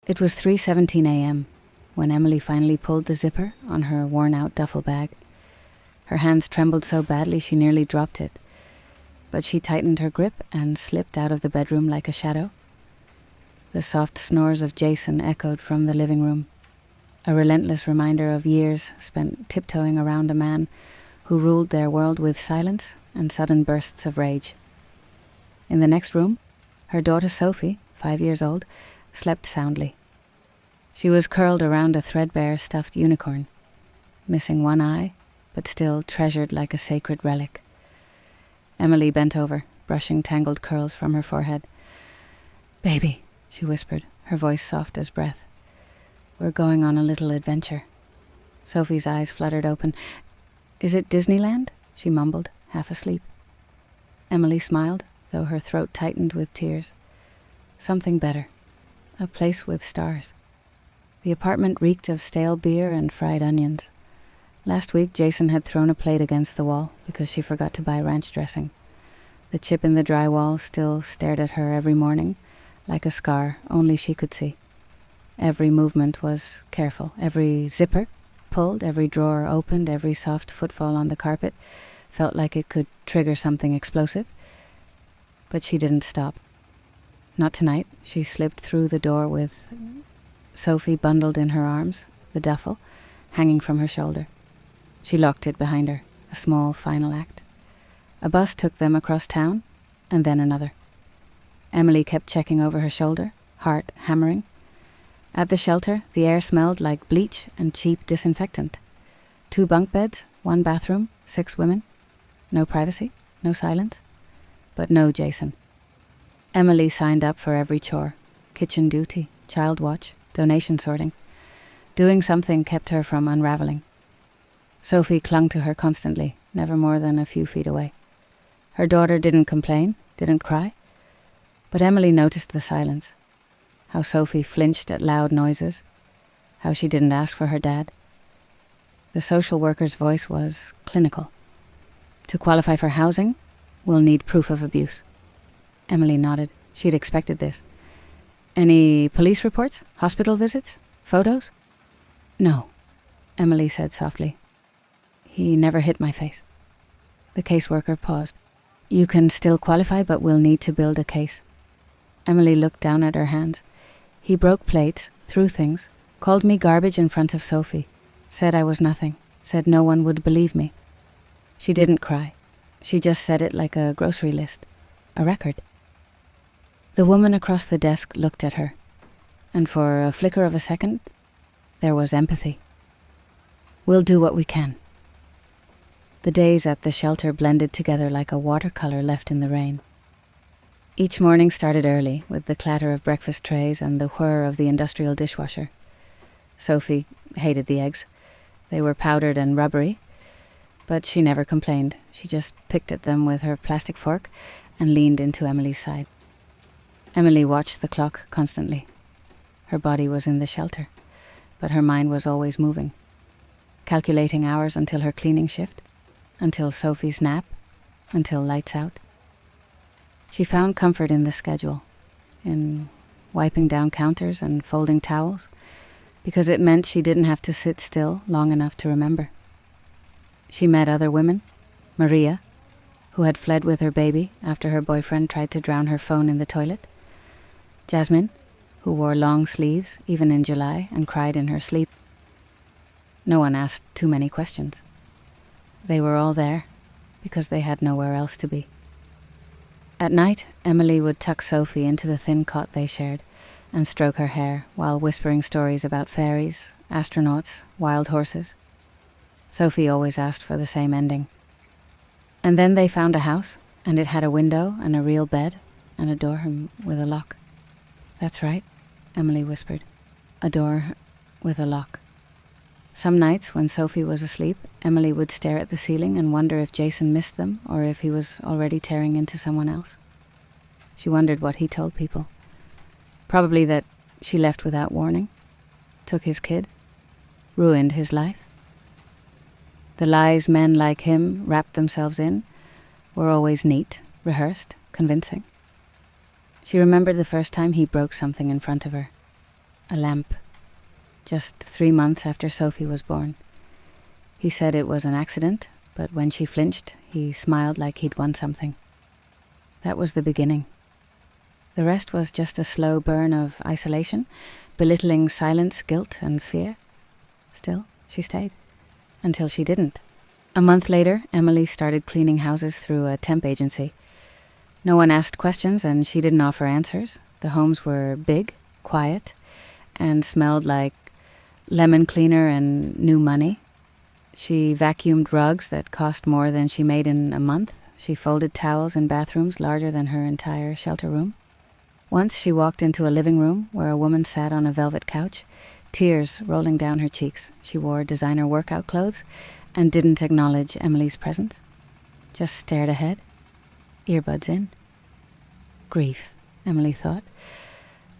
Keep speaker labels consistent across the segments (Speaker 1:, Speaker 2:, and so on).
Speaker 1: It was 3:17 a.m. when Emily finally pulled the zipper on her worn-out duffel bag. Her hands trembled so badly she nearly dropped it, but she tightened her grip and slipped out of the bedroom like a shadow. The soft snores of Jason echoed from the living room, a relentless reminder of years spent tiptoeing around a man who ruled their world with silence and sudden bursts of rage. In the next room, her daughter Sophie, 5 years old, slept soundly. She was curled around a threadbare stuffed unicorn, missing one eye, but still treasured like a sacred relic. Emily bent over, brushing tangled curls from her forehead. "Baby," she whispered, her voice soft as breath. "We're going on a little adventure." Sophie's eyes fluttered open. "Is it Disneyland?" she mumbled, half asleep. Emily smiled, though her throat tightened with tears. Something better. A place with stars. The apartment reeked of stale beer and fried onions. Last week, Jason had thrown a plate against the wall because she forgot to buy ranch dressing. The chip in the drywall still stared at her every morning, like a scar only she could see. Every movement was careful. Every zipper pulled, every drawer opened, every soft footfall on the carpet felt like it could trigger something explosive. But she didn't stop. Not tonight. She slipped through the door with Sophie bundled in her arms, the duffel hanging from her shoulder. She locked it behind her, a small final act. A bus took them across town, and then another. Emily kept checking over her shoulder, heart hammering. At the shelter, the air smelled like bleach and cheap disinfectant. 2 bunk beds, 1 bathroom, 6 women. No privacy, no silence, but no Jason. Emily signed up for every chore: kitchen duty, child watch, donation sorting. Doing something kept her from unraveling. Sophie clung to her constantly, never more than a few feet away. Her daughter didn't complain, didn't cry, but Emily noticed the silence. How Sophie flinched at loud noises, how she didn't ask for her dad. The social worker's voice was clinical. "To qualify for housing, we'll need proof of abuse." Emily nodded. She'd expected this. "Any police reports? Hospital visits? Photos?" "No," Emily said softly. "He never hit my face." The caseworker paused. "You can still qualify, but we'll need to build a case." Emily looked down at her hands. "He broke plates, threw things, called me garbage in front of Sophie, said I was nothing, said no one would believe me." She didn't cry. She just said it like a grocery list, a record. The woman across the desk looked at her, and for a flicker of a second, there was empathy. "We'll do what we can." The days at the shelter blended together like a watercolor left in the rain. Each morning started early, with the clatter of breakfast trays and the whir of the industrial dishwasher. Sophie hated the eggs. They were powdered and rubbery, but she never complained. She just picked at them with her plastic fork and leaned into Emily's side. Emily watched the clock constantly. Her body was in the shelter, but her mind was always moving, calculating hours until her cleaning shift, until Sophie's nap, until lights out. She found comfort in the schedule, in wiping down counters and folding towels, because it meant she didn't have to sit still long enough to remember. She met other women, Maria, who had fled with her baby after her boyfriend tried to drown her phone in the toilet, Jasmine, who wore long sleeves even in July and cried in her sleep. No one asked too many questions. They were all there because they had nowhere else to be. At night, Emily would tuck Sophie into the thin cot they shared and stroke her hair while whispering stories about fairies, astronauts, wild horses. Sophie always asked for the same ending. And then they found a house, and it had a window and a real bed and a door with a lock. "That's right," Emily whispered. "A door with a lock." Some nights, when Sophie was asleep, Emily would stare at the ceiling and wonder if Jason missed them or if he was already tearing into someone else. She wondered what he told people. Probably that she left without warning, took his kid, ruined his life. The lies men like him wrapped themselves in were always neat, rehearsed, convincing. She remembered the first time he broke something in front of her. a lamp, just 3 months after Sophie was born. He said it was an accident, but when she flinched, he smiled like he'd won something. That was the beginning. The rest was just a slow burn of isolation, belittling silence, guilt, and fear. Still, she stayed. Until she didn't. A month later, Emily started cleaning houses through a temp agency. No one asked questions, and she didn't offer answers. The homes were big, quiet, and smelled like lemon cleaner and new money. She vacuumed rugs that cost more than she made in a month. She folded towels in bathrooms larger than her entire shelter room. Once she walked into a living room where a woman sat on a velvet couch, tears rolling down her cheeks. She wore designer workout clothes and didn't acknowledge Emily's presence. Just stared ahead, earbuds in. Grief, Emily thought.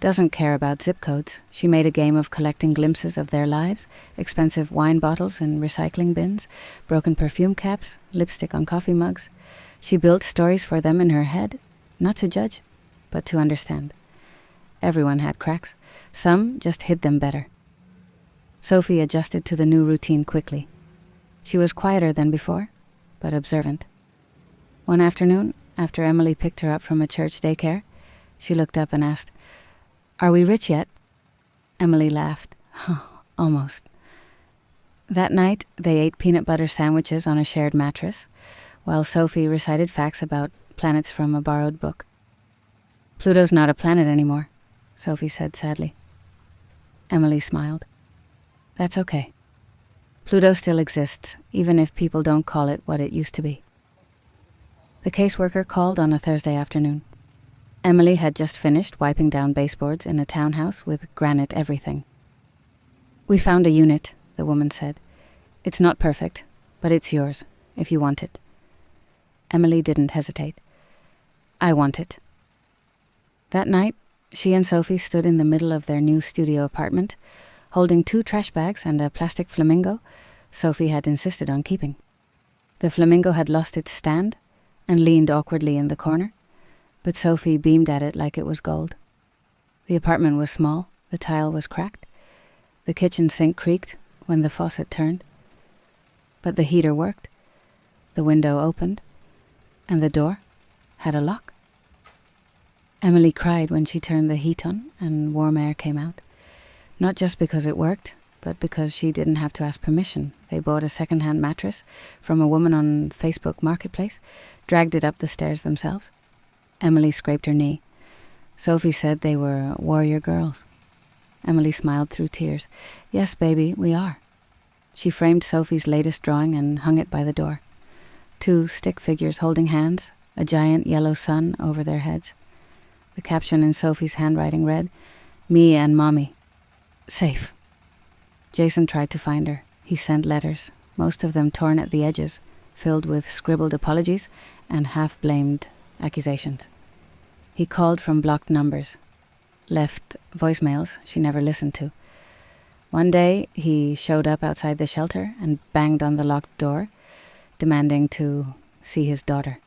Speaker 1: Doesn't care about zip codes. She made a game of collecting glimpses of their lives, expensive wine bottles in recycling bins, broken perfume caps, lipstick on coffee mugs. She built stories for them in her head, not to judge, but to understand. Everyone had cracks. Some just hid them better. Sophie adjusted to the new routine quickly. She was quieter than before, but observant. One afternoon, after Emily picked her up from a church daycare, she looked up and asked, "Are we rich yet?" Emily laughed. Almost. That night, they ate peanut butter sandwiches on a shared mattress, while Sophie recited facts about planets from a borrowed book. "Pluto's not a planet anymore," Sophie said sadly. Emily smiled. "That's okay. Pluto still exists, even if people don't call it what it used to be." The caseworker called on a Thursday afternoon. Emily had just finished wiping down baseboards in a townhouse with granite everything. "We found a unit," the woman said. "It's not perfect, but it's yours, if you want it." Emily didn't hesitate. "I want it." That night, she and Sophie stood in the middle of their new studio apartment, holding 2 trash bags and a plastic flamingo Sophie had insisted on keeping. The flamingo had lost its stand and leaned awkwardly in the corner, but Sophie beamed at it like it was gold. The apartment was small, the tile was cracked, the kitchen sink creaked when the faucet turned, but the heater worked, the window opened, and the door had a lock. Emily cried when she turned the heat on and warm air came out. Not just because it worked, but because she didn't have to ask permission. They bought a second-hand mattress from a woman on Facebook Marketplace, dragged it up the stairs themselves. Emily scraped her knee. Sophie said they were warrior girls. Emily smiled through tears. "Yes, baby, we are." She framed Sophie's latest drawing and hung it by the door. 2 stick figures holding hands, a giant yellow sun over their heads. The caption in Sophie's handwriting read, "Me and Mommy. Safe." Jason tried to find her. He sent letters, most of them torn at the edges, filled with scribbled apologies and half-blamed accusations. He called from blocked numbers, left voicemails she never listened to. One day, he showed up outside the shelter and banged on the locked door, demanding to see his daughter.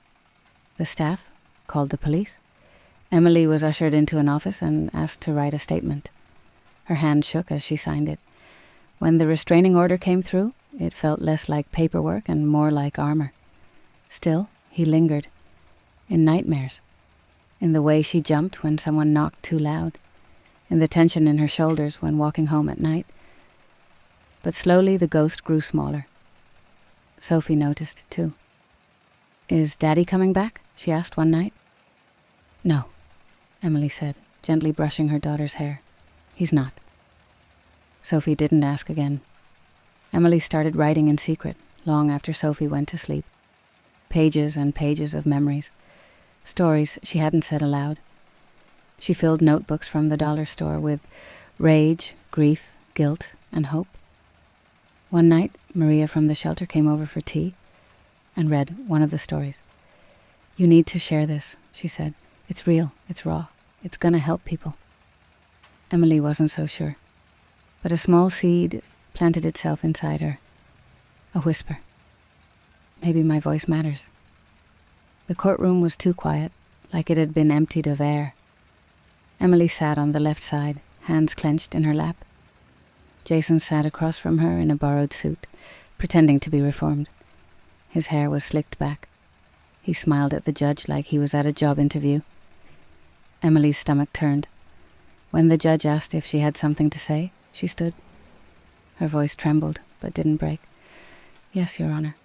Speaker 1: The staff called the police. Emily was ushered into an office and asked to write a statement. Her hand shook as she signed it. When the restraining order came through, it felt less like paperwork and more like armor. Still, he lingered. In nightmares. In the way she jumped when someone knocked too loud. In the tension in her shoulders when walking home at night. But slowly the ghost grew smaller. Sophie noticed, too. "Is Daddy coming back?" she asked one night. "No," Emily said, gently brushing her daughter's hair. "He's not." Sophie didn't ask again. Emily started writing in secret, long after Sophie went to sleep. Pages and pages of memories. Stories she hadn't said aloud. She filled notebooks from the dollar store with rage, grief, guilt, and hope. One night, Maria from the shelter came over for tea and read one of the stories. "You need to share this," she said. "It's real, it's raw, it's gonna help people." Emily wasn't so sure, but a small seed planted itself inside her. A whisper. Maybe my voice matters. The courtroom was too quiet, like it had been emptied of air. Emily sat on the left side, hands clenched in her lap. Jason sat across from her in a borrowed suit, pretending to be reformed. His hair was slicked back. He smiled at the judge like he was at a job interview. Emily's stomach turned. When the judge asked if she had something to say, she stood. Her voice trembled, but didn't break. "Yes, Your Honor."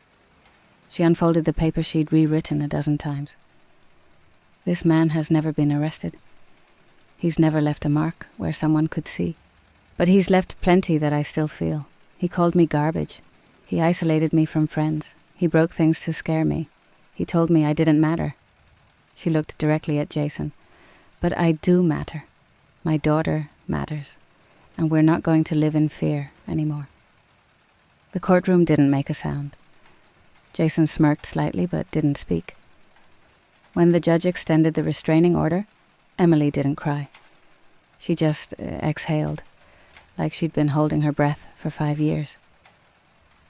Speaker 1: She unfolded the paper she'd rewritten a dozen times. "This man has never been arrested. He's never left a mark where someone could see. But he's left plenty that I still feel. He called me garbage. He isolated me from friends. He broke things to scare me. He told me I didn't matter." She looked directly at Jason. "But I do matter. My daughter matters. And we're not going to live in fear anymore." The courtroom didn't make a sound. Jason smirked slightly but didn't speak. When the judge extended the restraining order, Emily didn't cry. She just exhaled, like she'd been holding her breath for 5 years.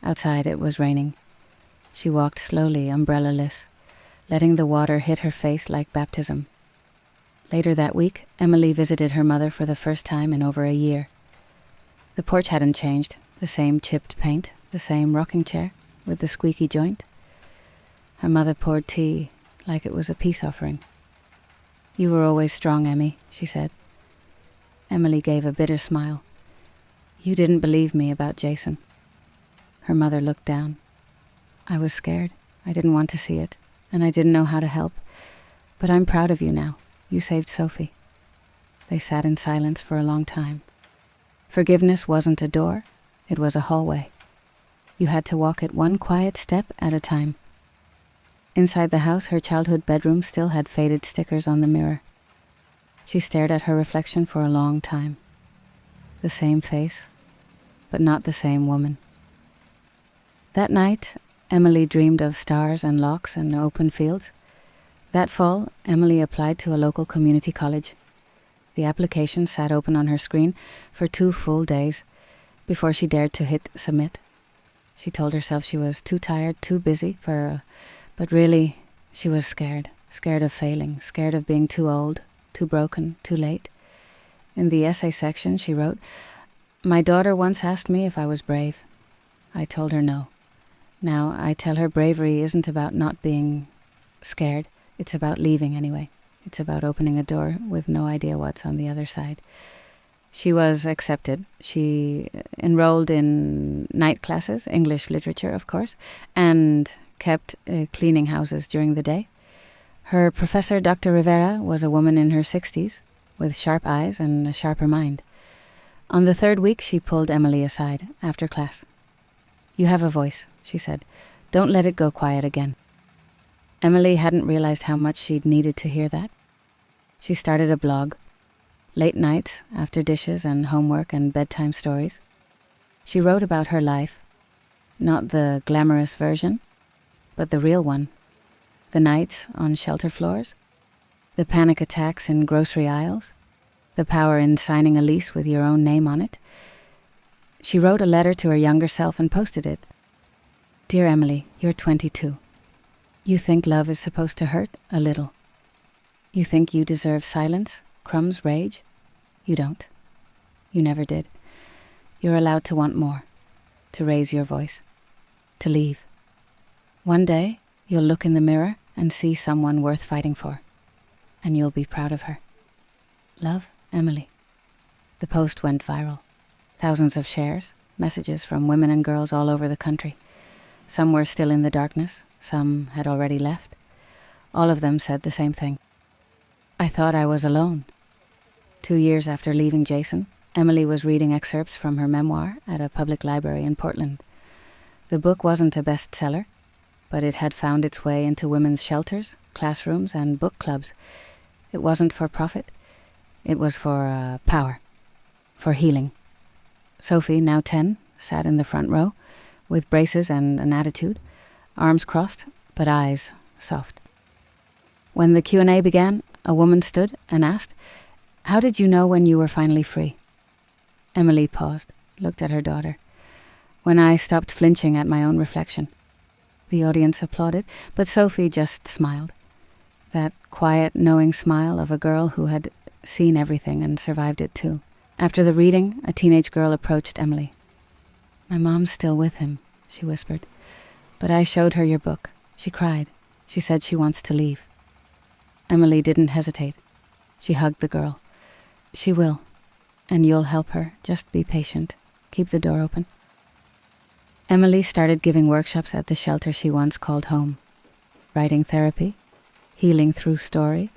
Speaker 1: Outside it was raining. She walked slowly, umbrella-less, letting the water hit her face like baptism. Later that week, Emily visited her mother for the first time in over a year. The porch hadn't changed, the same chipped paint, the same rocking chair, with the squeaky joint. Her mother poured tea like it was a peace offering. "You were always strong, Emmy," she said. Emily gave a bitter smile. "You didn't believe me about Jason." Her mother looked down. "I was scared. I didn't want to see it, and I didn't know how to help. But I'm proud of you now. You saved Sophie." They sat in silence for a long time. Forgiveness wasn't a door, it was a hallway. You had to walk it one quiet step at a time. Inside the house, her childhood bedroom still had faded stickers on the mirror. She stared at her reflection for a long time. The same face, but not the same woman. That night, Emily dreamed of stars and locks and open fields. That fall, Emily applied to a local community college. The application sat open on her screen for 2 full days before she dared to hit submit. She told herself she was too tired, too busy but really, she was scared of failing, scared of being too old, too broken, too late. In the essay section, she wrote, "My daughter once asked me if I was brave. I told her no. Now I tell her bravery isn't about not being scared. It's about leaving anyway. It's about opening a door with no idea what's on the other side." She was accepted. She enrolled in night classes, English literature, of course, and kept cleaning houses during the day. Her professor, Dr. Rivera, was a woman in her 60s, with sharp eyes and a sharper mind. On the 3rd week, she pulled Emily aside after class. "You have a voice," she said. "Don't let it go quiet again." Emily hadn't realized how much she'd needed to hear that. She started a blog. Late nights, after dishes and homework and bedtime stories. She wrote about her life, not the glamorous version, but the real one. The nights on shelter floors, the panic attacks in grocery aisles, the power in signing a lease with your own name on it. She wrote a letter to her younger self and posted it. "Dear Emily, you're 22. You think love is supposed to hurt a little. You think you deserve silence, crumbs, rage. You don't. You never did. You're allowed to want more, to raise your voice, to leave. One day, you'll look in the mirror and see someone worth fighting for, and you'll be proud of her. Love, Emily." The post went viral. Thousands of shares, messages from women and girls all over the country. Some were still in the darkness, some had already left. All of them said the same thing. "I thought I was alone." 2 years after leaving Jason, Emily was reading excerpts from her memoir at a public library in Portland. The book wasn't a bestseller, but it had found its way into women's shelters, classrooms, and book clubs. It wasn't for profit. It was for power, for healing. Sophie, now 10, sat in the front row, with braces and an attitude, arms crossed, but eyes soft. When the Q&A began, a woman stood and asked, "How did you know when you were finally free?" Emily paused, looked at her daughter. "When I stopped flinching at my own reflection." The audience applauded, but Sophie just smiled. That quiet, knowing smile of a girl who had seen everything and survived it too. After the reading, a teenage girl approached Emily. "My mom's still with him," she whispered. "But I showed her your book. She cried. She said she wants to leave." Emily didn't hesitate. She hugged the girl. "She will. And you'll help her. Just be patient. Keep the door open." Emily started giving workshops at the shelter she once called home. Writing therapy, healing through story.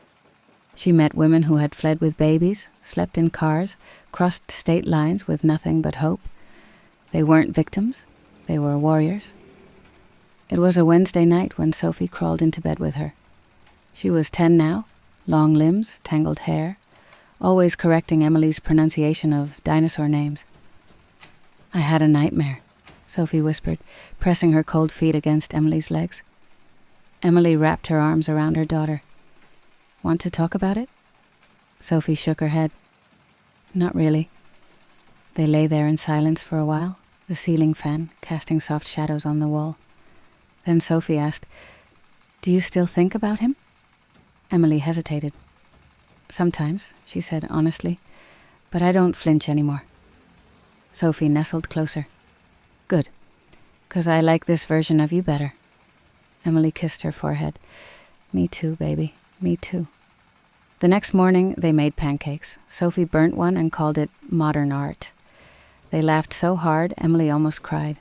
Speaker 1: She met women who had fled with babies, slept in cars, crossed state lines with nothing but hope. They weren't victims, they were warriors. It was a Wednesday night when Sophie crawled into bed with her. She was 10 now, long limbs, tangled hair, always correcting Emily's pronunciation of dinosaur names. "I had a nightmare," Sophie whispered, pressing her cold feet against Emily's legs. Emily wrapped her arms around her daughter. "Want to talk about it?" Sophie shook her head. "Not really." They lay there in silence for a while, the ceiling fan casting soft shadows on the wall. Then Sophie asked, "Do you still think about him?" Emily hesitated. "Sometimes," she said honestly, "but I don't flinch anymore." Sophie nestled closer. "Good, 'cause I like this version of you better." Emily kissed her forehead. "Me too, baby, me too." The next morning, they made pancakes. Sophie burnt one and called it modern art. They laughed so hard, Emily almost cried.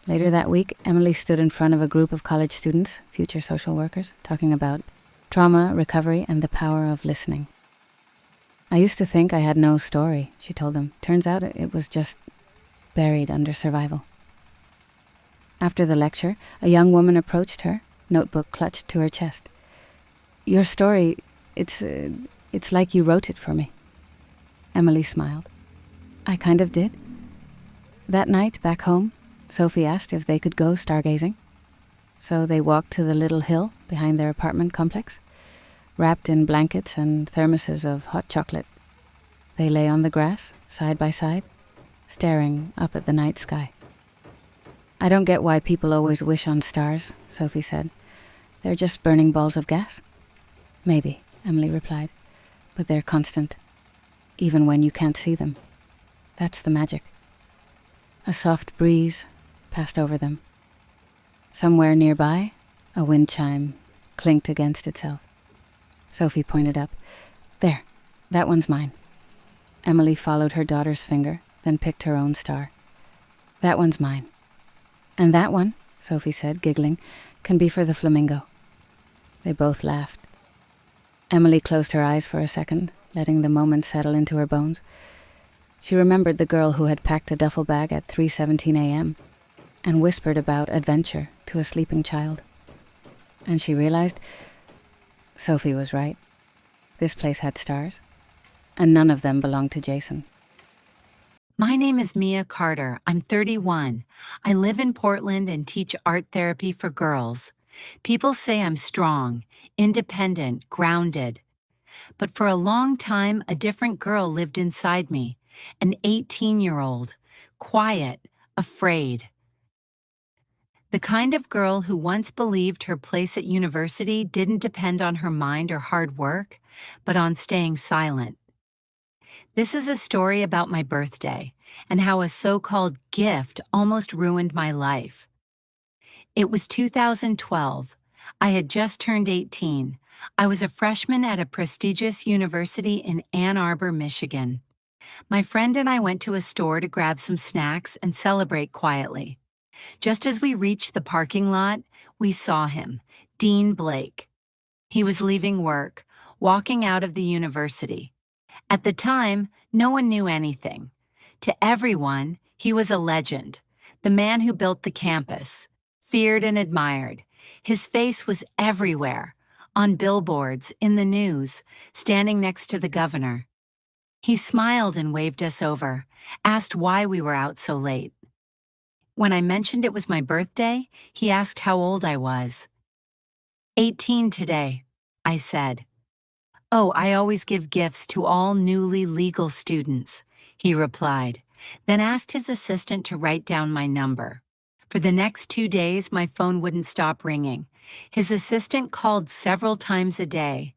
Speaker 1: Later that week, Emily stood in front of a group of college students, future social workers, talking about trauma, recovery, and the power of listening. "I used to think I had no story," she told them. "Turns out it was just buried under survival." After the lecture, a young woman approached her, notebook clutched to her chest. "Your story, it's like you wrote it for me." Emily smiled. "I kind of did." That night, back home, Sophie asked if they could go stargazing. So they walked to the little hill behind their apartment complex, wrapped in blankets and thermoses of hot chocolate. They lay on the grass, side by side, staring up at the night sky. "I don't get why people always wish on stars," Sophie said. "They're just burning balls of gas." "Maybe," Emily replied, "but they're constant, even when you can't see them. That's the magic." A soft breeze passed over them. Somewhere nearby, a wind chime clinked against itself. Sophie pointed up. "There, that one's mine." Emily followed her daughter's finger, then picked her own star. "That one's mine. And that one," Sophie said, giggling, "can be for the flamingo." They both laughed. Emily closed her eyes for a second, letting the moment settle into her bones. She remembered the girl who had packed a duffel bag at 3:17 a.m. and whispered about adventure to a sleeping child. And she realized Sophie was right. This place had stars, and none of them belonged to Jason.
Speaker 2: My name is Mia Carter. I'm 31. I live in Portland and teach art therapy for girls. People say I'm strong, independent, grounded. But for a long time, a different girl lived inside me, an 18-year-old, quiet, afraid. The kind of girl who once believed her place at university didn't depend on her mind or hard work, but on staying silent. This is a story about my birthday and how a so-called gift almost ruined my life. It was 2012. I had just turned 18. I was a freshman at a prestigious university in Ann Arbor, Michigan. My friend and I went to a store to grab some snacks and celebrate quietly. Just as we reached the parking lot, we saw him, Dean Blake. He was leaving work, walking out of the university. At the time, no one knew anything. To everyone, he was a legend, the man who built the campus, feared and admired. His face was everywhere, on billboards, in the news, standing next to the governor. He smiled and waved us over, asked why we were out so late. When I mentioned it was my birthday, he asked how old I was. 18 today, I said. "Oh, I always give gifts to all newly legal students," he replied, then asked his assistant to write down my number. For the next 2 days, my phone wouldn't stop ringing. His assistant called several times a day.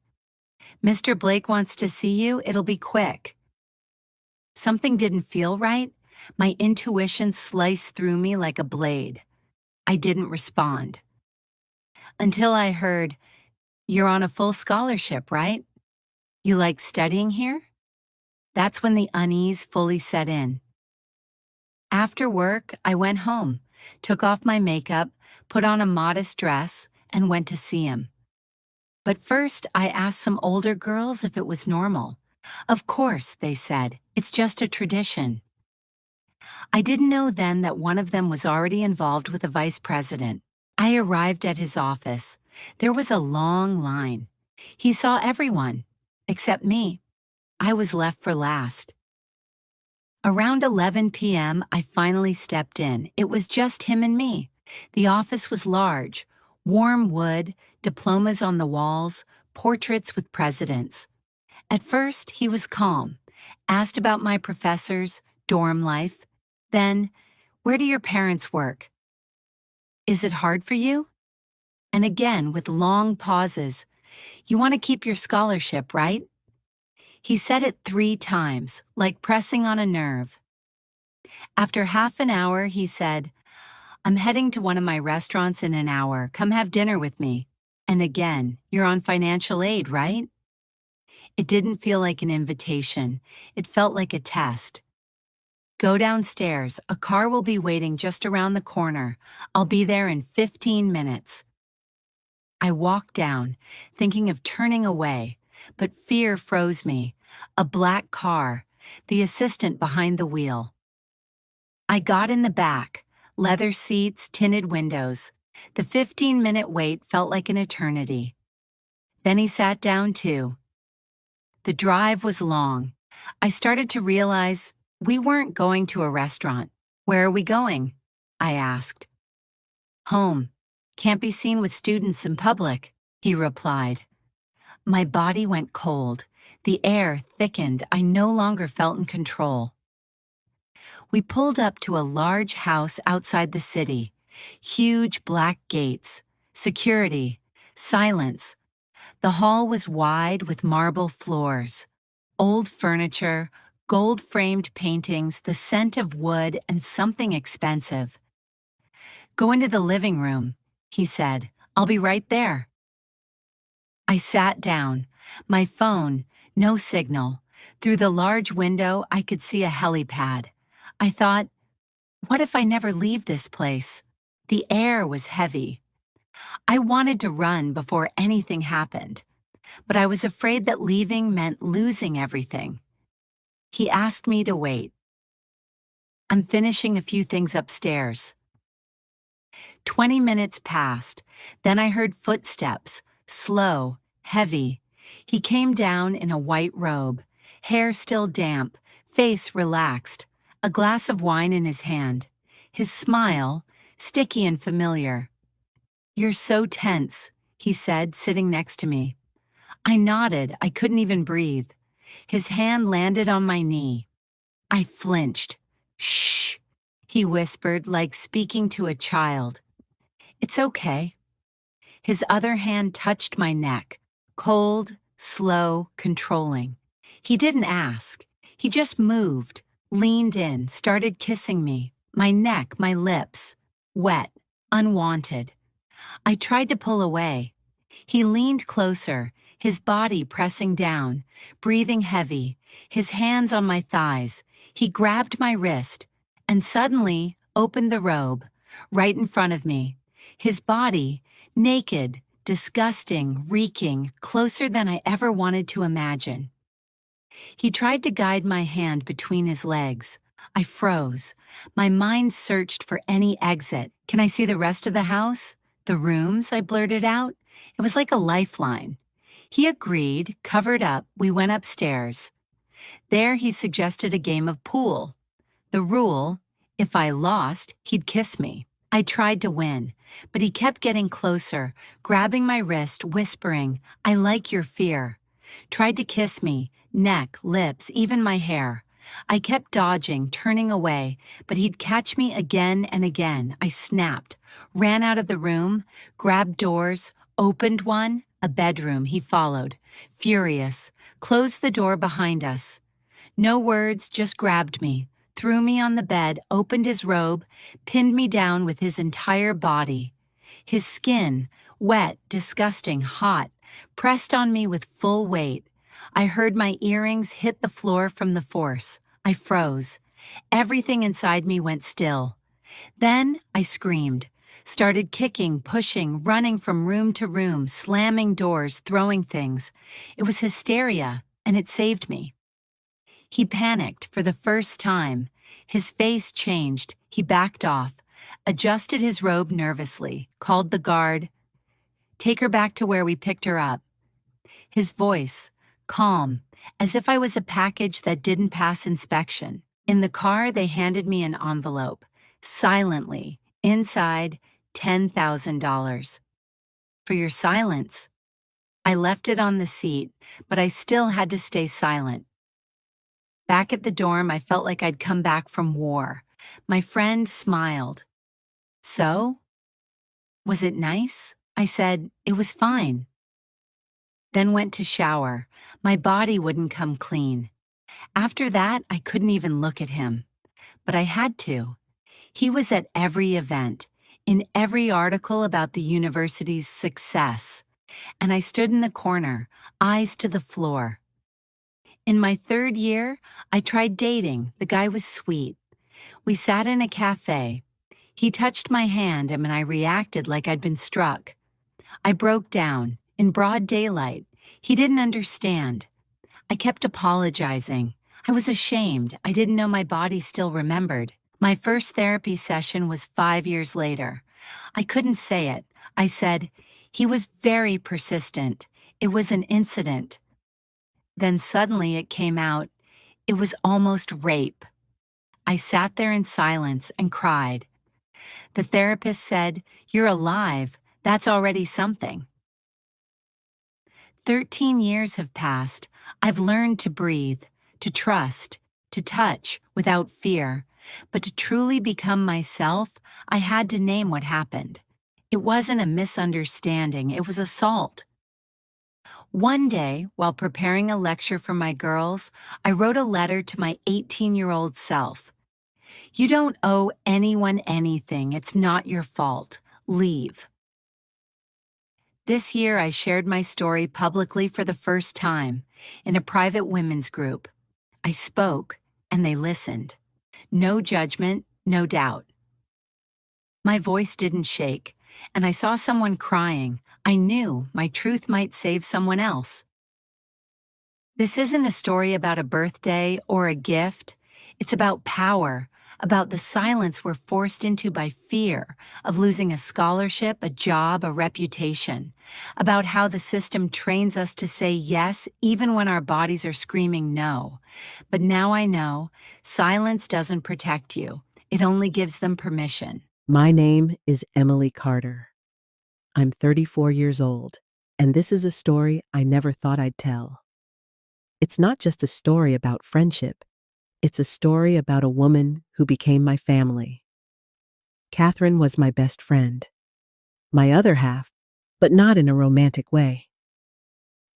Speaker 2: "Mr. Blake wants to see you. It'll be quick." Something didn't feel right. My intuition sliced through me like a blade. I didn't respond. Until I heard, "You're on a full scholarship, right? You like studying here?" That's when the unease fully set in. After work, I went home, took off my makeup, put on a modest dress, and went to see him. But first, I asked some older girls if it was normal. Of course, they said, it's just a tradition. I didn't know then that one of them was already involved with the vice president. I arrived at his office. There was a long line. He saw everyone, except me. I was left for last. Around 11 p.m., I finally stepped in. It was just him and me. The office was large, warm wood, diplomas on the walls, portraits with presidents. At first, he was calm, asked about my professors, dorm life. Then, "Where do your parents work? Is it hard for you?" And again, with long pauses, "You want to keep your scholarship, right?" He said it 3 times, like pressing on a nerve. After half an hour, he said, "I'm heading to one of my restaurants in an hour. Come have dinner with me." And again, "You're on financial aid, right?" It didn't feel like an invitation. It felt like a test. "Go downstairs. A car will be waiting just around the corner. I'll be there in 15 minutes. I walked down, thinking of turning away, but fear froze me. A black car, the assistant behind the wheel. I got in the back, leather seats, tinted windows. The 15-minute wait felt like an eternity. Then he sat down too. The drive was long. I started to realize we weren't going to a restaurant. "Where are we going?" I asked. "Home. Can't be seen with students in public," he replied. My body went cold. The air thickened. I no longer felt in control. We pulled up to a large house outside the city. Huge black gates, security, silence. The hall was wide with marble floors, old furniture, gold-framed paintings, the scent of wood, and something expensive. "Go into the living room," he said. "I'll be right there." I sat down. My phone, no signal. Through the large window, I could see a helipad. I thought, what if I never leave this place? The air was heavy. I wanted to run before anything happened, but I was afraid that leaving meant losing everything. He asked me to wait. "I'm finishing a few things upstairs." 20 minutes passed. Then I heard footsteps, slow, heavy. He came down in a white robe, hair still damp, face relaxed, a glass of wine in his hand. His smile, sticky and familiar. "You're so tense," he said, sitting next to me. I nodded. I couldn't even breathe. His hand landed on my knee. I flinched. "Shh," he whispered, like speaking to a child. "It's okay." His other hand touched my neck, cold, slow, controlling. He didn't ask. He just moved, leaned in, started kissing me, my neck, my lips, wet, unwanted. I tried to pull away. He leaned closer, his body pressing down, breathing heavy, his hands on my thighs. He grabbed my wrist and suddenly opened the robe, right in front of me. His body, naked, disgusting, reeking, closer than I ever wanted to imagine. He tried to guide my hand between his legs. I froze. My mind searched for any exit. "Can I see the rest of the house? The rooms?" I blurted out. It was like a lifeline. He agreed, covered up. We went upstairs. There he suggested a game of pool. The rule, if I lost, he'd kiss me. I tried to win, but he kept getting closer, grabbing my wrist, whispering, "I like your fear." Tried to kiss me, neck, lips, even my hair. I kept dodging, turning away, but he'd catch me again and again. I snapped, ran out of the room, grabbed doors, opened one, a bedroom. He followed, furious, closed the door behind us. No words, just grabbed me, threw me on the bed, opened his robe, pinned me down with his entire body. His skin, wet, disgusting, hot, pressed on me with full weight. I heard my earrings hit the floor from the force. I froze. Everything inside me went still. Then I screamed, started kicking, pushing, running from room to room, slamming doors, throwing things. It was hysteria, and it saved me. He panicked for the first time. His face changed. He backed off, adjusted his robe nervously, called the guard. "Take her back to where we picked her up." His voice, calm, as if I was a package that didn't pass inspection. In the car, they handed me an envelope. Silently, inside, $10,000. "For your silence." I left it on the seat, but I still had to stay silent. Back at the dorm, I felt like I'd come back from war. My friend smiled. "So? Was it nice?" I said, "It was fine." Then went to shower. My body wouldn't come clean. After that, I couldn't even look at him. But I had to. He was at every event, in every article about the university's success. And I stood in the corner, eyes to the floor. In my 3rd year, I tried dating. The guy was sweet. We sat in a cafe. He touched my hand and I reacted like I'd been struck. I broke down, in broad daylight. He didn't understand. I kept apologizing. I was ashamed. I didn't know my body still remembered. My first therapy session was 5 years later. I couldn't say it. I said, "He was very persistent. It was an incident." Then suddenly it came out. It was almost rape. I sat there in silence and cried. The therapist said, "You're alive. That's already something." 13 years have passed. I've learned to breathe, to trust, to touch without fear. But to truly become myself, I had to name what happened. It wasn't a misunderstanding, it was assault. One day, while preparing a lecture for my girls, I wrote a letter to my 18-year-old self. "You don't owe anyone anything. It's not your fault. Leave." This year, I shared my story publicly for the first time in a private women's group. I spoke, and they listened. No judgment, no doubt. My voice didn't shake, and I saw someone crying. I knew my truth might save someone else. This isn't a story about a birthday or a gift. It's about power, about the silence we're forced into by fear of losing a scholarship, a job, a reputation, about how the system trains us to say yes even when our bodies are screaming no. But now I know, silence doesn't protect you. It only gives them permission.
Speaker 3: My name is Emily Carter. I'm 34 years old, and this is a story I never thought I'd tell. It's not just a story about friendship. It's a story about a woman who became my family. Catherine was my best friend. My other half, but not in a romantic way.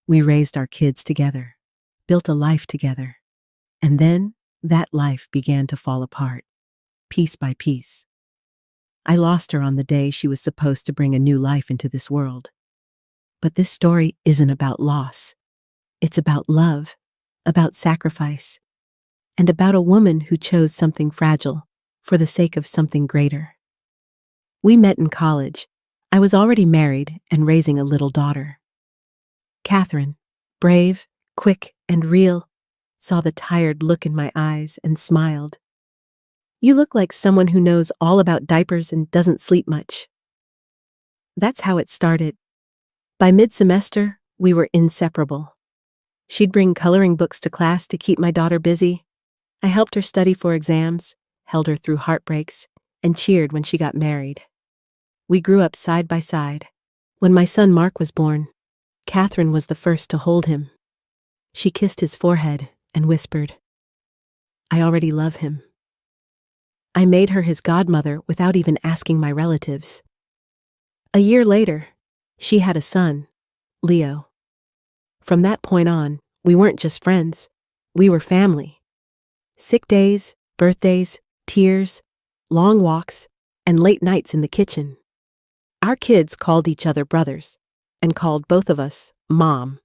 Speaker 3: We raised our kids together, built a life together, and then that life began to fall apart, piece by piece. I lost her on the day she was supposed to bring a new life into this world. But this story isn't about loss. It's about love, about sacrifice, and about a woman who chose something fragile for the sake of something greater. We met in college. I was already married and raising a little daughter. Catherine, brave, quick, and real, saw the tired look in my eyes and smiled. "You look like someone who knows all about diapers and doesn't sleep much." That's how it started. By mid-semester, we were inseparable. She'd bring coloring books to class to keep my daughter busy. I helped her study for exams, held her through heartbreaks, and cheered when she got married. We grew up side by side. When my son Mark was born, Catherine was the first to hold him. She kissed his forehead and whispered, "I already love him." I made her his godmother without even asking my relatives. A year later, she had a son, Leo. From that point on, we weren't just friends, we were family. Sick days, birthdays, tears, long walks, and late nights in the kitchen. Our kids called each other brothers, and called both of us Mom.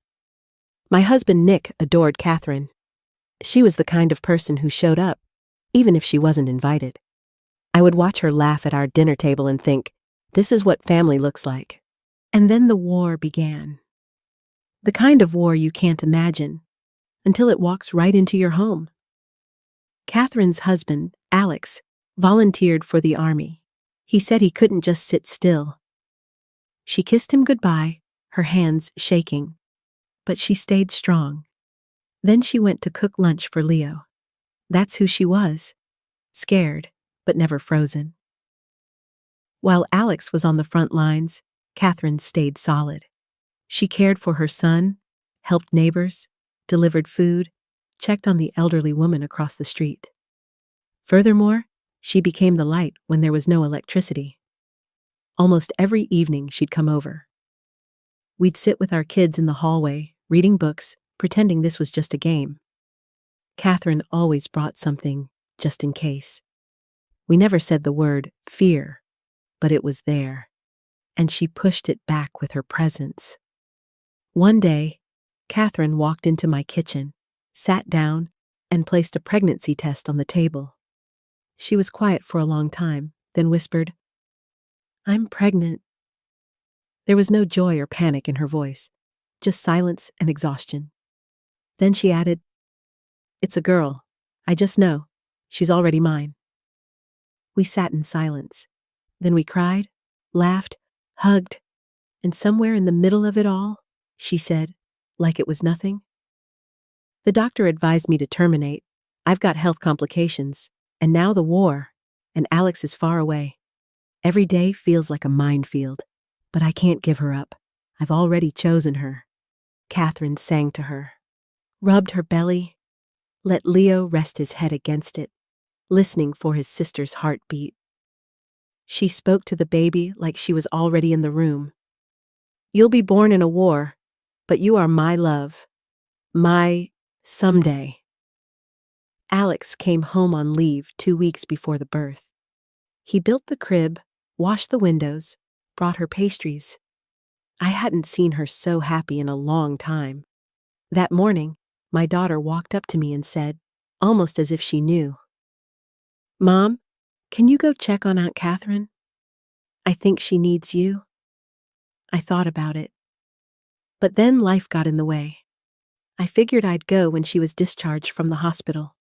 Speaker 3: My husband Nick adored Catherine. She was the kind of person who showed up, even if she wasn't invited. I would watch her laugh at our dinner table and think, this is what family looks like. And then the war began. The kind of war you can't imagine until it walks right into your home. Catherine's husband, Alex, volunteered for the army. He said he couldn't just sit still. She kissed him goodbye, her hands shaking. But she stayed strong. Then she went to cook lunch for Leo. That's who she was. Scared, but never frozen. While Alex was on the front lines, Catherine stayed solid. She cared for her son, helped neighbors, delivered food, checked on the elderly woman across the street. Furthermore, she became the light when there was no electricity. Almost every evening she'd come over. We'd sit with our kids in the hallway, reading books, pretending this was just a game. Catherine always brought something, just in case. We never said the word fear, but it was there, and she pushed it back with her presence. One day, Catherine walked into my kitchen, sat down, and placed a pregnancy test on the table. She was quiet for a long time, then whispered, "I'm pregnant." There was no joy or panic in her voice, just silence and exhaustion. Then she added, "It's a girl. I just know. She's already mine." We sat in silence. Then we cried, laughed, hugged, and somewhere in the middle of it all, she said, like it was nothing, "The doctor advised me to terminate. I've got health complications, and now the war, and Alex is far away. Every day feels like a minefield, but I can't give her up. I've already chosen her." Catherine sang to her, rubbed her belly, let Leo rest his head against it, listening for his sister's heartbeat. She spoke to the baby like she was already in the room. "You'll be born in a war, but you are my love, my someday." Alex came home on leave 2 weeks before the birth. He built the crib, washed the windows, brought her pastries. I hadn't seen her so happy in a long time. That morning, my daughter walked up to me and said, almost as if she knew, "Mom, can you go check on Aunt Catherine? I think she needs you." I thought about it. But then life got in the way. I figured I'd go when she was discharged from the hospital.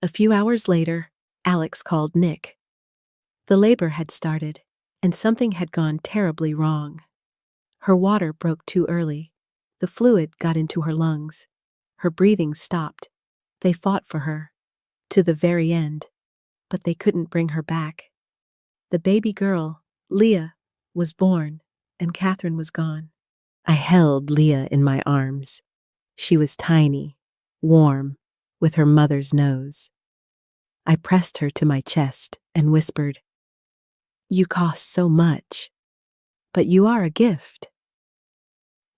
Speaker 3: A few hours later, Alex called Nick. The labor had started, and something had gone terribly wrong. Her water broke too early. The fluid got into her lungs. Her breathing stopped. They fought for her, to the very end, but they couldn't bring her back. The baby girl, Leah, was born, and Catherine was gone. I held Leah in my arms. She was tiny, warm, with her mother's nose. I pressed her to my chest and whispered, "You cost so much, but you are a gift."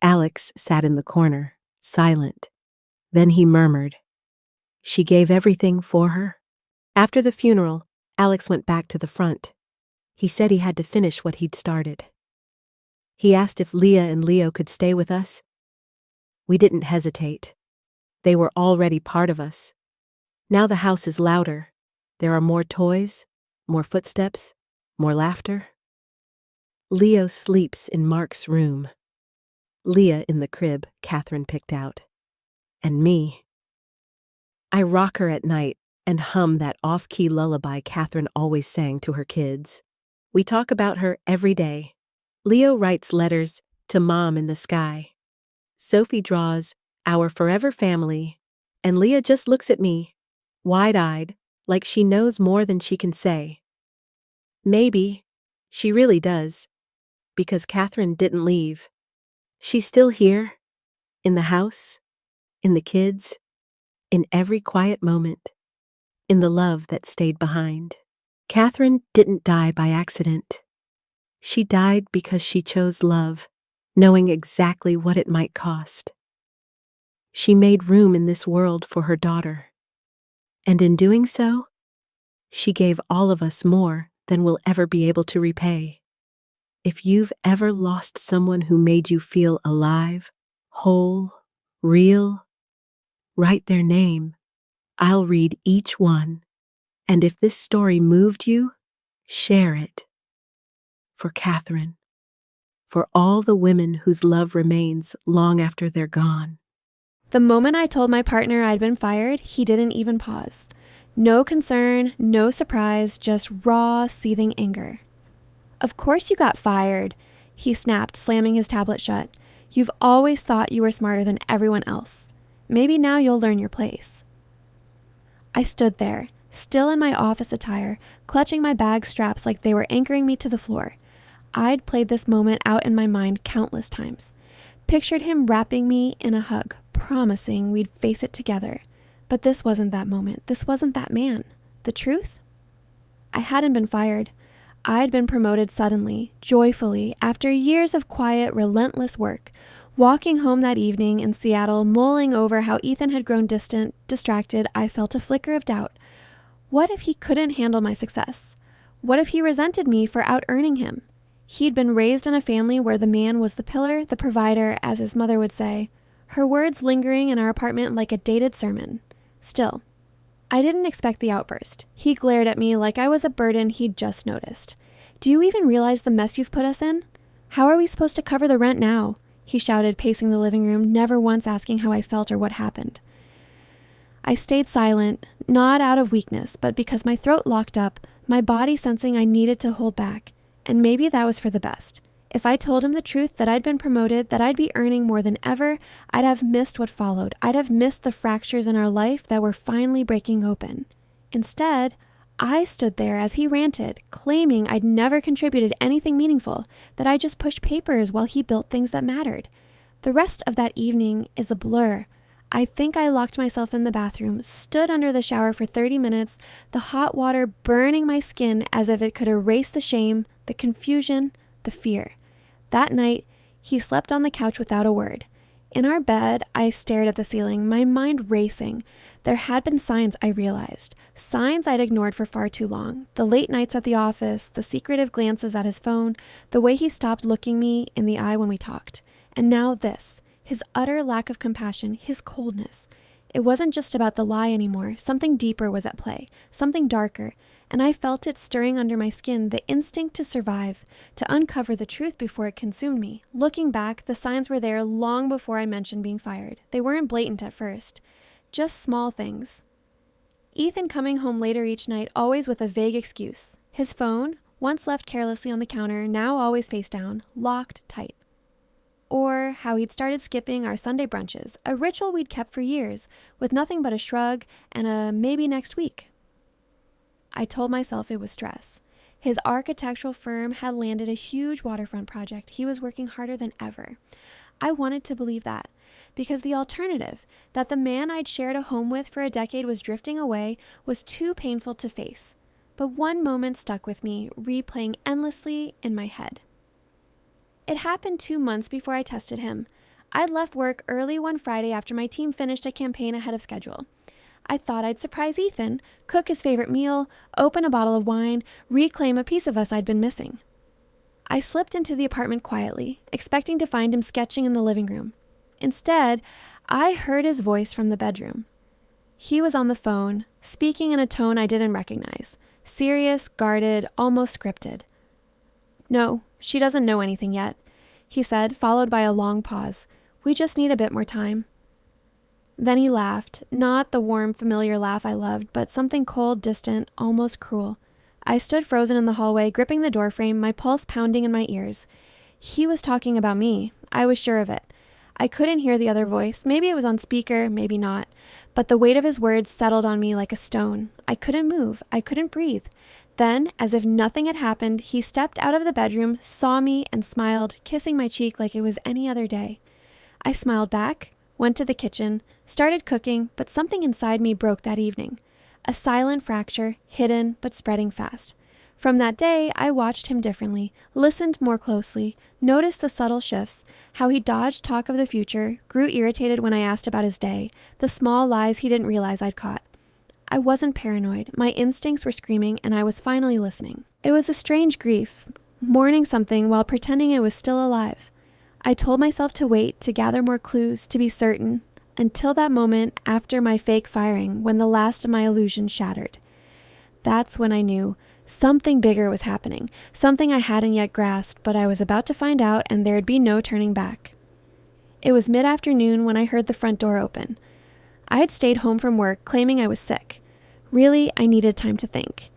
Speaker 3: Alex sat in the corner, silent. Then he murmured, "She gave everything for her." After the funeral, Alex went back to the front. He said he had to finish what he'd started. He asked if Leah and Leo could stay with us. We didn't hesitate. They were already part of us. Now the house is louder. There are more toys, more footsteps, more laughter. Leo sleeps in Mark's room. Leah in the crib Catherine picked out. And me. I rock her at night and hum that off-key lullaby Catherine always sang to her kids. We talk about her every day. Leo writes letters to Mom in the sky. Sophie draws our forever family, and Leah just looks at me, wide-eyed, like she knows more than she can say. Maybe she really does, because Catherine didn't leave. She's still here, in the house, in the kids, in every quiet moment, in the love that stayed behind. Catherine didn't die by accident. She died because she chose love, knowing exactly what it might cost. She made room in this world for her daughter. And in doing so, she gave all of us more than we'll ever be able to repay. If you've ever lost someone who made you feel alive, whole, real, write their name. I'll read each one. And if this story moved you, share it. For Catherine, for all the women whose love remains long after they're gone.
Speaker 4: The moment I told my partner I'd been fired, he didn't even pause. No concern, no surprise, just raw, seething anger. Of course you got fired, he snapped, slamming his tablet shut. You've always thought you were smarter than everyone else. Maybe now you'll learn your place. I stood there, still in my office attire, clutching my bag straps like they were anchoring me to the floor. I'd played this moment out in my mind countless times. Pictured him wrapping me in a hug, promising we'd face it together. But this wasn't that moment. This wasn't that man. The truth? I hadn't been fired. I'd been promoted suddenly, joyfully, after years of quiet, relentless work. Walking home that evening in Seattle, mulling over how Ethan had grown distant, distracted, I felt a flicker of doubt. What if he couldn't handle my success? What if he resented me for out-earning him? He'd been raised in a family where the man was the pillar, the provider, as his mother would say, her words lingering in our apartment like a dated sermon. Still, I didn't expect the outburst. He glared at me like I was a burden he'd just noticed. Do you even realize the mess you've put us in? How are we supposed to cover the rent now? He shouted, pacing the living room, never once asking how I felt or what happened. I stayed silent, not out of weakness, but because my throat locked up, my body sensing I needed to hold back. And maybe that was for the best. If I told him the truth that I'd been promoted, that I'd be earning more than ever, I'd have missed what followed. I'd have missed the fractures in our life that were finally breaking open. Instead, I stood there as he ranted, claiming I'd never contributed anything meaningful, that I just pushed papers while he built things that mattered. The rest of that evening is a blur. I think I locked myself in the bathroom, stood under the shower for 30 minutes, the hot water burning my skin as if it could erase the shame, the confusion, the fear. That night, he slept on the couch without a word. In our bed, I stared at the ceiling, my mind racing. There had been signs, I realized. Signs I'd ignored for far too long. The late nights at the office, the secretive glances at his phone, the way he stopped looking me in the eye when we talked. And now this, his utter lack of compassion, his coldness. It wasn't just about the lie anymore. Something deeper was at play, something darker. And I felt it stirring under my skin, the instinct to survive, to uncover the truth before it consumed me. Looking back, the signs were there long before I mentioned being fired. They weren't blatant at first, just small things. Ethan coming home later each night, always with a vague excuse. His phone, once left carelessly on the counter, now always face down, locked tight. Or how he'd started skipping our Sunday brunches, a ritual we'd kept for years, with nothing but a shrug and a maybe next week. I told myself it was stress. His architectural firm had landed a huge waterfront project. He was working harder than ever. I wanted to believe that, because the alternative, that the man I'd shared a home with for a decade was drifting away, was too painful to face. But one moment stuck with me, replaying endlessly in my head. It happened 2 months before I tested him. I'd left work early one Friday after my team finished a campaign ahead of schedule. I thought I'd surprise Ethan, cook his favorite meal, open a bottle of wine, reclaim a piece of us I'd been missing. I slipped into the apartment quietly, expecting to find him sketching in the living room. Instead, I heard his voice from the bedroom. He was on the phone, speaking in a tone I didn't recognize, serious, guarded, almost scripted. "No, she doesn't know anything yet," he said, followed by a long pause. "We just need a bit more time." Then he laughed, not the warm, familiar laugh I loved, but something cold, distant, almost cruel. I stood frozen in the hallway, gripping the doorframe, my pulse pounding in my ears. He was talking about me. I was sure of it. I couldn't hear the other voice. Maybe it was on speaker, maybe not. But the weight of his words settled on me like a stone. I couldn't move. I couldn't breathe. Then, as if nothing had happened, he stepped out of the bedroom, saw me, and smiled, kissing my cheek like it was any other day. I smiled back, went to the kitchen, started cooking, but something inside me broke that evening. A silent fracture, hidden but spreading fast. From that day, I watched him differently, listened more closely, noticed the subtle shifts, how he dodged talk of the future, grew irritated when I asked about his day, the small lies he didn't realize I'd caught. I wasn't paranoid. My instincts were screaming, and I was finally listening. It was a strange grief, mourning something while pretending it was still alive. I told myself to wait, to gather more clues, to be certain, until that moment after my fake firing, when the last of my illusions shattered. That's when I knew something bigger was happening, something I hadn't yet grasped, but I was about to find out, and there'd be no turning back. It was mid-afternoon when I heard the front door open. I had stayed home from work, claiming I was sick. Really, I needed time to think.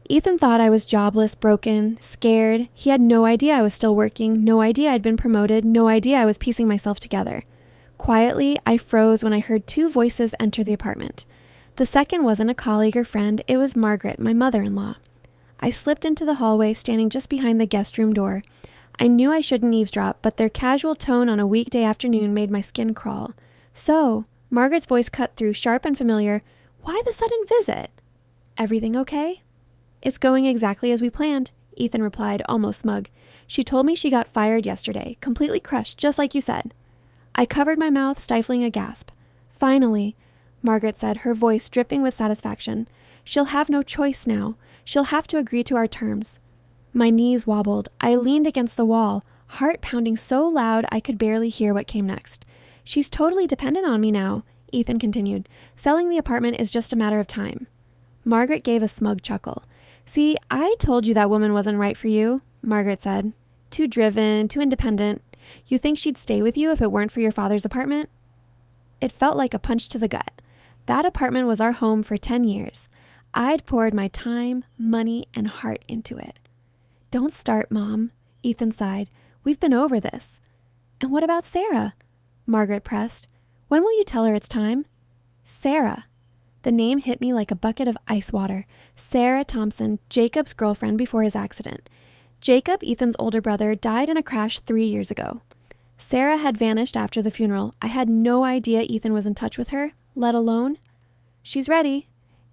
Speaker 4: Ethan thought I was jobless, broken, scared. He had no idea I was still working, no idea I'd been promoted, no idea I was piecing myself together. Quietly, I froze when I heard two voices enter the apartment. The second wasn't a colleague or friend, it was Margaret, my mother-in-law. I slipped into the hallway, standing just behind the guest room door. I knew I shouldn't eavesdrop, but their casual tone on a weekday afternoon made my skin crawl. So, Margaret's voice cut through, sharp and familiar. Why the sudden visit? Everything okay? It's going exactly as we planned, Ethan replied, almost smug. She told me she got fired yesterday, completely crushed, just like you said. I covered my mouth, stifling a gasp. Finally, Margaret said, her voice dripping with satisfaction. She'll have no choice now. She'll have to agree to our terms. My knees wobbled. I leaned against the wall, heart pounding so loud I could barely hear what came next. She's totally dependent on me now, Ethan continued. Selling the apartment is just a matter of time. Margaret gave a smug chuckle. See, I told you that woman wasn't right for you, Margaret said. Too driven, too independent. You think she'd stay with you if it weren't for your father's apartment? It felt like a punch to the gut. That apartment was our home for 10 years. I'd poured my time, money, and heart into it. Don't start, Mom, Ethan sighed. We've been over this. And what about Sarah? Margaret pressed. When will you tell her it's time? Sarah. The name hit me like a bucket of ice water. Sarah Thompson, Jacob's girlfriend before his accident. Jacob, Ethan's older brother, died in a crash 3 years ago. Sarah had vanished after the funeral. I had no idea Ethan was in touch with her, let alone. She's ready,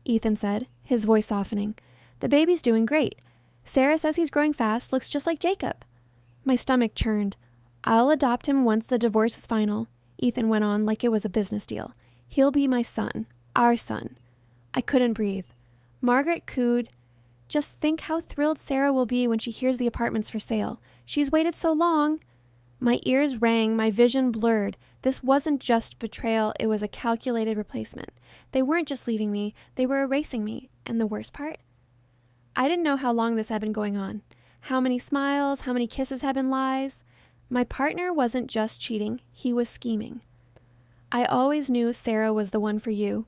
Speaker 4: Ethan said, his voice softening. The baby's doing great. Sarah says he's growing fast, looks just like Jacob. My stomach churned. I'll adopt him once the divorce is final, Ethan went on like it was a business deal. He'll be my son, our son. I couldn't breathe. Margaret cooed. Just think how thrilled Sarah will be when she hears the apartment's for sale. She's waited so long. My ears rang, my vision blurred. This wasn't just betrayal, it was a calculated replacement. They weren't just leaving me, they were erasing me. And the worst part? I didn't know how long this had been going on. How many smiles, how many kisses had been lies. My partner wasn't just cheating, he was scheming. I always knew Sarah was the one for you,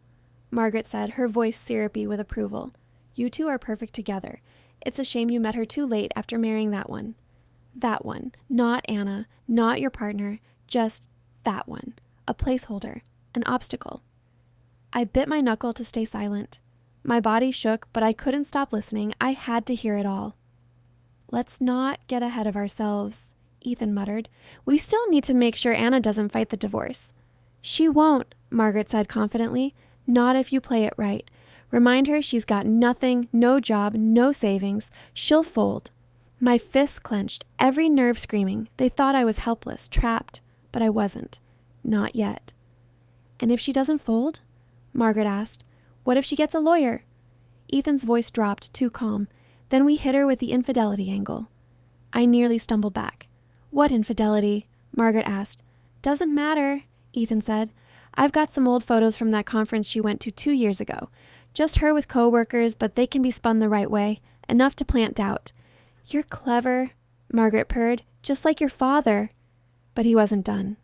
Speaker 4: Margaret said, her voice syrupy with approval. You two are perfect together. It's a shame you met her too late after marrying that one. That one. Not Anna. Not your partner. Just that one. A placeholder. An obstacle. I bit my knuckle to stay silent. My body shook, but I couldn't stop listening. I had to hear it all. Let's not get ahead of ourselves, Ethan muttered. We still need to make sure Anna doesn't fight the divorce. She won't, Margaret said confidently. Not if you play it right. Remind her she's got nothing, no job, no savings. She'll fold. My fists clenched, every nerve screaming. They thought I was helpless, trapped, but I wasn't. Not yet. And if she doesn't fold? Margaret asked. What if she gets a lawyer? Ethan's voice dropped, too calm. Then we hit her with the infidelity angle. I nearly stumbled back. What infidelity? Margaret asked. Doesn't matter, Ethan said. I've got some old photos from that conference she went to 2 years ago. Just her with coworkers, but they can be spun the right way. Enough to plant doubt. You're clever, Margaret purred, just like your father. But he wasn't done.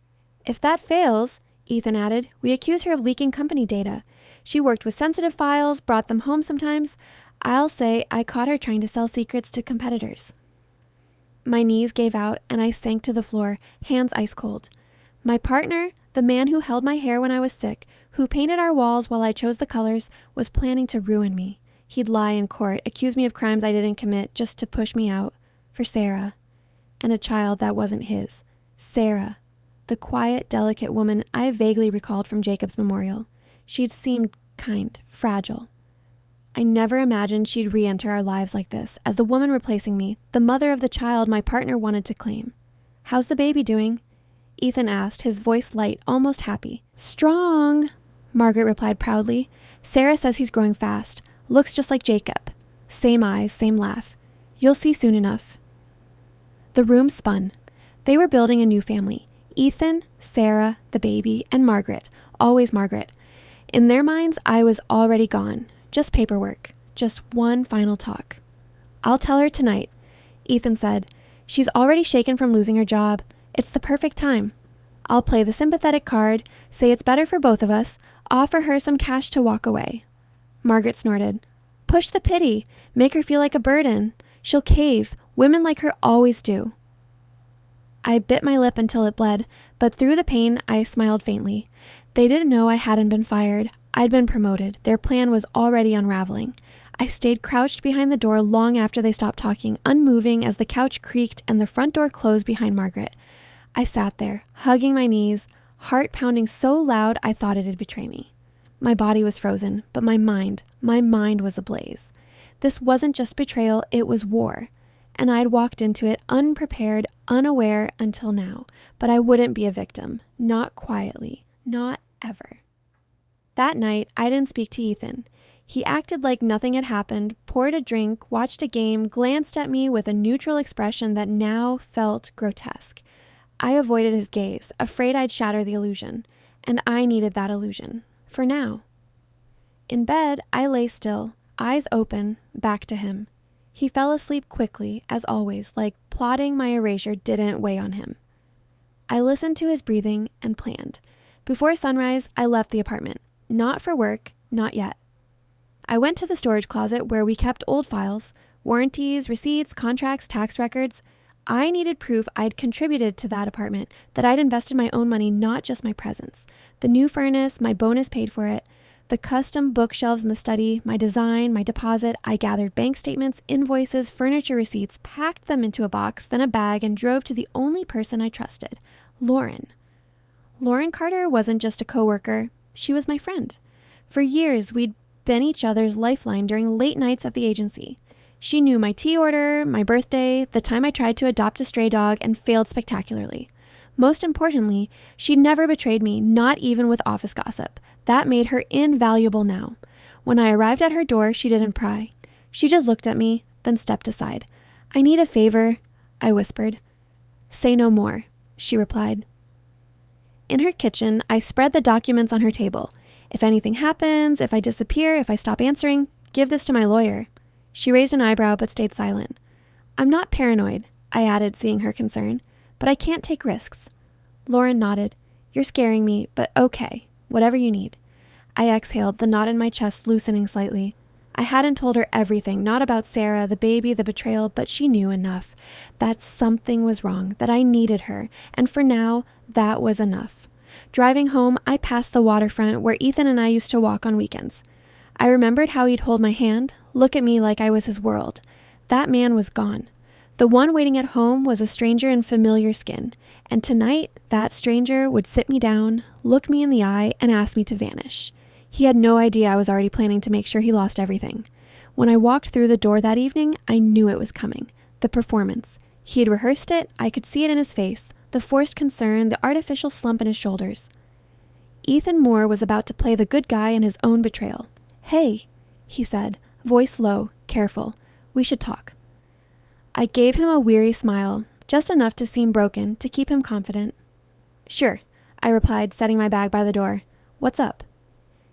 Speaker 4: If that fails, Ethan added, we accuse her of leaking company data. She worked with sensitive files, brought them home sometimes. I'll say I caught her trying to sell secrets to competitors. My knees gave out and I sank to the floor, hands ice cold. My partner, the man who held my hair when I was sick, who painted our walls while I chose the colors, was planning to ruin me. He'd lie in court, accuse me of crimes I didn't commit just to push me out. For Sarah. And a child that wasn't his. Sarah. The quiet, delicate woman I vaguely recalled from Jacob's memorial. She'd seemed kind, fragile. I never imagined she'd re-enter our lives like this, as the woman replacing me, the mother of the child my partner wanted to claim. How's the baby doing? Ethan asked, his voice light, almost happy. Strong, Margaret replied proudly. Sarah says he's growing fast. Looks just like Jacob. Same eyes, same laugh. You'll see soon enough. The room spun. They were building a new family. Ethan, Sarah, the baby, and Margaret. Always Margaret. In their minds, I was already gone. Just paperwork. Just one final talk. I'll tell her tonight, Ethan said. She's already shaken from losing her job. It's the perfect time. I'll play the sympathetic card, say it's better for both of us, offer her some cash to walk away. Margaret snorted. Push the pity. Make her feel like a burden. She'll cave. Women like her always do. I bit my lip until it bled, but through the pain, I smiled faintly. They didn't know I hadn't been fired. I'd been promoted. Their plan was already unraveling. I stayed crouched behind the door long after they stopped talking, unmoving as the couch creaked and the front door closed behind Margaret. I sat there, hugging my knees, heart pounding so loud I thought it'd betray me. My body was frozen, but my mind was ablaze. This wasn't just betrayal, it was war. And I'd walked into it unprepared, unaware until now. But I wouldn't be a victim. Not quietly. Not ever. That night, I didn't speak to Ethan. He acted like nothing had happened, poured a drink, watched a game, glanced at me with a neutral expression that now felt grotesque. I avoided his gaze, afraid I'd shatter the illusion. And I needed that illusion. For now. In bed, I lay still, eyes open, back to him. He fell asleep quickly, as always, like plotting my erasure didn't weigh on him. I listened to his breathing and planned. Before sunrise, I left the apartment. Not for work, not yet. I went to the storage closet where we kept old files, warranties, receipts, contracts, tax records. I needed proof I'd contributed to that apartment, that I'd invested my own money, not just my presence. The new furnace, my bonus paid for it. The custom bookshelves in the study, my design, my deposit. I gathered bank statements, invoices, furniture receipts, packed them into a box, then a bag, and drove to the only person I trusted, Lauren. Lauren Carter wasn't just a coworker. She was my friend. For years, we'd been each other's lifeline during late nights at the agency. She knew my tea order, my birthday, the time I tried to adopt a stray dog and failed spectacularly. Most importantly, she never betrayed me, not even with office gossip. That made her invaluable now. When I arrived at her door, she didn't pry. She just looked at me, then stepped aside. I need a favor, I whispered. Say no more, she replied. In her kitchen, I spread the documents on her table. If anything happens, if I disappear, if I stop answering, give this to my lawyer. She raised an eyebrow but stayed silent. I'm not paranoid, I added, seeing her concern, but I can't take risks. Lauren nodded. You're scaring me, but okay. Whatever you need. I exhaled, the knot in my chest loosening slightly. I hadn't told her everything, not about Sarah, the baby, the betrayal, but she knew enough. That something was wrong, that I needed her, and for now, that was enough. Driving home, I passed the waterfront where Ethan and I used to walk on weekends. I remembered how he'd hold my hand, look at me like I was his world. That man was gone. The one waiting at home was a stranger in familiar skin, and tonight, that stranger would sit me down, look me in the eye, and ask me to vanish. He had no idea I was already planning to make sure he lost everything. When I walked through the door that evening, I knew it was coming. The performance. He had rehearsed it, I could see it in his face, the forced concern, the artificial slump in his shoulders. Ethan Moore was about to play the good guy in his own betrayal. Hey, he said, voice low, careful. We should talk. I gave him a weary smile, just enough to seem broken, to keep him confident. Sure, I replied, setting my bag by the door. What's up?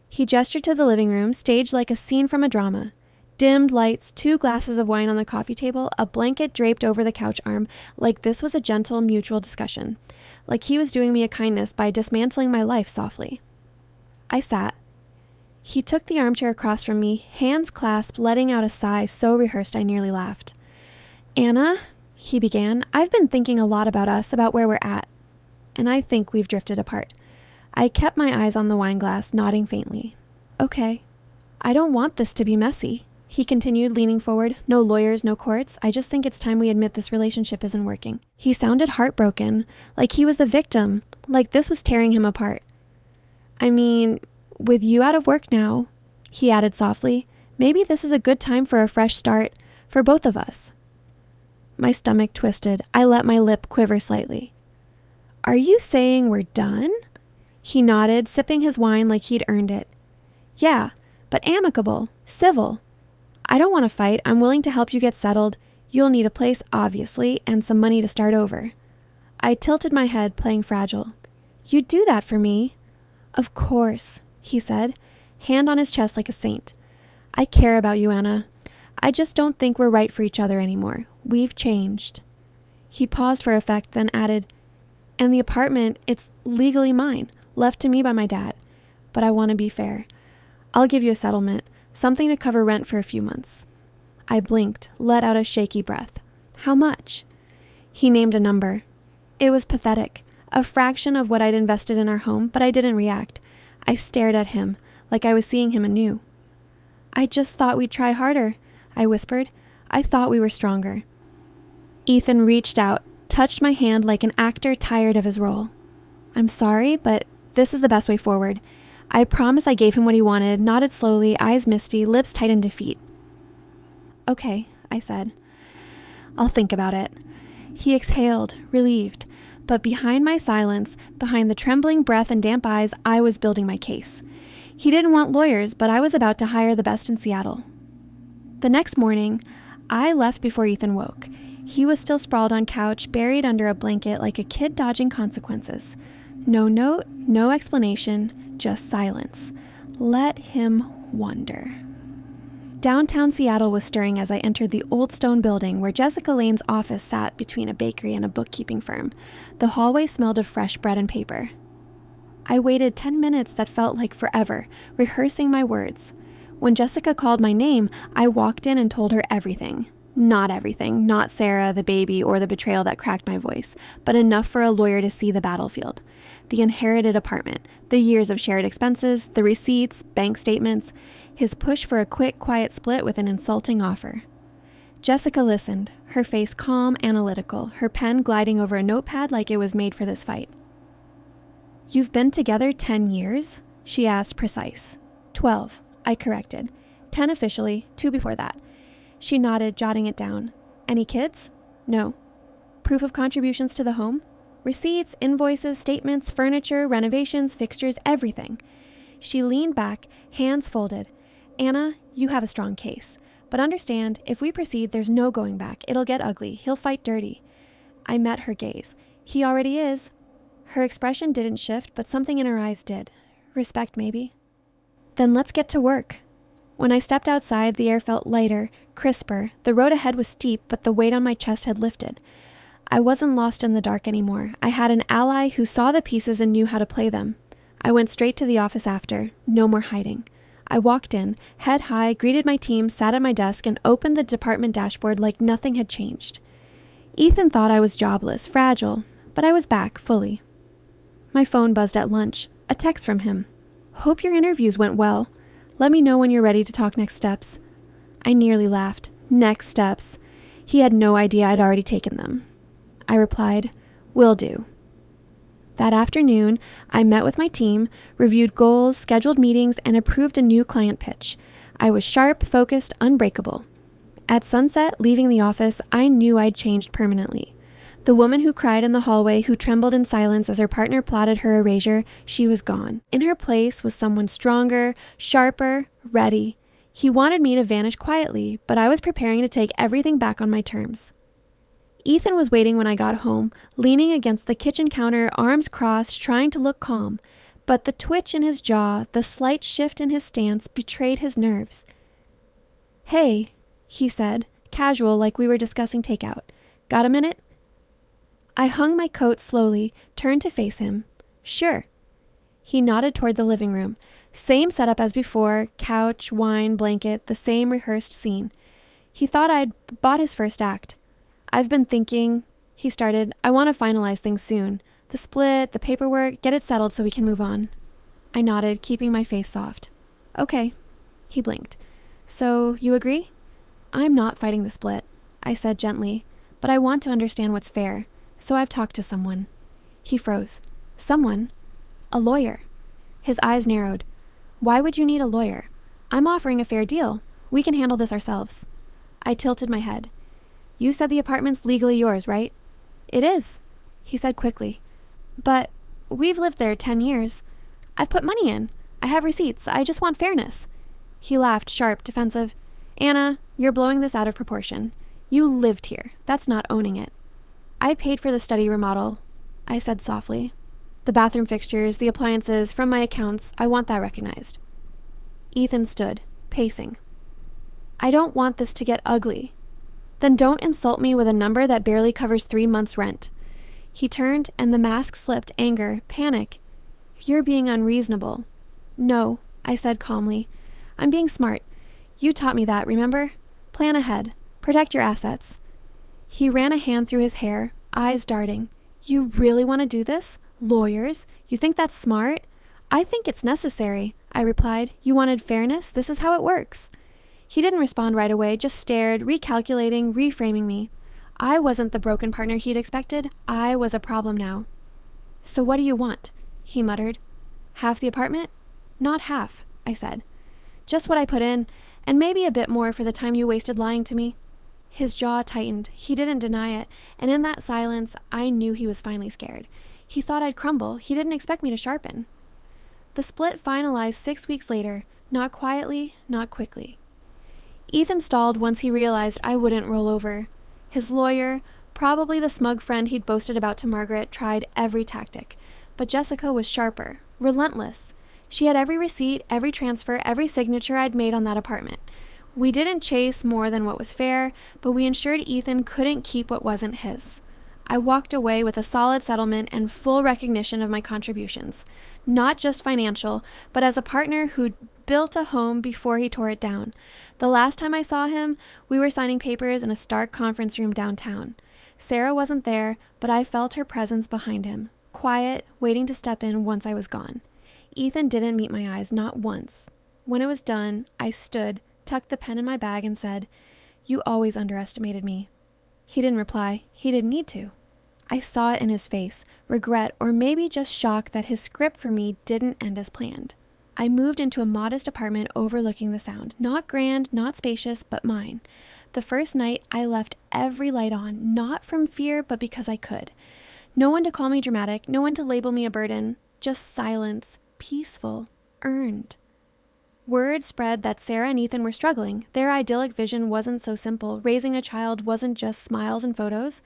Speaker 4: He gestured to the living room, staged like a scene from a drama. Dimmed lights, 2 glasses of wine on the coffee table, a blanket draped over the couch arm, like this was a gentle, mutual discussion. Like he was doing me a kindness by dismantling my life softly. I sat. He took the armchair across from me, hands clasped, letting out a sigh so rehearsed I nearly laughed. Anna, he began, I've been thinking a lot about us, about where we're at. And I think we've drifted apart. I kept my eyes on the wine glass, nodding faintly. Okay. I don't want this to be messy, he continued, leaning forward. No lawyers, no courts. I just think it's time we admit this relationship isn't working. He sounded heartbroken, like he was the victim, like this was tearing him apart. I mean, with you out of work now, he added softly, maybe this is a good time for a fresh start, for both of us. My stomach twisted. I let my lip quiver slightly. Are you saying we're done? He nodded, sipping his wine like he'd earned it. Yeah, but amicable, civil. I don't want to fight. I'm willing to help you get settled. You'll need a place, obviously, and some money to start over. I tilted my head, playing fragile. You'd do that for me? Of course, he said, hand on his chest like a saint. I care about you, Anna. I just don't think we're right for each other anymore. We've changed. He paused for effect, then added, and the apartment, it's legally mine, left to me by my dad. But I want to be fair. I'll give you a settlement, something to cover rent for a few months. I blinked, let out a shaky breath. How much? He named a number. It was pathetic, a fraction of what I'd invested in our home, but I didn't react. I stared at him, like I was seeing him anew. I just thought we'd try harder, I whispered. I thought we were stronger. Ethan reached out, touched my hand like an actor tired of his role. I'm sorry, but this is the best way forward. I promise I gave him what he wanted, nodded slowly, eyes misty, lips tight in defeat. Okay, I said. I'll think about it. He exhaled, relieved. But behind my silence, behind the trembling breath and damp eyes, I was building my case. He didn't want lawyers, but I was about to hire the best in Seattle. The next morning, I left before Ethan woke. He was still sprawled on couch, buried under a blanket like a kid dodging consequences. No note, no explanation, just silence. Let him wonder. Downtown Seattle was stirring as I entered the old stone building where Jessica Lane's office sat between a bakery and a bookkeeping firm. The hallway smelled of fresh bread and paper. I waited 10 minutes that felt like forever, rehearsing my words. When Jessica called my name, I walked in and told her everything. Not everything, not Sarah, the baby, or the betrayal that cracked my voice, but enough for a lawyer to see the battlefield. The inherited apartment, the years of shared expenses, the receipts, bank statements, his push for a quick, quiet split with an insulting offer. Jessica listened, her face calm, analytical, her pen gliding over a notepad like it was made for this fight. You've been together 10 years? She asked, precise. 12, I corrected. 10 officially, 2 before that. She nodded, jotting it down. Any kids? No. Proof of contributions to the home? Receipts, invoices, statements, furniture, renovations, fixtures, everything. She leaned back, hands folded. Anna, you have a strong case. But understand, if we proceed, there's no going back. It'll get ugly. He'll fight dirty. I met her gaze. He already is. Her expression didn't shift, but something in her eyes did. Respect, maybe. Then let's get to work. When I stepped outside, the air felt lighter, crisper. The road ahead was steep, but the weight on my chest had lifted. I wasn't lost in the dark anymore. I had an ally who saw the pieces and knew how to play them. I went straight to the office after. No more hiding. I walked in, head high, greeted my team, sat at my desk, and opened the department dashboard like nothing had changed. Ethan thought I was jobless, fragile, but I was back, fully. My phone buzzed at lunch. A text from him. Hope your interviews went well. Let me know when you're ready to talk next steps. I nearly laughed. Next steps. He had no idea I'd already taken them. I replied, will do. That afternoon, I met with my team, reviewed goals, scheduled meetings, and approved a new client pitch. I was sharp, focused, unbreakable. At sunset, leaving the office, I knew I'd changed permanently. The woman who cried in the hallway, who trembled in silence as her partner plotted her erasure, she was gone. In her place was someone stronger, sharper, ready. He wanted me to vanish quietly, but I was preparing to take everything back on my terms. Ethan was waiting when I got home, leaning against the kitchen counter, arms crossed, trying to look calm. But the twitch in his jaw, the slight shift in his stance, betrayed his nerves. Hey, he said, casual like we were discussing takeout. Got a minute? I hung my coat slowly, turned to face him. Sure. He nodded toward the living room. Same setup as before, couch, wine, blanket, the same rehearsed scene. He thought I'd bought his first act. I've been thinking, he started, I want to finalize things soon. The split, the paperwork, get it settled so we can move on. I nodded, keeping my face soft. Okay. He blinked. So, you agree? I'm not fighting the split, I said gently, but I want to understand what's fair, so I've talked to someone. He froze. Someone? A lawyer. His eyes narrowed. Why would you need a lawyer? I'm offering a fair deal. We can handle this ourselves. I tilted my head. You said the apartment's legally yours, right? It is, he said quickly. But we've lived there 10 years. I've put money in. I have receipts. I just want fairness. He laughed, sharp, defensive. Anna, you're blowing this out of proportion. You lived here. That's not owning it. I paid for the study remodel, I said softly. The bathroom fixtures, the appliances, from my accounts, I want that recognized. Ethan stood, pacing. I don't want this to get ugly. Then don't insult me with a number that barely covers 3 months' rent. He turned, and the mask slipped, anger, panic. You're being unreasonable. No, I said calmly. I'm being smart. You taught me that, remember? Plan ahead. Protect your assets. He ran a hand through his hair, eyes darting. You really want to do this? Lawyers? You think that's smart? I think it's necessary, I replied. You wanted fairness? This is how it works. He didn't respond right away, just stared, recalculating, reframing me. I wasn't the broken partner he'd expected. I was a problem now. So what do you want? He muttered. Half the apartment? Not half, I said. Just what I put in, and maybe a bit more for the time you wasted lying to me. His jaw tightened. He didn't deny it, and in that silence, I knew he was finally scared. He thought I'd crumble. He didn't expect me to sharpen. The split finalized 6 weeks later, not quietly, not quickly. Ethan stalled once he realized I wouldn't roll over. His lawyer, probably the smug friend he'd boasted about to Margaret, tried every tactic. But Jessica was sharper, relentless. She had every receipt, every transfer, every signature I'd made on that apartment. We didn't chase more than what was fair, but we ensured Ethan couldn't keep what wasn't his. I walked away with a solid settlement and full recognition of my contributions. Not just financial, but as a partner who'd built a home before he tore it down. The last time I saw him, we were signing papers in a stark conference room downtown. Sarah wasn't there, but I felt her presence behind him, quiet, waiting to step in once I was gone. Ethan didn't meet my eyes, not once. When it was done, I stood, tucked the pen in my bag, and said, "You always underestimated me." He didn't reply. He didn't need to. I saw it in his face, regret, or maybe just shock that his script for me didn't end as planned. I moved into a modest apartment overlooking the Sound. Not grand, not spacious, but mine. The first night, I left every light on, not from fear, but because I could. No one to call me dramatic, no one to label me a burden, just silence, peaceful, earned. Word spread that Sarah and Ethan were struggling. Their idyllic vision wasn't so simple. Raising a child wasn't just smiles and photos.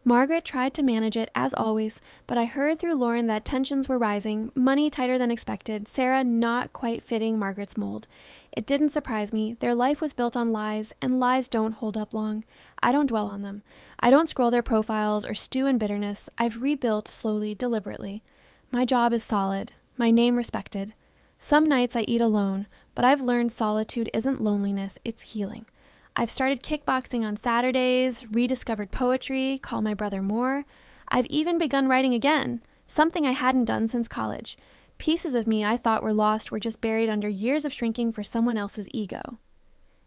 Speaker 4: Margaret tried to manage it, as always, but I heard through Lauren that tensions were rising, money tighter than expected, Sarah not quite fitting Margaret's mold. It didn't surprise me. Their life was built on lies, and lies don't hold up long. I don't dwell on them. I don't scroll their profiles or stew in bitterness. I've rebuilt slowly, deliberately. My job is solid, my name respected. Some nights I eat alone, but I've learned solitude isn't loneliness, it's healing. I've started kickboxing on Saturdays, rediscovered poetry, call my brother more. I've even begun writing again, something I hadn't done since college. Pieces of me I thought were lost were just buried under years of shrinking for someone else's ego.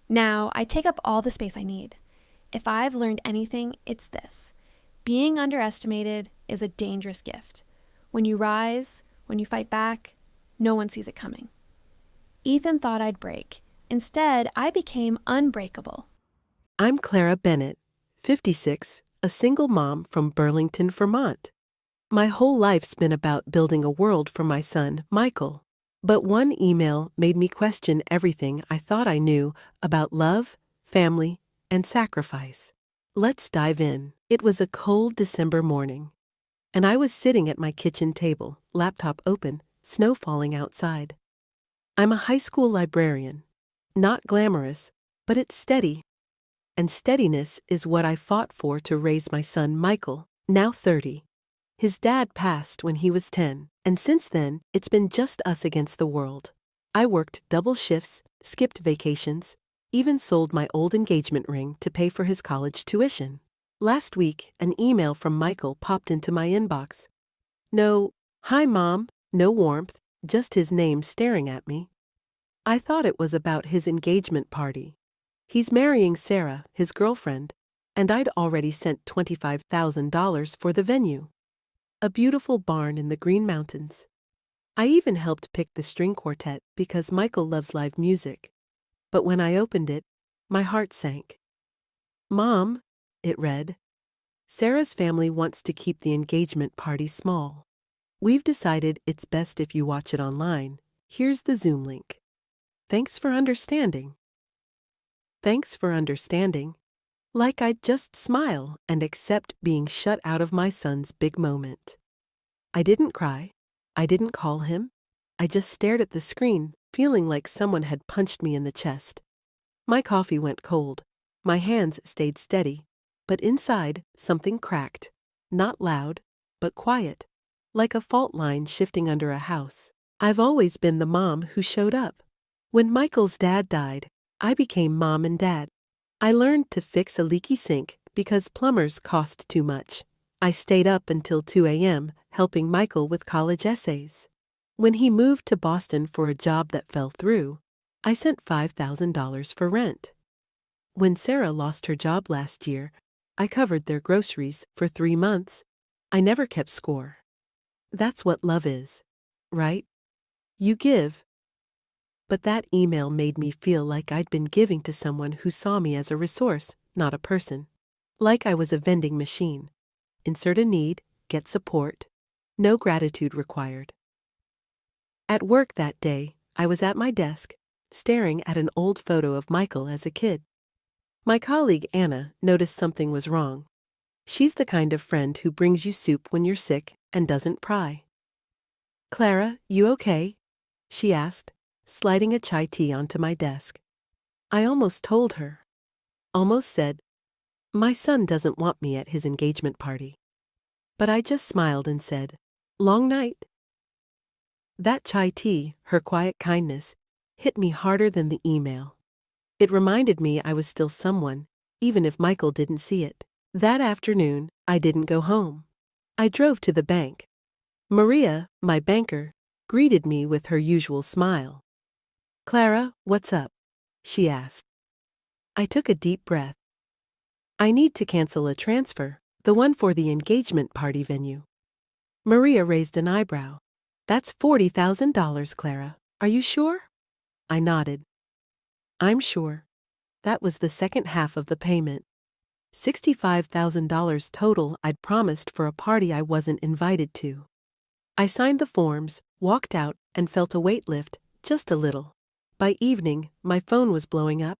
Speaker 4: Now, I take up all the space I need. If I've learned anything, it's this. Being underestimated is a dangerous gift. When you rise, when you fight back, no one sees it coming. Ethan thought I'd break. Instead, I became unbreakable.
Speaker 3: I'm Clara Bennett, 56, a single mom from Burlington, Vermont. My whole life's been about building a world for my son, Michael. But one email made me question everything I thought I knew about love, family, and sacrifice. Let's dive in. It was a cold December morning, and I was sitting at my kitchen table, laptop open, snow falling outside. I'm a high school librarian. Not glamorous, but it's steady. And steadiness is what I fought for to raise my son Michael, now 30. His dad passed when he was 10, and since then, it's been just us against the world. I worked double shifts, skipped vacations, even sold my old engagement ring to pay for his college tuition. Last week, an email from Michael popped into my inbox. No, "Hi Mom," no warmth, just his name staring at me. I thought it was about his engagement party. He's marrying Sarah, his girlfriend, and I'd already sent $25,000 for the venue. A beautiful barn in the Green Mountains. I even helped pick the string quartet because Michael loves live music. But when I opened it, my heart sank. "Mom," it read, "Sarah's family wants to keep the engagement party small. We've decided it's best if you watch it online. Here's the Zoom link." Thanks for understanding. Thanks for understanding. Like I'd just smile and accept being shut out of my son's big moment. I didn't cry. I didn't call him. I just stared at the screen, feeling like someone had punched me in the chest. My coffee went cold. My hands stayed steady. But inside, something cracked. Not loud, but quiet. Like a fault line shifting under a house. I've always been the mom who showed up. When Michael's dad died, I became mom and dad. I learned to fix a leaky sink because plumbers cost too much. I stayed up until 2 a.m. helping Michael with college essays. When he moved to Boston for a job that fell through, I sent $5,000 for rent. When Sarah lost her job last year, I covered their groceries for 3 months. I never kept score. That's what love is, right? You give. But that email made me feel like I'd been giving to someone who saw me as a resource, not a person. Like I was a vending machine. Insert a need, get support. No gratitude required. At work that day, I was at my desk, staring at an old photo of Michael as a kid. My colleague Anna noticed something was wrong. She's the kind of friend who brings you soup when you're sick and doesn't pry. "Clara, you okay?" she asked, sliding a chai tea onto my desk. I almost told her. Almost said, "My son doesn't want me at his engagement party." But I just smiled and said, "Long night." That chai tea, her quiet kindness, hit me harder than the email. It reminded me I was still someone, even if Michael didn't see it. That afternoon, I didn't go home. I drove to the bank. Maria, my banker, greeted me with her usual smile. "Clara, what's up?" she asked. I took a deep breath. "I need to cancel a transfer, the one for the engagement party venue." Maria raised an eyebrow. "That's $40,000, Clara. Are you sure?" I nodded. "I'm sure." That was the second half of the payment. $65,000 total I'd promised for a party I wasn't invited to. I signed the forms, walked out, and felt a weight lift, just a little. By evening, my phone was blowing up.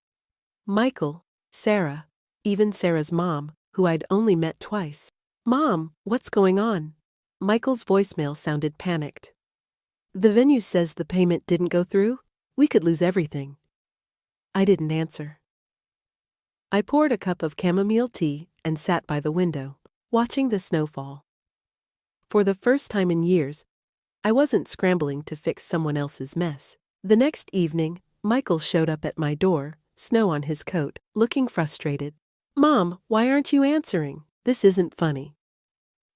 Speaker 3: Michael, Sarah, even Sarah's mom, who I'd only met twice. "Mom, what's going on?" Michael's voicemail sounded panicked. "The venue says the payment didn't go through. We could lose everything." I didn't answer. I poured a cup of chamomile tea and sat by the window, watching the snow fall. For the first time in years, I wasn't scrambling to fix someone else's mess. The next evening, Michael showed up at my door, snow on his coat, looking frustrated. "Mom, why aren't you answering? This isn't funny."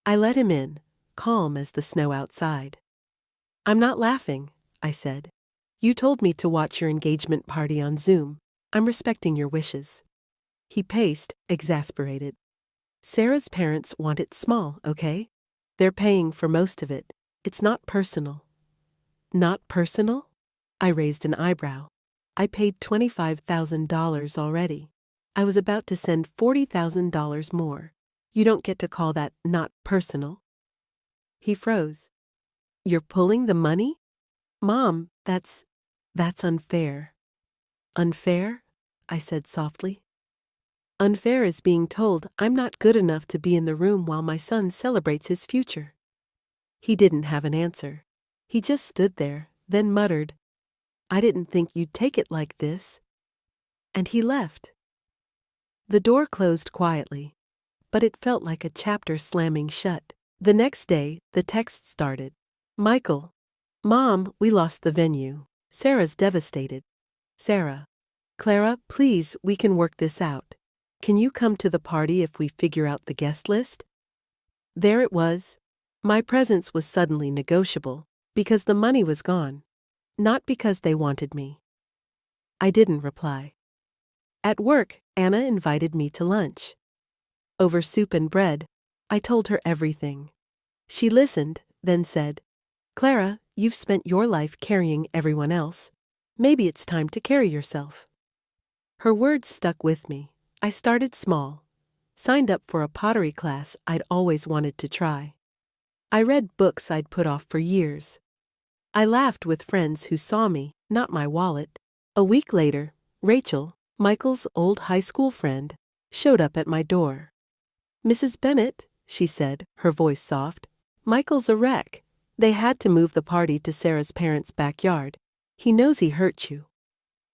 Speaker 3: I let him in, calm as the snow outside. "I'm not laughing," I said. "You told me to watch your engagement party on Zoom. I'm respecting your wishes." He paced, exasperated. "Sarah's parents want it small, okay? They're paying for most of it. It's not personal." "Not personal?" I raised an eyebrow. I paid $25,000 already. I was about to send $40,000 more. You don't get to call that not personal. He froze. "You're pulling the money?" "Mom, that's unfair." "Unfair?" I said softly. "Unfair is being told I'm not good enough to be in the room while my son celebrates his future." He didn't have an answer. He just stood there, then muttered, "I didn't think you'd take it like this." And he left. The door closed quietly, but it felt like a chapter slamming shut. The next day, the text started. "Michael, Mom, we lost the venue. Sarah's devastated. Sarah, Clara, please, we can work this out. Can you come to the party if we figure out the guest list?" There it was. My presence was suddenly negotiable, because the money was gone, not because they wanted me. I didn't reply. At work, Anna invited me to lunch. Over soup and bread, I told her everything. She listened, then said, "Clara, you've spent your life carrying everyone else. Maybe it's time to carry yourself." Her words stuck with me. I started small. Signed up for a pottery class I'd always wanted to try. I read books I'd put off for years. I laughed with friends who saw me, not my wallet. A week later, Rachel, Michael's old high school friend, showed up at my door. "Mrs. Bennett," she said, her voice soft, "Michael's a wreck. They had to move the party to Sarah's parents' backyard. He knows he hurt you."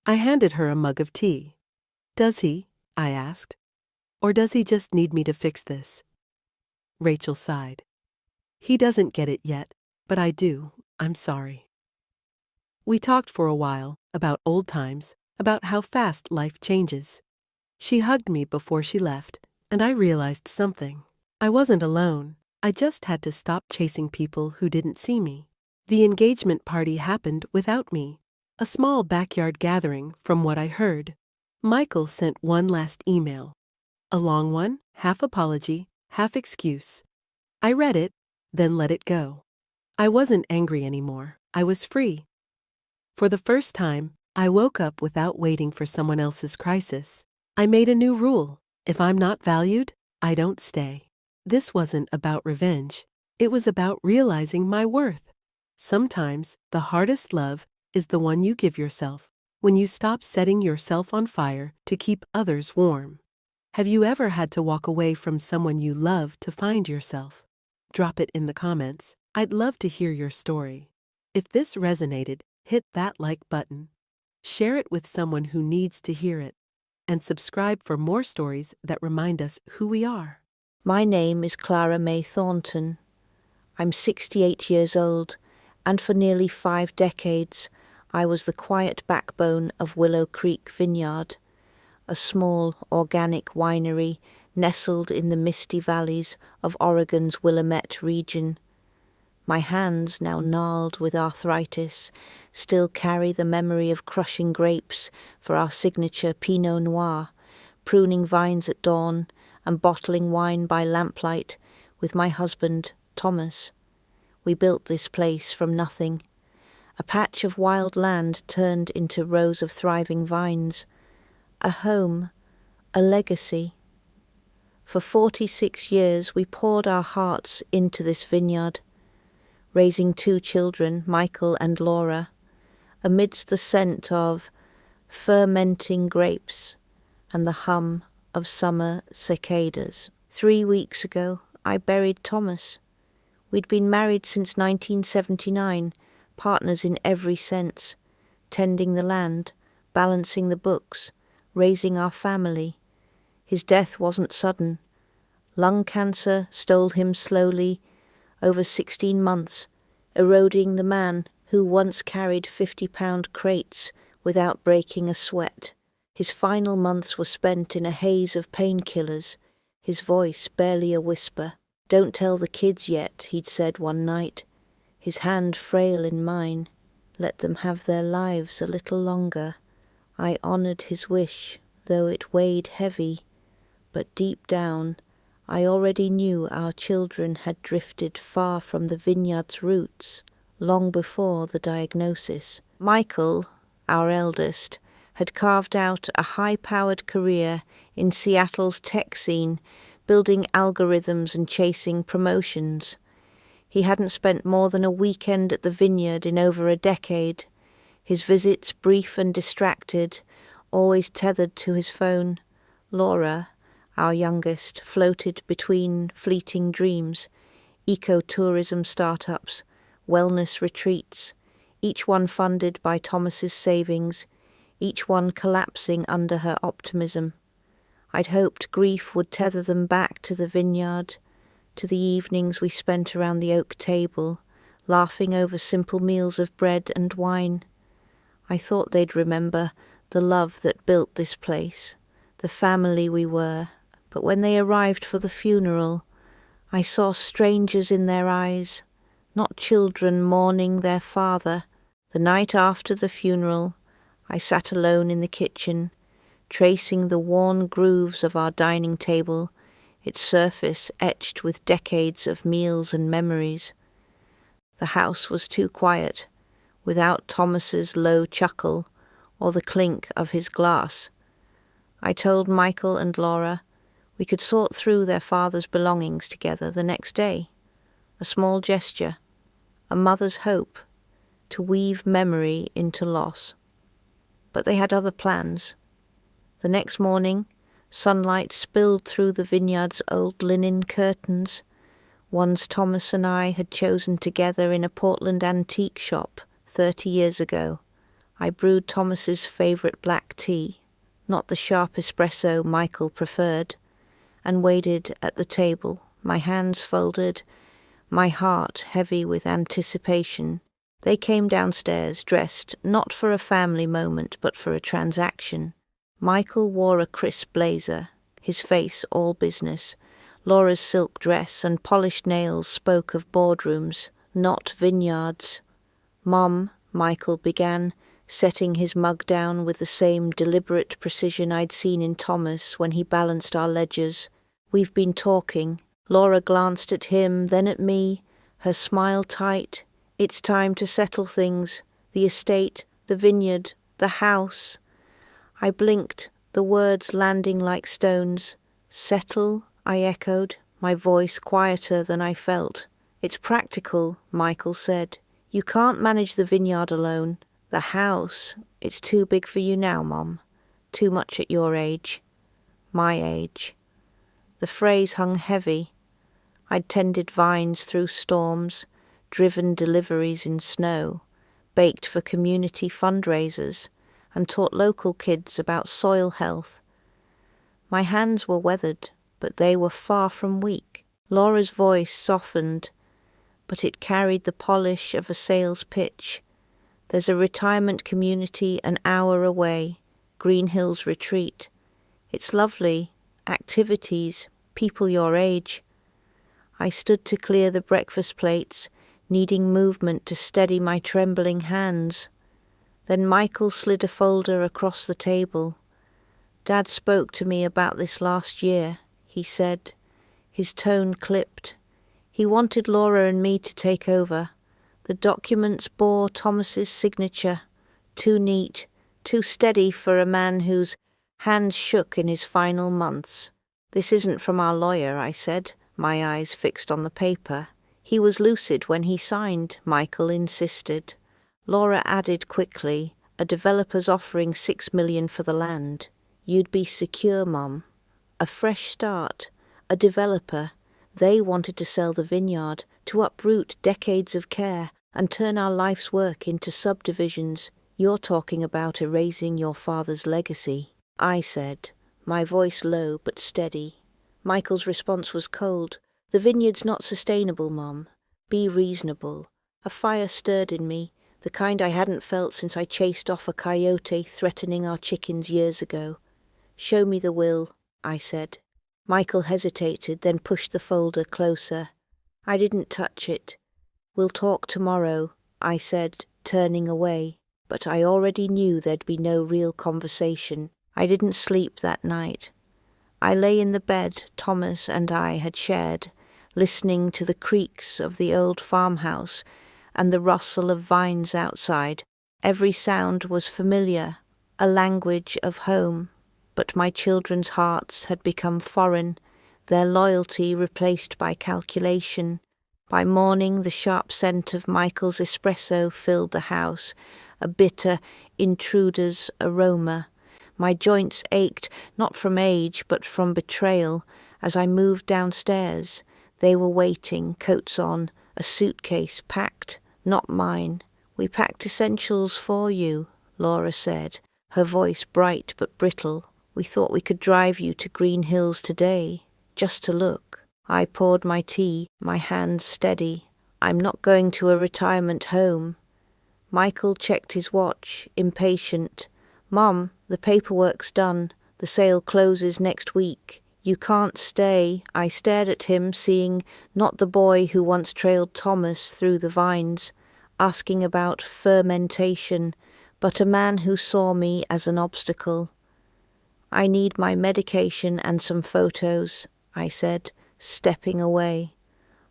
Speaker 3: I handed her a mug of tea. "Does he?" I asked. "Or does he just need me to fix this?" Rachel sighed. "He doesn't get it yet, but I do. I'm sorry." We talked for a while, about old times, about how fast life changes. She hugged me before she left, and I realized something. I wasn't alone. I just had to stop chasing people who didn't see me. The engagement party happened without me. A small backyard gathering, from what I heard. Michael sent one last email. A long one, half apology, half excuse. I read it, then let it go. I wasn't angry anymore. I was free. For the first time, I woke up without waiting for someone else's crisis. I made a new rule. If I'm not valued, I don't stay. This wasn't about revenge. It was about realizing my worth. Sometimes the hardest love is the one you give yourself, when you stop setting yourself on fire to keep others warm. Have you ever had to walk away from someone you love to find yourself? Drop it in the comments. I'd love to hear your story. If this resonated, hit that like button. Share it with someone who needs to hear it. And subscribe for more stories that remind us who we are.
Speaker 5: My name is Clara May Thornton. I'm 68 years old, and for nearly 5 decades, I was the quiet backbone of Willow Creek Vineyard, a small organic winery nestled in the misty valleys of Oregon's Willamette region. My hands, now gnarled with arthritis, still carry the memory of crushing grapes for our signature Pinot Noir, pruning vines at dawn, and bottling wine by lamplight with my husband, Thomas. We built this place from nothing. A patch of wild land turned into rows of thriving vines. A home, a legacy. For 46 years we poured our hearts into this vineyard, raising 2 children, Michael and Laura, amidst the scent of fermenting grapes and the hum of summer cicadas. 3 weeks ago, I buried Thomas. We'd been married since 1979, partners in every sense, tending the land, balancing the books, raising our family. His death wasn't sudden. Lung cancer stole him slowly over 16 months, eroding the man who once carried 50-pound crates without breaking a sweat. His final months were spent in a haze of painkillers, his voice barely a whisper. "Don't tell the kids yet," he'd said one night, his hand frail in mine. Let them have their lives a little longer. I honoured his wish, though it weighed heavy, but deep down I already knew our children had drifted far from the vineyard's roots, long before the diagnosis. Michael, our eldest, had carved out a high-powered career in Seattle's tech scene, building algorithms and chasing promotions. He hadn't spent more than a weekend at the vineyard in over a decade, his visits brief and distracted, always tethered to his phone. Laura, our youngest, floated between fleeting dreams, ecotourism startups, wellness retreats, each one funded by Thomas's savings, each one collapsing under her optimism. I'd hoped grief would tether them back to the vineyard, to the evenings we spent around the oak table, laughing over simple meals of bread and wine. I thought they'd remember the love that built this place, the family we were. But when they arrived for the funeral, I saw strangers in their eyes, not children mourning their father. The night after the funeral, I sat alone in the kitchen, tracing the worn grooves of our dining table, its surface etched with decades of meals and memories. The house was too quiet, without Thomas's low chuckle or the clink of his glass. I told Michael and Laura we could sort through their father's belongings together the next day. A small gesture, a mother's hope, to weave memory into loss. but they had other plans. The next morning, sunlight spilled through the vineyard's old linen curtains, ones Thomas and I had chosen together in a Portland antique shop 30 years ago. I brewed Thomas's favourite black tea, not the sharp espresso Michael preferred, and waited at the table, my hands folded, my heart heavy with anticipation. They came downstairs, dressed not for a family moment, but for a transaction. Michael wore a crisp blazer, his face all business. Laura's silk dress and polished nails spoke of boardrooms, not vineyards. "Mom," Michael began, setting his mug down with the same deliberate precision I'd seen in Thomas when he balanced our ledgers. "We've been talking." Laura glanced at him, then at me, her smile tight. "It's time to settle things. The estate, the vineyard, the house." I blinked, the words landing like stones. "Settle?" I echoed, my voice quieter than I felt. "It's practical," Michael said. "You can't manage the vineyard alone. The house, it's too big for you now, Mom. Too much at your age. My age." The phrase hung heavy. I'd tended vines through storms, driven deliveries in snow, baked for community fundraisers, and taught local kids about soil health. My hands were weathered, but they were far from weak. Laura's voice softened, but it carried the polish of a sales pitch. "There's a retirement community an hour away, Green Hills Retreat. It's lovely, activities, people your age." I stood to clear the breakfast plates, needing movement to steady my trembling hands. Then Michael slid a folder across the table. "Dad spoke to me about this last year," he said, his tone clipped. "He wanted Laura and me to take over. The documents bore Thomas's signature, too neat, too steady for a man whose hands shook in his final months." "This isn't from our lawyer," I said, my eyes fixed on the paper. "He was lucid when he signed," Michael insisted. Laura added quickly, "A developer's offering $6 million for the land. You'd be secure, Mum. A fresh start. A developer. They wanted to sell the vineyard, to uproot decades of care and turn our life's work into subdivisions. You're talking about erasing your father's legacy," I said, my voice low but steady. Michael's response was cold. "The vineyard's not sustainable, Mom. Be reasonable." A fire stirred in me, the kind I hadn't felt since I chased off a coyote threatening our chickens years ago. "Show me the will," I said. Michael hesitated, then pushed the folder closer. I didn't touch it. "We'll talk tomorrow," I said, turning away. But I already knew there'd be no real conversation. I didn't sleep that night. I lay in the bed Thomas and I had shared, listening to the creaks of the old farmhouse and the rustle of vines outside. Every sound was familiar, a language of home. But my children's hearts had become foreign, their loyalty replaced by calculation. By morning the sharp scent of Michael's espresso filled the house, a bitter intruder's aroma. My joints ached, not from age, but from betrayal. As I moved downstairs, they were waiting, coats on, a suitcase packed, not mine. "We packed essentials for you," Laura said, her voice bright but brittle. "We thought we could drive you to Green Hills today, just to look." I poured my tea, my hands steady. "I'm not going to a retirement home." Michael checked his watch, impatient. "Mom, the paperwork's done. The sale closes next week. You can't stay." I stared at him, seeing not the boy who once trailed Thomas through the vines, asking about fermentation, but a man who saw me as an obstacle. "I need my medication and some photos," I said, stepping away.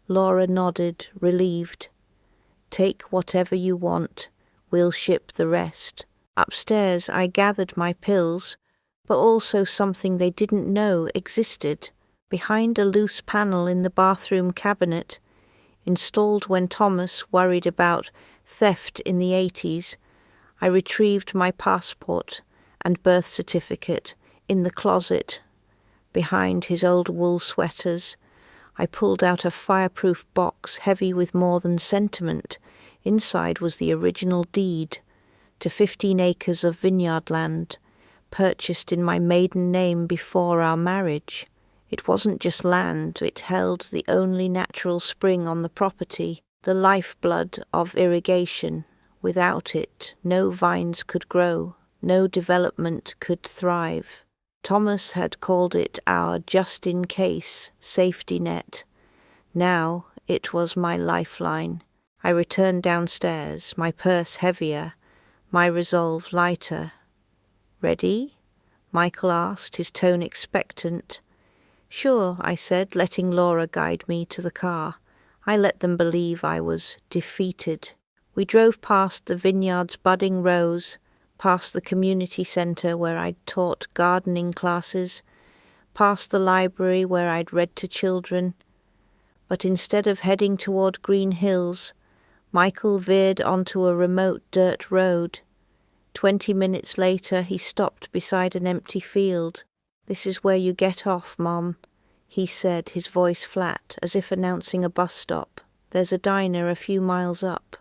Speaker 5: Laura nodded, relieved. "Take whatever you want. We'll ship the rest." Upstairs I gathered my pills, but also something they didn't know existed. Behind a loose panel in the bathroom cabinet, installed when Thomas worried about theft in the 80s, I retrieved my passport and birth certificate in the closet behind his old wool sweaters. I pulled out a fireproof box heavy with more than sentiment. Inside was the original deed to 15 acres of vineyard land, purchased in my maiden name before our marriage. It wasn't just land, it held the only natural spring on the property, the lifeblood of irrigation. Without it, no vines could grow, no development could thrive. Thomas had called it our just-in-case safety net. Now it was my lifeline. I returned downstairs, my purse heavier, my resolve lighter. "Ready?" Michael asked, his tone expectant. "Sure," I said, letting Laura guide me to the car. I let them believe I was defeated. We drove past the vineyard's budding rose, past the community centre where I'd taught gardening classes, past the library where I'd read to children. But instead of heading toward Green Hills, Michael veered onto a remote dirt road. 20 minutes later, he stopped beside an empty field. "This is where you get off, Mom," he said, his voice flat, as if announcing a bus stop. "There's a diner a few miles up."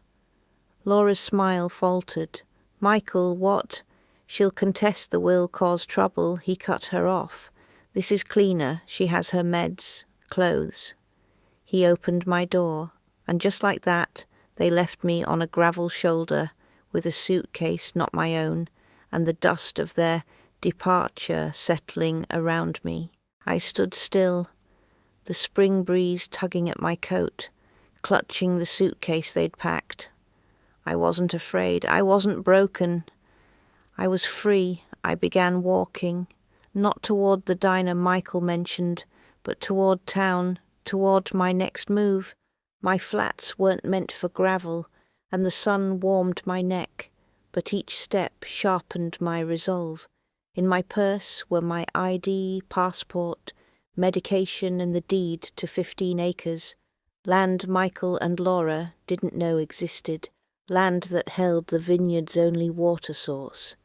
Speaker 5: Laura's smile faltered. "Michael, what?" "She'll contest the will cause trouble," he cut her off. "This is cleaner. She has her meds, clothes." He opened my door, and just like that, they left me on a gravel shoulder with a suitcase not my own, and the dust of their departure settling around me. I stood still, the spring breeze tugging at my coat, clutching the suitcase they'd packed. I wasn't afraid. I wasn't broken. I was free. I began walking, not toward the diner Michael mentioned, but toward town, toward my next move. My flats weren't meant for gravel, and the sun warmed my neck, but each step sharpened my resolve. In my purse were my ID, passport, medication, and the deed to 15 acres, land Michael and Laura didn't know existed, land that held the vineyard's only water source.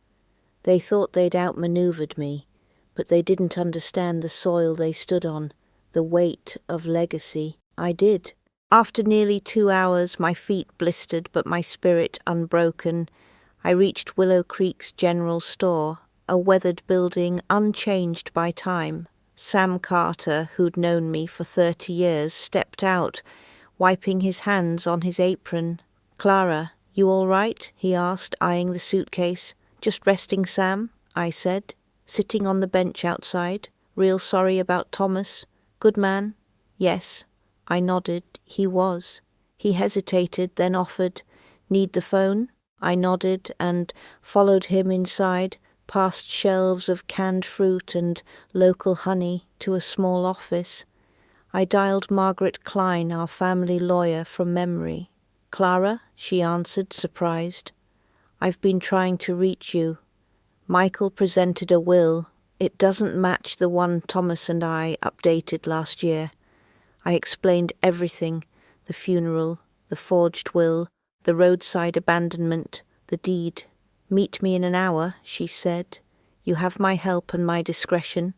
Speaker 5: They thought they'd outmaneuvered me, but they didn't understand the soil they stood on, the weight of legacy. I did. After nearly 2 hours, my feet blistered but my spirit unbroken, I reached Willow Creek's general store, a weathered building unchanged by time. Sam Carter, who'd known me for 30 years, stepped out, wiping his hands on his apron. "Clara, you all right?" he asked, eyeing the suitcase. "Just resting, Sam," I said, sitting on the bench outside. "Real sorry about Thomas. Good man?" "Yes." I nodded. He was. He hesitated, then offered, "Need the phone?" I nodded and followed him inside, past shelves of canned fruit and local honey, to a small office. I dialed Margaret Klein, our family lawyer, from memory. "Clara," she answered, surprised. "I've been trying to reach you. Michael presented a will. It doesn't match the one Thomas and I updated last year." I explained everything, the funeral, the forged will, the roadside abandonment, the deed. "Meet me in an hour," she said. "You have my help and my discretion."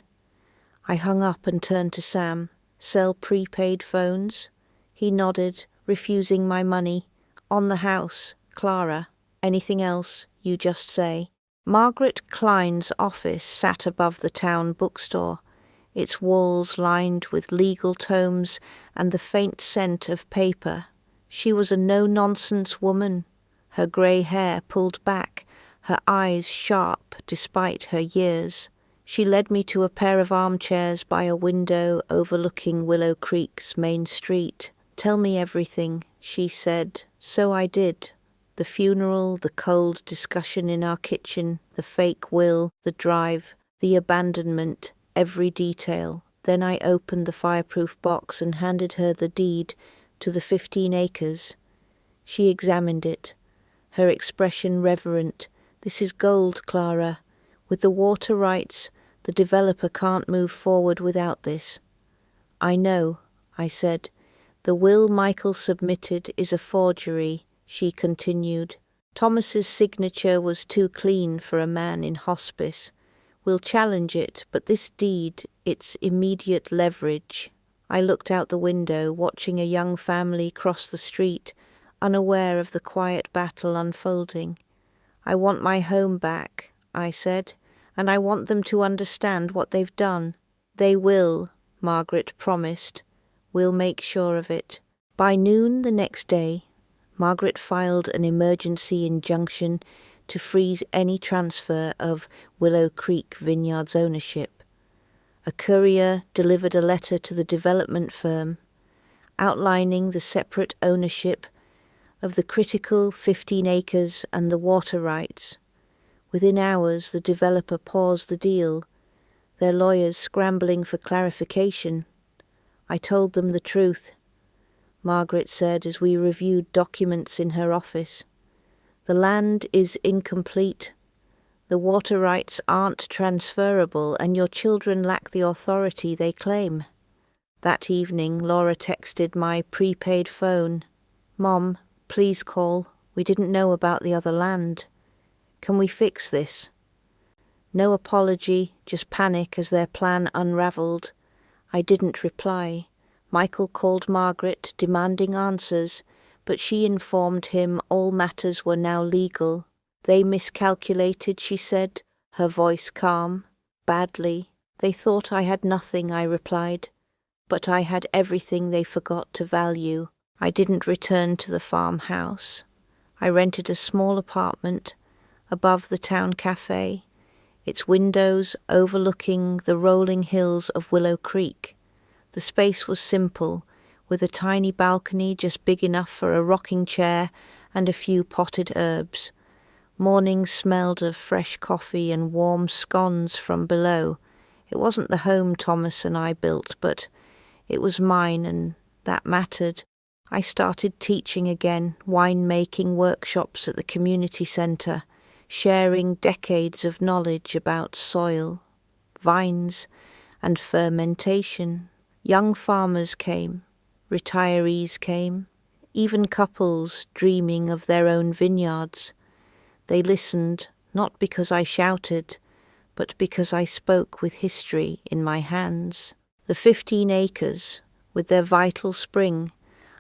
Speaker 5: I hung up and turned to Sam. "Sell prepaid phones?" He nodded, refusing my money. "On the house, Clara. Anything else, you just say." Margaret Klein's office sat above the town bookstore, its walls lined with legal tomes and the faint scent of paper. She was a no-nonsense woman, her grey hair pulled back, her eyes sharp despite her years. She led me to a pair of armchairs by a window overlooking Willow Creek's main street. "Tell me everything," she said. So I did. The funeral, the cold discussion in our kitchen, the fake will, the drive, the abandonment, every detail. Then I opened the fireproof box and handed her the deed to the 15 acres. She examined it, her expression reverent. "This is gold, Clara. With the water rights, the developer can't move forward without this." "I know," I said. "The will Michael submitted is a forgery," she continued. Thomas's signature was too clean for a man in hospice. We'll challenge it, but this deed, its immediate leverage. I looked out the window, watching a young family cross the street, unaware of the quiet battle unfolding. I want my home back, I said, and I want them to understand what they've done. They will, Margaret promised. We'll make sure of it. By noon the next day, Margaret filed an emergency injunction to freeze any transfer of Willow Creek Vineyards ownership. A courier delivered a letter to the development firm outlining the separate ownership of the critical 15 acres and the water rights. Within hours, the developer paused the deal, their lawyers scrambling for clarification. I told them the truth, Margaret said as we reviewed documents in her office. The land is incomplete. The water rights aren't transferable, and your children lack the authority they claim. That evening, Laura texted my prepaid phone. Mom, please call. We didn't know about the other land. Can we fix this? No apology, just panic as their plan unravelled. I didn't reply. Michael called Margaret, demanding answers, but she informed him all matters were now legal. They miscalculated, she said, her voice calm. Badly. They thought I had nothing, I replied. But I had everything they forgot to value. I didn't return to the farmhouse. I rented a small apartment above the town cafe, its windows overlooking the rolling hills of Willow Creek. The space was simple, with a tiny balcony just big enough for a rocking chair and a few potted herbs. Mornings smelled of fresh coffee and warm scones from below. It wasn't the home Thomas and I built, but it was mine, and that mattered. I started teaching again, wine-making workshops at the community centre, sharing decades of knowledge about soil, vines, and fermentation. Young farmers came, retirees came, even couples dreaming of their own vineyards. They listened, not because I shouted, but because I spoke with history in my hands. The 15 acres, with their vital spring,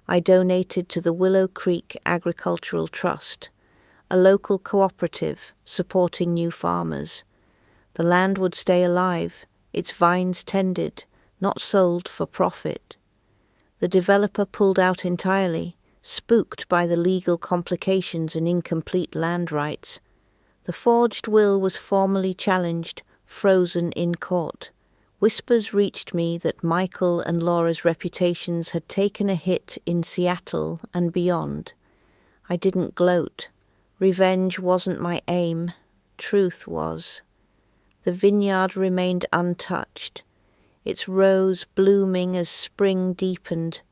Speaker 5: I donated to the Willow Creek Agricultural Trust, a local cooperative supporting new farmers. The land would stay alive, its vines tended, not sold for profit. The developer pulled out entirely, spooked by the legal complications and incomplete land rights. The forged will was formally challenged, frozen in court. Whispers reached me that Michael and Laura's reputations had taken a hit in Seattle and beyond. I didn't gloat. Revenge wasn't my aim. Truth was. The vineyard remained untouched, its rose blooming as spring deepened.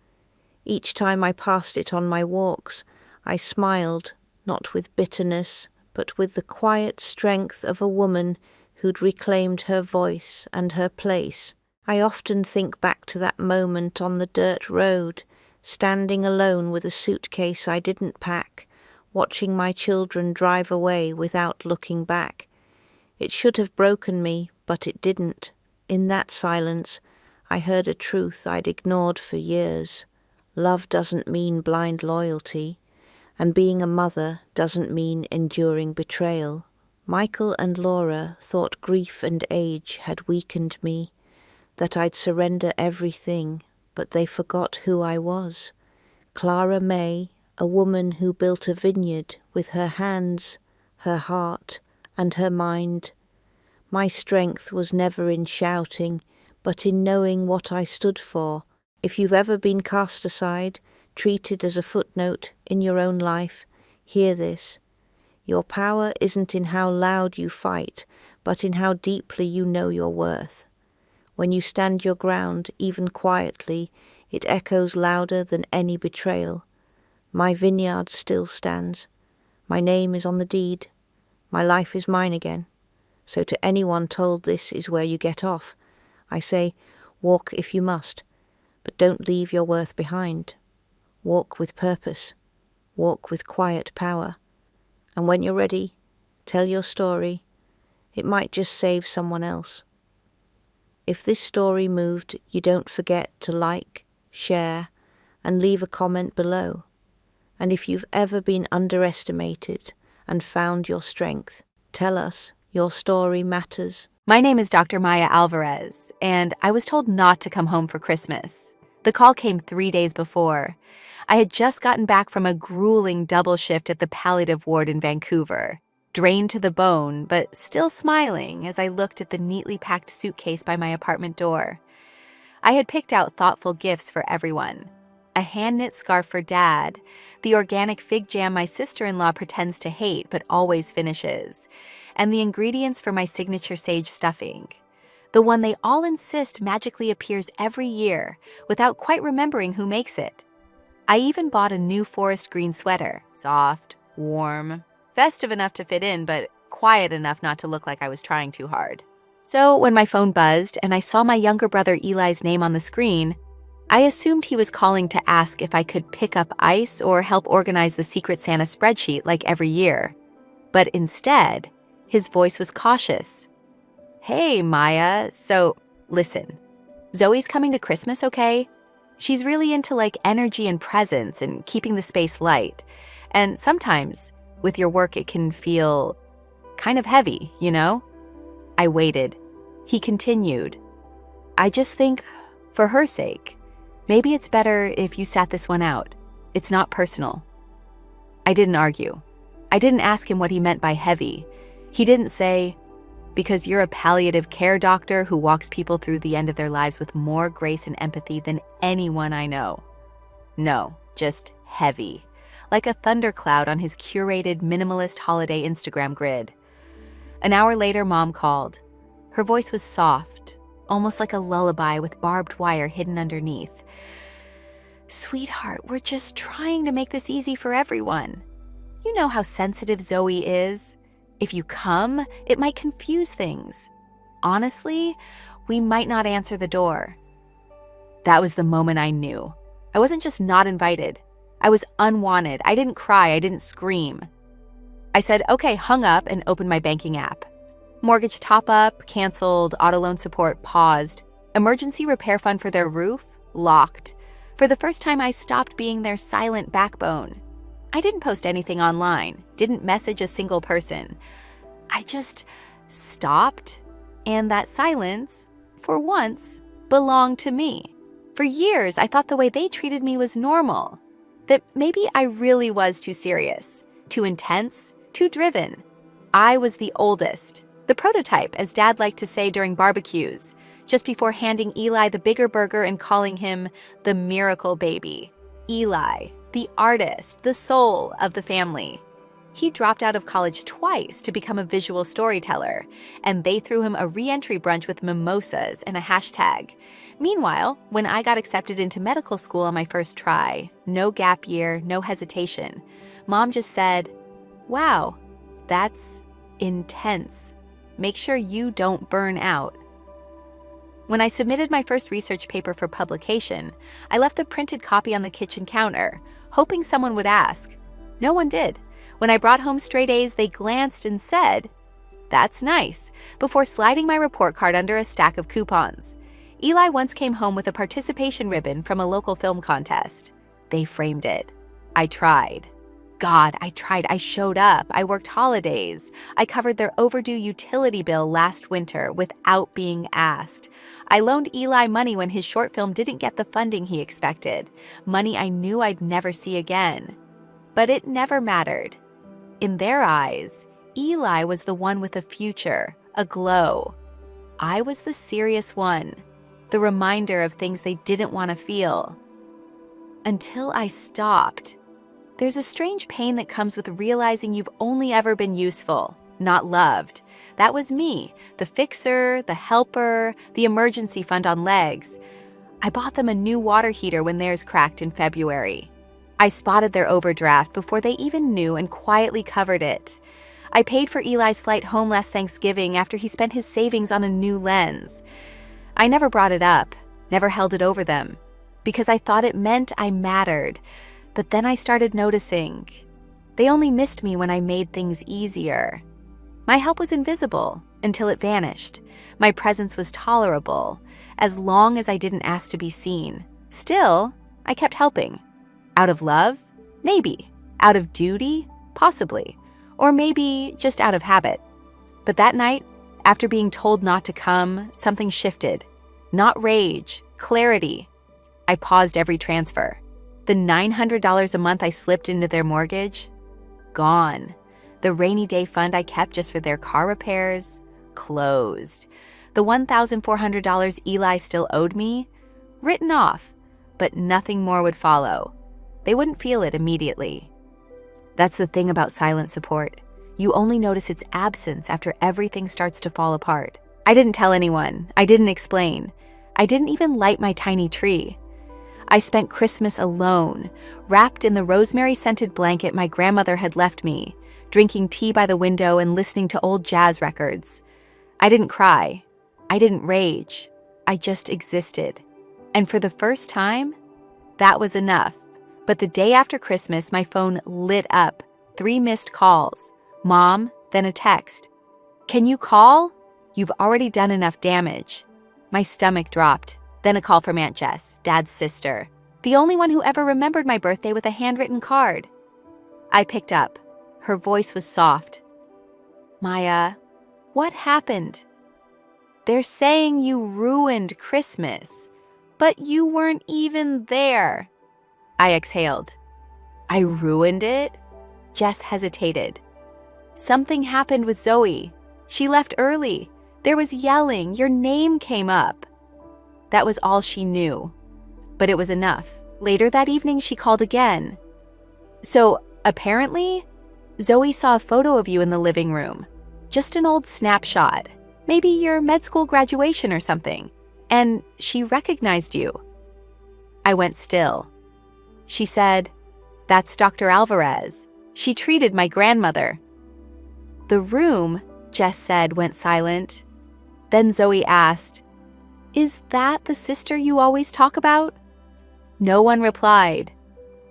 Speaker 5: Each time I passed it on my walks, I smiled, not with bitterness, but with the quiet strength of a woman who'd reclaimed her voice and her place. I often think back to that moment on the dirt road, standing alone with a suitcase I didn't pack, watching my children drive away without looking back. It should have broken me, but it didn't. In that silence, I heard a truth I'd ignored for years. Love doesn't mean blind loyalty, and being a mother doesn't mean enduring betrayal. Michael and Laura thought grief and age had weakened me, that I'd surrender everything, but they forgot who I was. Clara May, a woman who built a vineyard with her hands, her heart, and her mind. My strength was never in shouting, but in knowing what I stood for. If you've ever been cast aside, treated as a footnote in your own life, hear this. Your power isn't in how loud you fight, but in how deeply you know your worth. When you stand your ground, even quietly, it echoes louder than any betrayal. My vineyard still stands. My name is on the deed. My life is mine again. So to anyone told this is where you get off, I say, walk if you must, but don't leave your worth behind. Walk with purpose. Walk with quiet power. And when you're ready, tell your story. It might just save someone else. If this story moved you, don't forget to like, share, and leave a comment below. And if you've ever been underestimated and found your strength, tell us. Your story matters.
Speaker 2: My name is Dr. Maya Alvarez, and I was told not to come home for Christmas. The call came 3 days before. I had just gotten back from a grueling double shift at the palliative ward in Vancouver, drained to the bone, but still smiling as I looked at the neatly packed suitcase by my apartment door. I had picked out thoughtful gifts for everyone. A hand-knit scarf for Dad, the organic fig jam my sister-in-law pretends to hate but always finishes, and the ingredients for my signature sage stuffing, the one they all insist magically appears every year without quite remembering who makes it. I even bought a new forest green sweater, soft, warm, festive enough to fit in, but quiet enough not to look like I was trying too hard. So when my phone buzzed and I saw my younger brother Eli's name on the screen, I assumed he was calling to ask if I could pick up ice or help organize the Secret Santa spreadsheet like every year. But instead, his voice was cautious. "Hey, Maya, so listen, Zoe's coming to Christmas, okay? She's really into energy and presents and keeping the space light. And sometimes, with your work, it can feel kind of heavy, you know?" I waited. He continued, "I just think, for her sake, maybe it's better if you sat this one out. It's not personal." I didn't argue. I didn't ask him what he meant by heavy. He didn't say, "Because you're a palliative care doctor who walks people through the end of their lives with more grace and empathy than anyone I know." No, just heavy, like a thundercloud on his curated minimalist holiday Instagram grid. An hour later, Mom called. Her voice was soft, almost like a lullaby with barbed wire hidden underneath. "Sweetheart, we're just trying to make this easy for everyone. You know how sensitive Zoe is. If you come, it might confuse things. Honestly, we might not answer the door." That was the moment I knew. I wasn't just not invited. I was unwanted. I didn't cry. I didn't scream. I said, "Okay," hung up and opened my banking app. Mortgage top-up, canceled, auto loan support, paused. Emergency repair fund for their roof, locked. For the first time, I stopped being their silent backbone. I didn't post anything online, didn't message a single person. I just stopped, and that silence, for once, belonged to me. For years, I thought the way they treated me was normal, that maybe I really was too serious, too intense, too driven. I was the oldest, the prototype, as Dad liked to say during barbecues, just before handing Eli the bigger burger and calling him the miracle baby. Eli, the artist, the soul of the family. He dropped out of college twice to become a visual storyteller, and they threw him a re-entry brunch with mimosas and a hashtag. Meanwhile, when I got accepted into medical school on my first try, no gap year, no hesitation, Mom just said, "Wow, that's intense. Make sure you don't burn out." When I submitted my first research paper for publication, I left the printed copy on the kitchen counter, hoping someone would ask. No one did. When I brought home straight A's, they glanced and said, "That's nice," before sliding my report card under a stack of coupons. Eli once came home with a participation ribbon from a local film contest. They framed it. I tried. God, I tried. I showed up. I worked holidays. I covered their overdue utility bill last winter without being asked. I loaned Eli money when his short film didn't get the funding he expected, money I knew I'd never see again. But it never mattered. In their eyes, Eli was the one with a future, a glow. I was the serious one, the reminder of things they didn't want to feel. Until I stopped. There's a strange pain that comes with realizing you've only ever been useful, not loved. That was me, the fixer, the helper, the emergency fund on legs. I bought them a new water heater when theirs cracked in February. I spotted their overdraft before they even knew and quietly covered it. I paid for Eli's flight home last Thanksgiving after he spent his savings on a new lens. I never brought it up, never held it over them, because I thought it meant I mattered. But then I started noticing They only missed me when I made things easier. My help was invisible until it vanished. My presence was tolerable, as long as I didn't ask to be seen. Still, I kept helping. Out of love? Maybe. Out of duty? Possibly. Or maybe just out of habit. But that night, after being told not to come, something shifted. Not rage, clarity. I paused every transfer. The $900 a month I slipped into their mortgage? Gone. The rainy day fund I kept just for their car repairs? Closed. The $1,400 Eli still owed me? Written off. But nothing more would follow. They wouldn't feel it immediately. That's the thing about silent support. You only notice its absence after everything starts to fall apart. I didn't tell anyone. I didn't explain. I didn't even light my tiny tree. I spent Christmas alone, wrapped in the rosemary-scented blanket my grandmother had left me, drinking tea by the window and listening to old jazz records. I didn't cry. I didn't rage. I just existed. And for the first time, that was enough. But the day after Christmas, my phone lit up. 3 missed calls. Mom, then a text. Can you call? You've already done enough damage. My stomach dropped. Then a call from Aunt Jess, Dad's sister, the only one who ever remembered my birthday with a handwritten card. I picked up. Her voice was soft. Maya, what happened? They're saying you ruined Christmas, but you weren't even there. I exhaled. I ruined it? Jess hesitated. Something happened with Zoe. She left early. There was yelling. Your name came up. That was all she knew. But it was enough. Later that evening, she called again. So, apparently, Zoe saw a photo of you in the living room. Just an old snapshot. Maybe your med school graduation or something. And she recognized you. I went still. She said, "That's Dr. Alvarez. She treated my grandmother." The room, Jess said, went silent. Then Zoe asked, "Is that the sister you always talk about?" No one replied.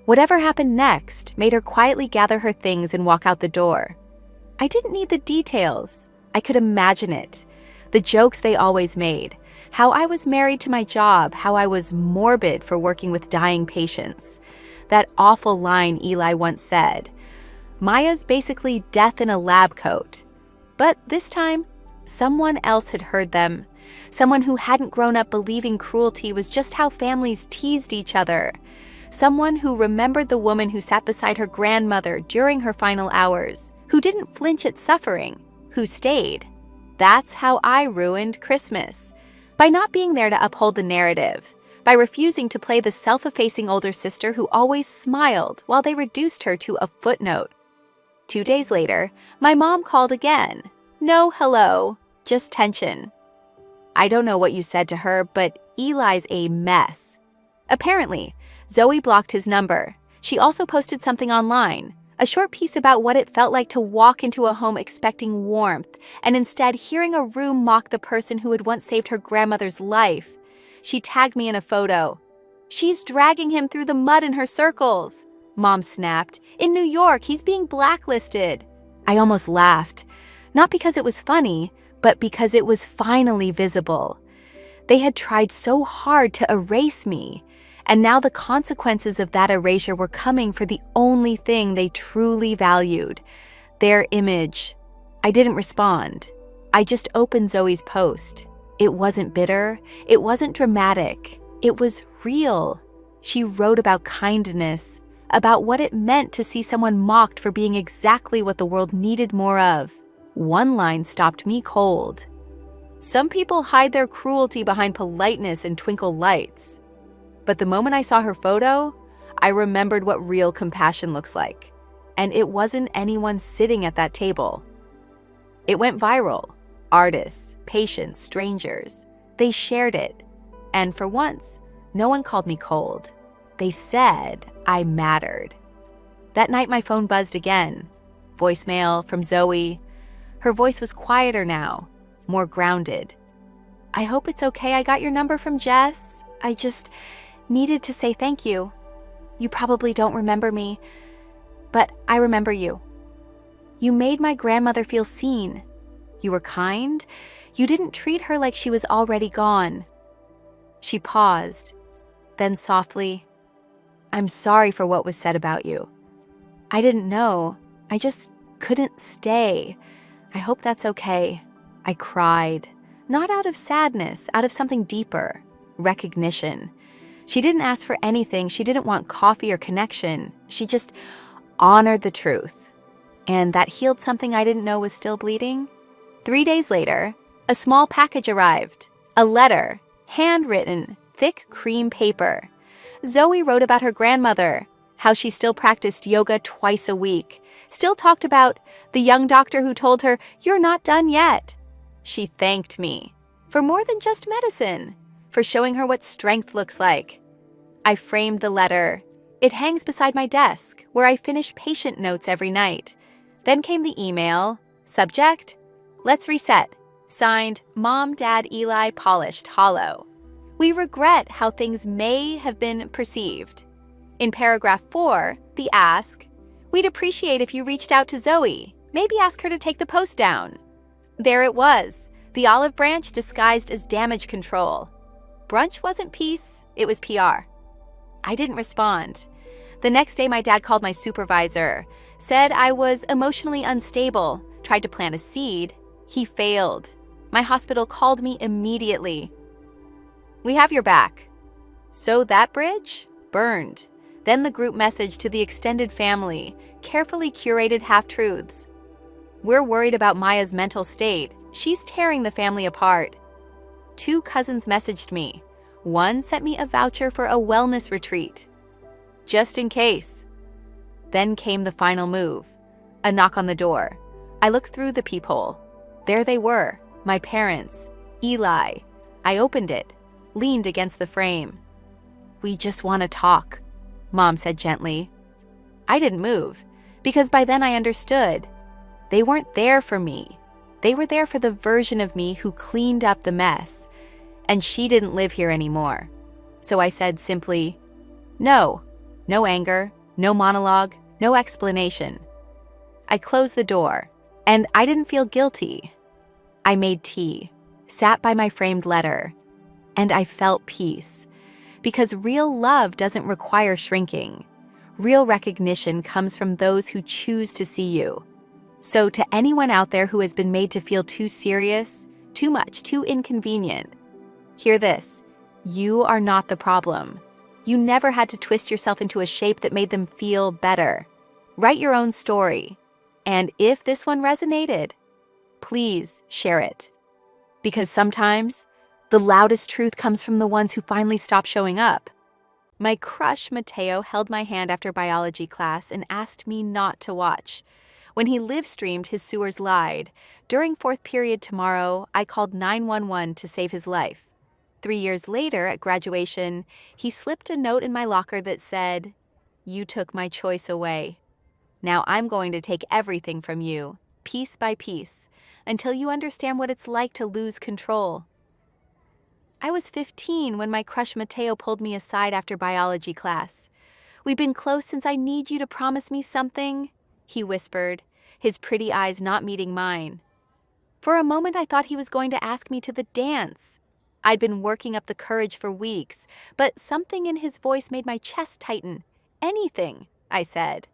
Speaker 2: Whatever happened next made her quietly gather her things and walk out the door. I didn't need the details. I could imagine it. The jokes they always made. How I was married to my job, how I was morbid for working with dying patients. That awful line Eli once said, "Maya's basically death in a lab coat." But this time, someone else had heard them. Someone who hadn't grown up believing cruelty was just how families teased each other. Someone who remembered the woman who sat beside her grandmother during her final hours, who didn't flinch at suffering, who stayed. That's how I ruined Christmas. By not being there to uphold the narrative, by refusing to play the self-effacing older sister who always smiled while they reduced her to a footnote. 2 days later, my mom called again. No hello, just tension. I don't know what you said to her, but Eli's a mess. Apparently, Zoe blocked his number. She also posted something online, a short piece about what it felt like to walk into a home expecting warmth and instead hearing a room mock the person who had once saved her grandmother's life. She tagged me in a photo. "She's dragging him through the mud in her circles," Mom snapped. "In New York, he's being blacklisted." I almost laughed, not because it was funny, but because it was finally visible. They had tried so hard to erase me, and now the consequences of that erasure were coming for the only thing they truly valued, their image. I didn't respond. I just opened Zoe's post. It wasn't bitter. It wasn't dramatic. It was real. She wrote about kindness, about what it meant to see someone mocked for being exactly what the world needed more of. One line stopped me cold. Some people hide their cruelty behind politeness and twinkle lights. But the moment I saw her photo, I remembered what real compassion looks like. And it wasn't anyone sitting at that table. It went viral. Artists, patients, strangers. They shared it. And for once, no one called me cold. They said I mattered. That night my phone buzzed again. Voicemail from Zoe. Her voice was quieter now, more grounded. "I hope it's okay I got your number from Jess. I just needed to say thank you. You probably don't remember me.
Speaker 6: But I remember you. You made my grandmother feel seen. You were kind. You didn't treat her like she was already gone." She paused, then softly, "I'm sorry for what was said about you. I didn't know. I just couldn't stay. I hope that's okay." I cried, not out of sadness, out of something deeper, recognition. She didn't ask for anything. She didn't want coffee or connection. She just honored the truth. And that healed something I didn't know was still bleeding. 3 days later, a small package arrived. A letter, handwritten, thick cream paper. Zoe wrote about her grandmother, how she still practiced yoga twice a week, still talked about the young doctor who told her, "You're not done yet." She thanked me for more than just medicine, for showing her what strength looks like. I framed the letter. It hangs beside my desk, where I finish patient notes every night. Then came the email. Subject, "Let's reset." Signed, Mom, Dad, Eli, Polished, Hollow. "We regret how things may have been perceived." In paragraph 4, the ask, "We'd appreciate if you reached out to Zoe. Maybe ask her to take the post down." There it was, the olive branch disguised as damage control. Brunch wasn't peace, it was PR. I didn't respond. The next day, my dad called my supervisor, said I was emotionally unstable, tried to plant a seed. He failed. My hospital called me immediately. "We have your back." So that bridge burned. Then the group message to the extended family, carefully curated half-truths. "We're worried about Maya's mental state. She's tearing the family apart." 2 cousins messaged me. One sent me a voucher for a wellness retreat. Just in case. Then came the final move. A knock on the door. I looked through the peephole. There they were, my parents, Eli. I opened it, leaned against the frame. "We just want to talk," Mom said gently. I didn't move, because by then I understood. They weren't there for me. They were there for the version of me who cleaned up the mess. And she didn't live here anymore. So I said simply, "No. No anger, no monologue, no explanation." I closed the door, and I didn't feel guilty. I made tea, sat by my framed letter, and I felt peace. Because real love doesn't require shrinking. Real recognition comes from those who choose to see you. So to anyone out there who has been made to feel too serious, too much, too inconvenient, hear this: you are not the problem. You never had to twist yourself into a shape that made them feel better. Write your own story. And if this one resonated, please share it. Because sometimes the loudest truth comes from the ones who finally stop showing up. My crush, Mateo, held my hand after biology class and asked me not to watch. When he live-streamed, his sewers lied. During 4th period tomorrow, I called 911 to save his life. 3 years later, at graduation, he slipped a note in my locker that said, "You took my choice away. Now I'm going to take everything from you, piece by piece, until you understand what it's like to lose control." I was 15 when my crush Mateo pulled me aside after biology class. "We've been close since I need you to promise me something," he whispered, his pretty eyes not meeting mine. For a moment, I thought he was going to ask me to the dance. I'd been working up the courage for weeks, but something in his voice made my chest tighten. "Anything," I said.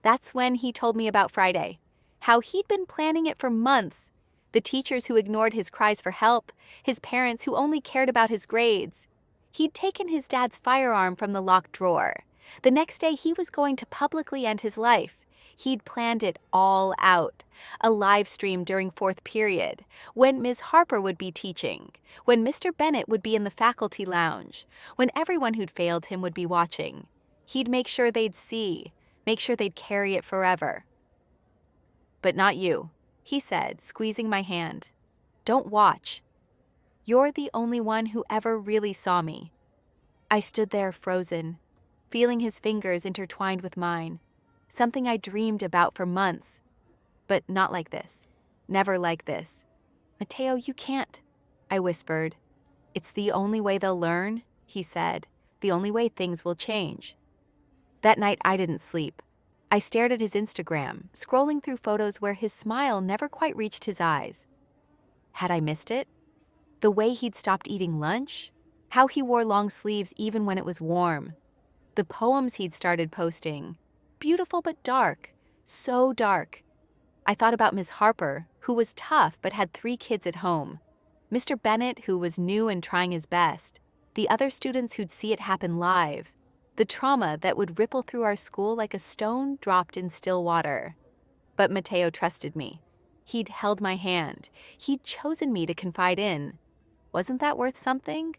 Speaker 6: That's when he told me about Friday, how he'd been planning it for months. The teachers who ignored his cries for help, his parents who only cared about his grades. He'd taken his dad's firearm from the locked drawer. The next day, he was going to publicly end his life. He'd planned it all out. A live stream during 4th period, when Ms. Harper would be teaching, when Mr. Bennett would be in the faculty lounge, when everyone who'd failed him would be watching. He'd make sure they'd see, make sure they'd carry it forever. "But not you," he said, squeezing my hand. "Don't watch. You're the only one who ever really saw me." I stood there frozen, feeling his fingers intertwined with mine, something I dreamed about for months. But not like this. Never like this. "Mateo, you can't," I whispered. "It's the only way they'll learn," he said. "The only way things will change." That night I didn't sleep. I stared at his Instagram, scrolling through photos where his smile never quite reached his eyes. Had I missed it? The way he'd stopped eating lunch? How he wore long sleeves even when it was warm? The poems he'd started posting. Beautiful but dark. So dark. I thought about Miss Harper, who was tough but had 3 kids at home. Mr. Bennett, who was new and trying his best. The other students who'd see it happen live. The trauma that would ripple through our school like a stone dropped in still water. But Mateo trusted me. He'd held my hand. He'd chosen me to confide in. Wasn't that worth something?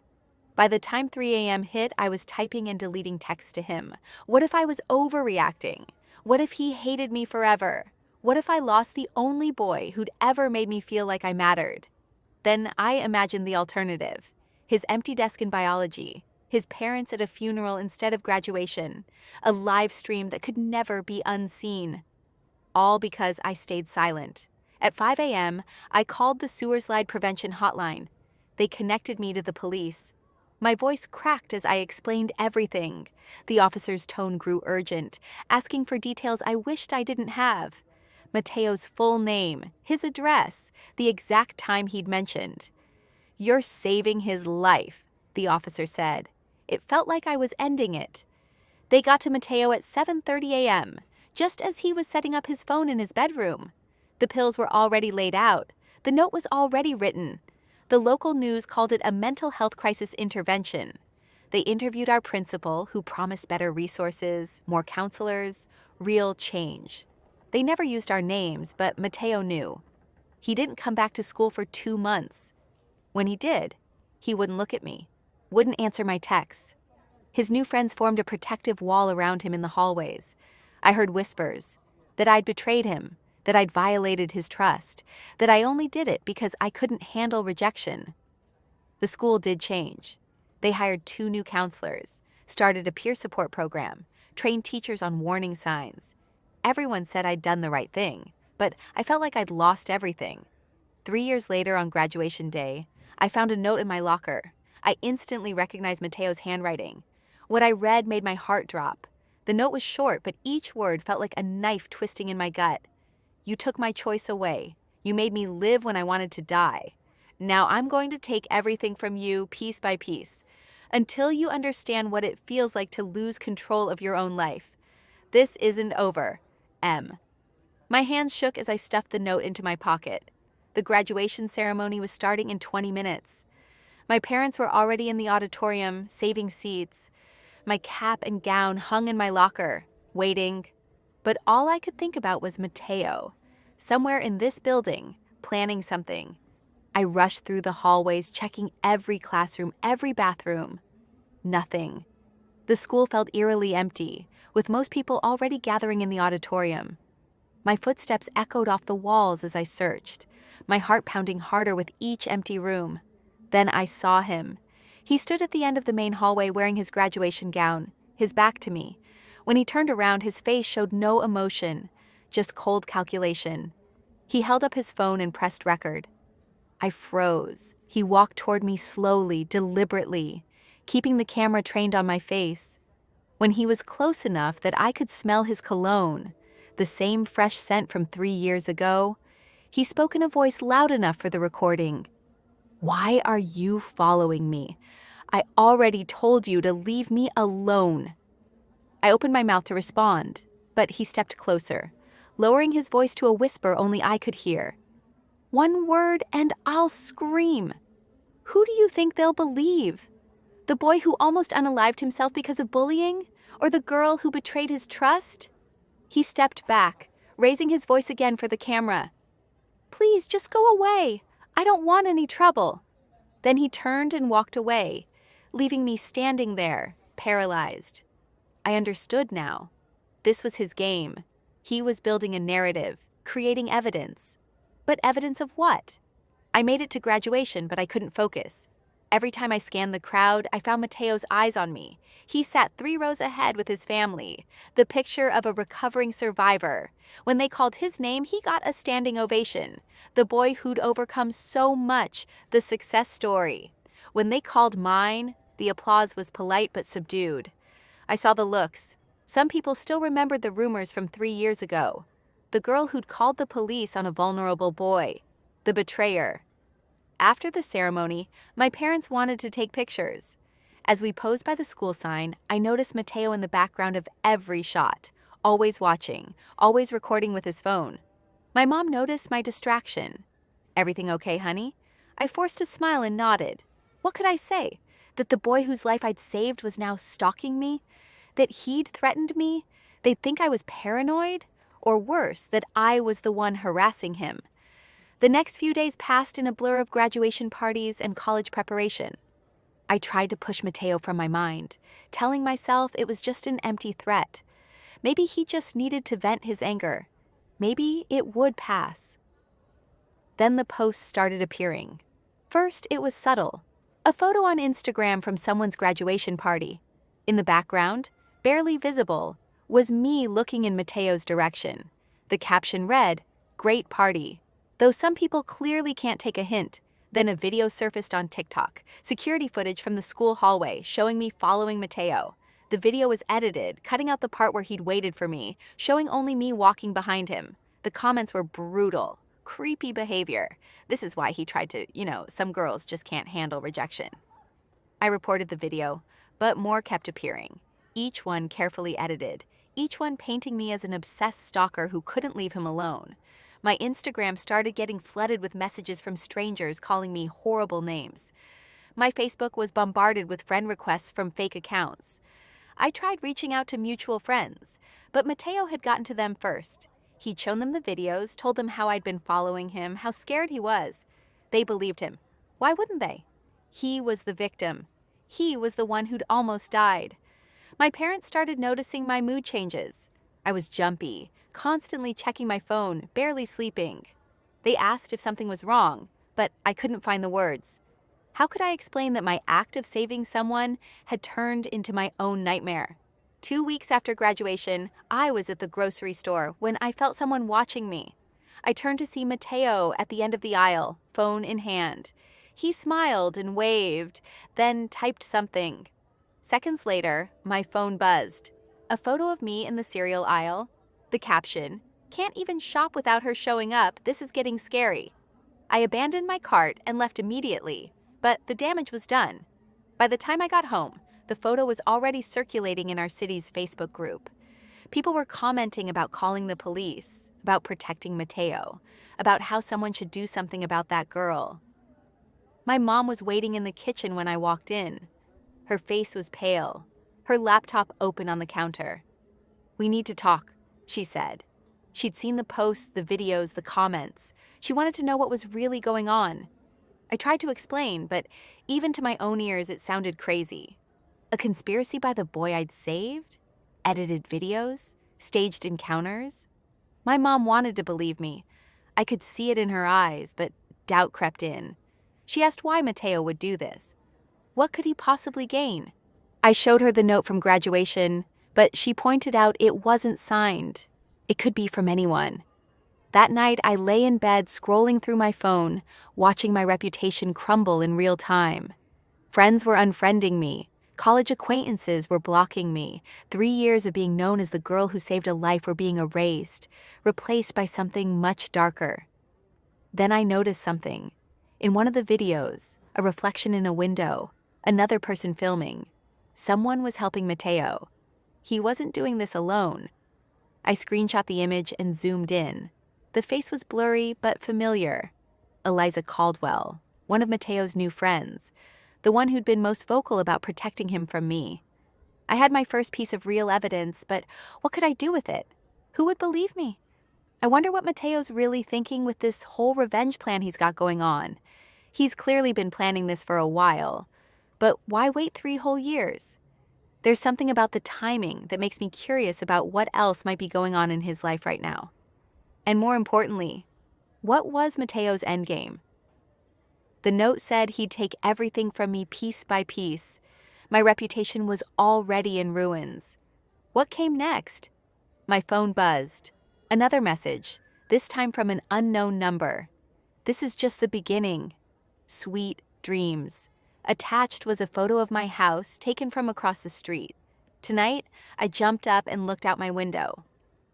Speaker 6: By the time 3 a.m. hit, I was typing and deleting texts to him. What if I was overreacting? What if he hated me forever? What if I lost the only boy who'd ever made me feel like I mattered? Then I imagined the alternative. His empty desk in biology. His parents at a funeral instead of graduation. A live stream that could never be unseen. All because I stayed silent. At 5 a.m., I called the sewer slide prevention hotline. They connected me to the police. My voice cracked as I explained everything. The officer's tone grew urgent, asking for details I wished I didn't have. Mateo's full name, his address, the exact time he'd mentioned. "You're saving his life," the officer said. It felt like I was ending it. They got to Mateo at 7:30 a.m., just as he was setting up his phone in his bedroom. The pills were already laid out. The note was already written. The local news called it a mental health crisis intervention. They interviewed our principal, who promised better resources, more counselors, real change. They never used our names, but Mateo knew. He didn't come back to school for 2 months. When he did, he wouldn't look at me, wouldn't answer my texts. His new friends formed a protective wall around him in the hallways. I heard whispers, that I'd betrayed him, that I'd violated his trust, that I only did it because I couldn't handle rejection. The school did change. They hired 2 new counselors, started a peer support program, trained teachers on warning signs. Everyone said I'd done the right thing, but I felt like I'd lost everything. 3 years later on graduation day, I found a note in my locker. I instantly recognized Mateo's handwriting. What I read made my heart drop. The note was short, but each word felt like a knife twisting in my gut. "You took my choice away. You made me live when I wanted to die. Now I'm going to take everything from you piece by piece, until you understand what it feels like to lose control of your own life. This isn't over. M." My hands shook as I stuffed the note into my pocket. The graduation ceremony was starting in 20 minutes. My parents were already in the auditorium, saving seats. My cap and gown hung in my locker, waiting. But all I could think about was Mateo, somewhere in this building, planning something. I rushed through the hallways, checking every classroom, every bathroom. Nothing. The school felt eerily empty, with most people already gathering in the auditorium. My footsteps echoed off the walls as I searched, my heart pounding harder with each empty room. Then I saw him. He stood at the end of the main hallway wearing his graduation gown, his back to me. When he turned around, his face showed no emotion, just cold calculation. He held up his phone and pressed record. I froze. He walked toward me slowly, deliberately, keeping the camera trained on my face. When he was close enough that I could smell his cologne, the same fresh scent from 3 years ago, he spoke in a voice loud enough for the recording. "Why are you following me? I already told you to leave me alone." I opened my mouth to respond, but he stepped closer, lowering his voice to a whisper only I could hear. "One word and I'll scream. Who do you think they'll believe? The boy who almost unalived himself because of bullying? Or the girl who betrayed his trust?" He stepped back, raising his voice again for the camera. "Please, just go away. I don't want any trouble." Then he turned and walked away, leaving me standing there, paralyzed. I understood now. This was his game. He was building a narrative, creating evidence. But evidence of what? I made it to graduation, but I couldn't focus. Every time I scanned the crowd, I found Mateo's eyes on me. He sat 3 rows ahead with his family, the picture of a recovering survivor. When they called his name, he got a standing ovation. The boy who'd overcome so much, the success story. When they called mine, the applause was polite but subdued. I saw the looks. Some people still remembered the rumors from 3 years ago. The girl who'd called the police on a vulnerable boy. The betrayer. After the ceremony, my parents wanted to take pictures. As we posed by the school sign, I noticed Mateo in the background of every shot, always watching, always recording with his phone. My mom noticed my distraction. "Everything okay, honey?" I forced a smile and nodded. What could I say? That the boy whose life I'd saved was now stalking me? That he'd threatened me? They'd think I was paranoid? Or worse, that I was the one harassing him. The next few days passed in a blur of graduation parties and college preparation. I tried to push Mateo from my mind, telling myself it was just an empty threat. Maybe he just needed to vent his anger. Maybe it would pass. Then the posts started appearing. First, it was subtle. A photo on Instagram from someone's graduation party. In the background, barely visible, was me looking in Mateo's direction. The caption read, "Great party." Though some people clearly can't take a hint, then a video surfaced on TikTok, security footage from the school hallway showing me following Mateo. The video was edited, cutting out the part where he'd waited for me, showing only me walking behind him. The comments were brutal, creepy behavior. This is why he tried to, some girls just can't handle rejection. I reported the video, but more kept appearing, each one carefully edited, each one painting me as an obsessed stalker who couldn't leave him alone. My Instagram started getting flooded with messages from strangers calling me horrible names. My Facebook was bombarded with friend requests from fake accounts. I tried reaching out to mutual friends, but Mateo had gotten to them first. He'd shown them the videos, told them how I'd been following him, how scared he was. They believed him. Why wouldn't they? He was the victim. He was the one who'd almost died. My parents started noticing my mood changes. I was jumpy, constantly checking my phone, barely sleeping. They asked if something was wrong, but I couldn't find the words. How could I explain that my act of saving someone had turned into my own nightmare? 2 weeks after graduation, I was at the grocery store when I felt someone watching me. I turned to see Mateo at the end of the aisle, phone in hand. He smiled and waved, then typed something. Seconds later, my phone buzzed. A photo of me in the cereal aisle. The caption, "Can't even shop without her showing up, this is getting scary." I abandoned my cart and left immediately, but the damage was done. By the time I got home, the photo was already circulating in our city's Facebook group. People were commenting about calling the police, about protecting Mateo, about how someone should do something about that girl. My mom was waiting in the kitchen when I walked in. Her face was pale, her laptop open on the counter. "We need to talk," she said. She'd seen the posts, the videos, the comments. She wanted to know what was really going on. I tried to explain, but even to my own ears, it sounded crazy. A conspiracy by the boy I'd saved? Edited videos? Staged encounters? My mom wanted to believe me. I could see it in her eyes, but doubt crept in. She asked why Mateo would do this. What could he possibly gain? I showed her the note from graduation, but she pointed out it wasn't signed. It could be from anyone. That night, I lay in bed scrolling through my phone, watching my reputation crumble in real time. Friends were unfriending me. College acquaintances were blocking me. 3 years of being known as the girl who saved a life were being erased, replaced by something much darker. Then I noticed something. In one of the videos, a reflection in a window, another person filming. Someone was helping Mateo. He wasn't doing this alone. I screenshot the image and zoomed in. The face was blurry but familiar. Eliza Caldwell, one of Mateo's new friends, the one who'd been most vocal about protecting him from me. I had my first piece of real evidence, but what could I do with it? Who would believe me? I wonder what Mateo's really thinking with this whole revenge plan he's got going on. He's clearly been planning this for a while, but why wait 3 whole years? There's something about the timing that makes me curious about what else might be going on in his life right now. And more importantly, what was Mateo's endgame? The note said he'd take everything from me piece by piece. My reputation was already in ruins. What came next? My phone buzzed. Another message, this time from an unknown number. "This is just the beginning. Sweet dreams." Attached was a photo of my house taken from across the street. Tonight, I jumped up and looked out my window.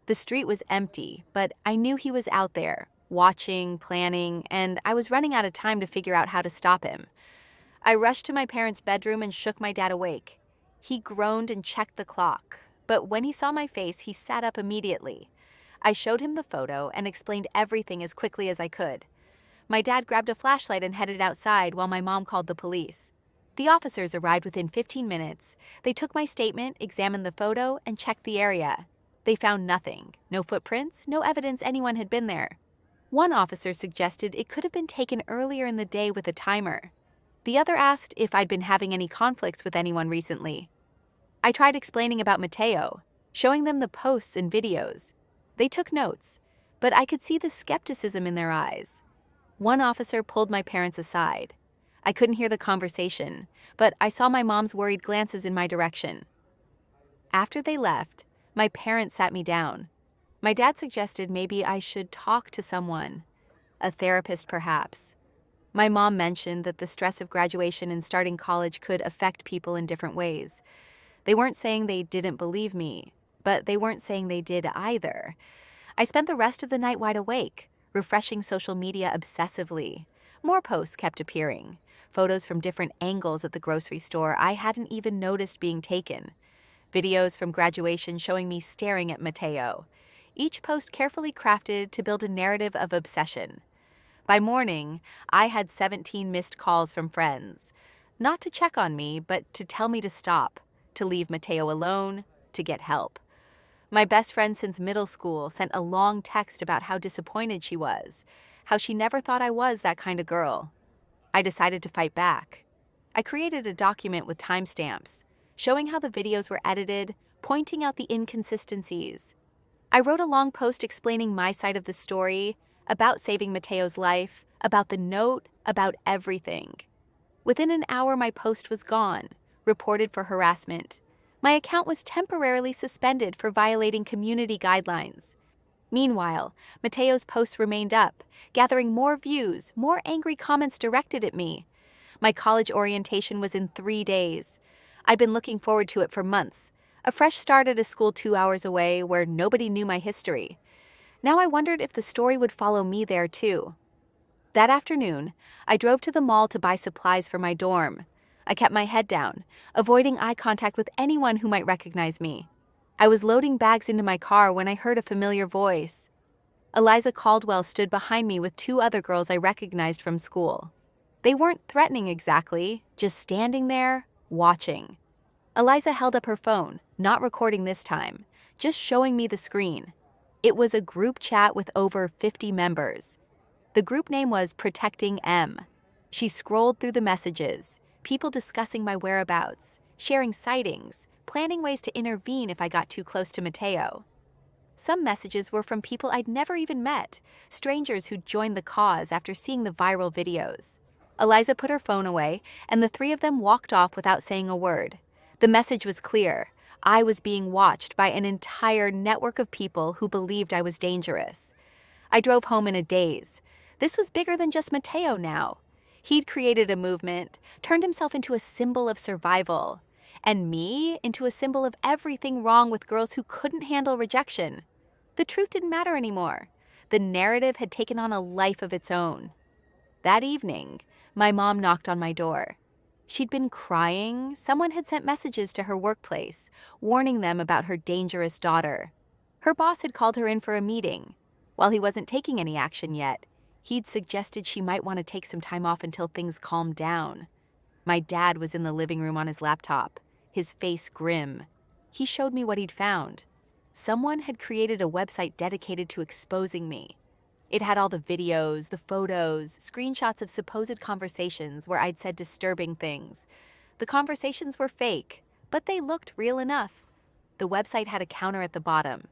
Speaker 6: The street was empty, but I knew he was out there, watching, planning, and I was running out of time to figure out how to stop him. I rushed to my parents' bedroom and shook my dad awake. He groaned and checked the clock, but when he saw my face, he sat up immediately. I showed him the photo and explained everything as quickly as I could. My dad grabbed a flashlight and headed outside while my mom called the police. The officers arrived within 15 minutes. They took my statement, examined the photo, and checked the area. They found nothing. No footprints, no evidence anyone had been there. One officer suggested it could have been taken earlier in the day with a timer. The other asked if I'd been having any conflicts with anyone recently. I tried explaining about Mateo, showing them the posts and videos. They took notes, but I could see the skepticism in their eyes. One officer pulled my parents aside. I couldn't hear the conversation, but I saw my mom's worried glances in my direction. After they left, my parents sat me down. My dad suggested maybe I should talk to someone, a therapist perhaps. My mom mentioned that the stress of graduation and starting college could affect people in different ways. They weren't saying they didn't believe me, but they weren't saying they did either. I spent the rest of the night wide awake, refreshing social media obsessively. More posts kept appearing, photos from different angles at the grocery store I hadn't even noticed being taken. Videos from graduation showing me staring at Mateo, each post carefully crafted to build a narrative of obsession. By morning, I had 17 missed calls from friends, not to check on me, but to tell me to stop, to leave Mateo alone, to get help. My best friend since middle school sent a long text about how disappointed she was, how she never thought I was that kind of girl. I decided to fight back. I created a document with timestamps, showing how the videos were edited, pointing out the inconsistencies. I wrote a long post explaining my side of the story, about saving Mateo's life, about the note, about everything. Within an hour, my post was gone, reported for harassment. My account was temporarily suspended for violating community guidelines. Meanwhile, Mateo's post remained up, gathering more views, more angry comments directed at me. My college orientation was in 3 days. I'd been looking forward to it for months. A fresh start at a school 2 hours away where nobody knew my history. Now I wondered if the story would follow me there too. That afternoon, I drove to the mall to buy supplies for my dorm. I kept my head down, avoiding eye contact with anyone who might recognize me. I was loading bags into my car when I heard a familiar voice. Eliza Caldwell stood behind me with 2 other girls I recognized from school. They weren't threatening exactly, just standing there, watching. Eliza held up her phone, not recording this time, just showing me the screen. It was a group chat with over 50 members. The group name was Protecting M. She scrolled through the messages, people discussing my whereabouts, sharing sightings, planning ways to intervene if I got too close to Mateo. Some messages were from people I'd never even met, strangers who'd joined the cause after seeing the viral videos. Eliza put her phone away, and the 3 of them walked off without saying a word. The message was clear. I was being watched by an entire network of people who believed I was dangerous. I drove home in a daze. This was bigger than just Mateo now. He'd created a movement, turned himself into a symbol of survival, and me into a symbol of everything wrong with girls who couldn't handle rejection. The truth didn't matter anymore. The narrative had taken on a life of its own. That evening, my mom knocked on my door. She'd been crying. Someone had sent messages to her workplace, warning them about her dangerous daughter. Her boss had called her in for a meeting. While he wasn't taking any action yet, he'd suggested she might want to take some time off until things calmed down. My dad was in the living room on his laptop, his face grim. He showed me what he'd found. Someone had created a website dedicated to exposing me. It had all the videos, the photos, screenshots of supposed conversations where I'd said disturbing things. The conversations were fake, but they looked real enough. The website had a counter at the bottom.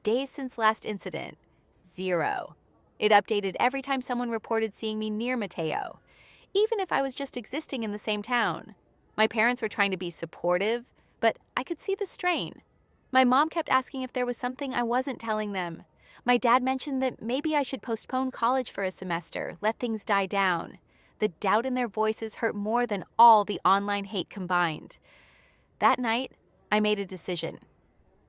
Speaker 6: Days since last incident. 0. It updated every time someone reported seeing me near Mateo, even if I was just existing in the same town. My parents were trying to be supportive, but I could see the strain. My mom kept asking if there was something I wasn't telling them. My dad mentioned that maybe I should postpone college for a semester, let things die down. The doubt in their voices hurt more than all the online hate combined. That night, I made a decision.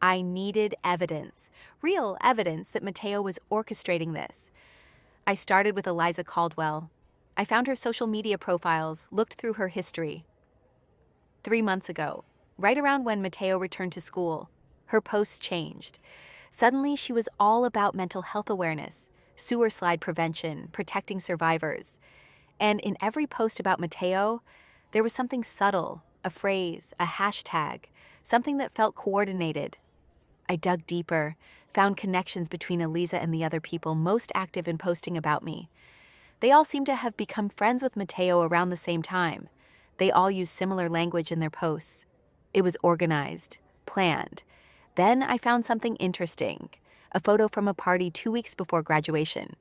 Speaker 6: I needed evidence, real evidence that Mateo was orchestrating this. I started with Eliza Caldwell. I found her social media profiles, looked through her history. 3 months ago, right around when Mateo returned to school, her posts changed. Suddenly, she was all about mental health awareness, sewer slide prevention, protecting survivors. And in every post about Mateo, there was something subtle, a phrase, a hashtag, something that felt coordinated. I dug deeper, found connections between Eliza and the other people most active in posting about me. They all seemed to have become friends with Mateo around the same time. They all used similar language in their posts. It was organized, planned. Then I found something interesting, a photo from a party 2 weeks before graduation.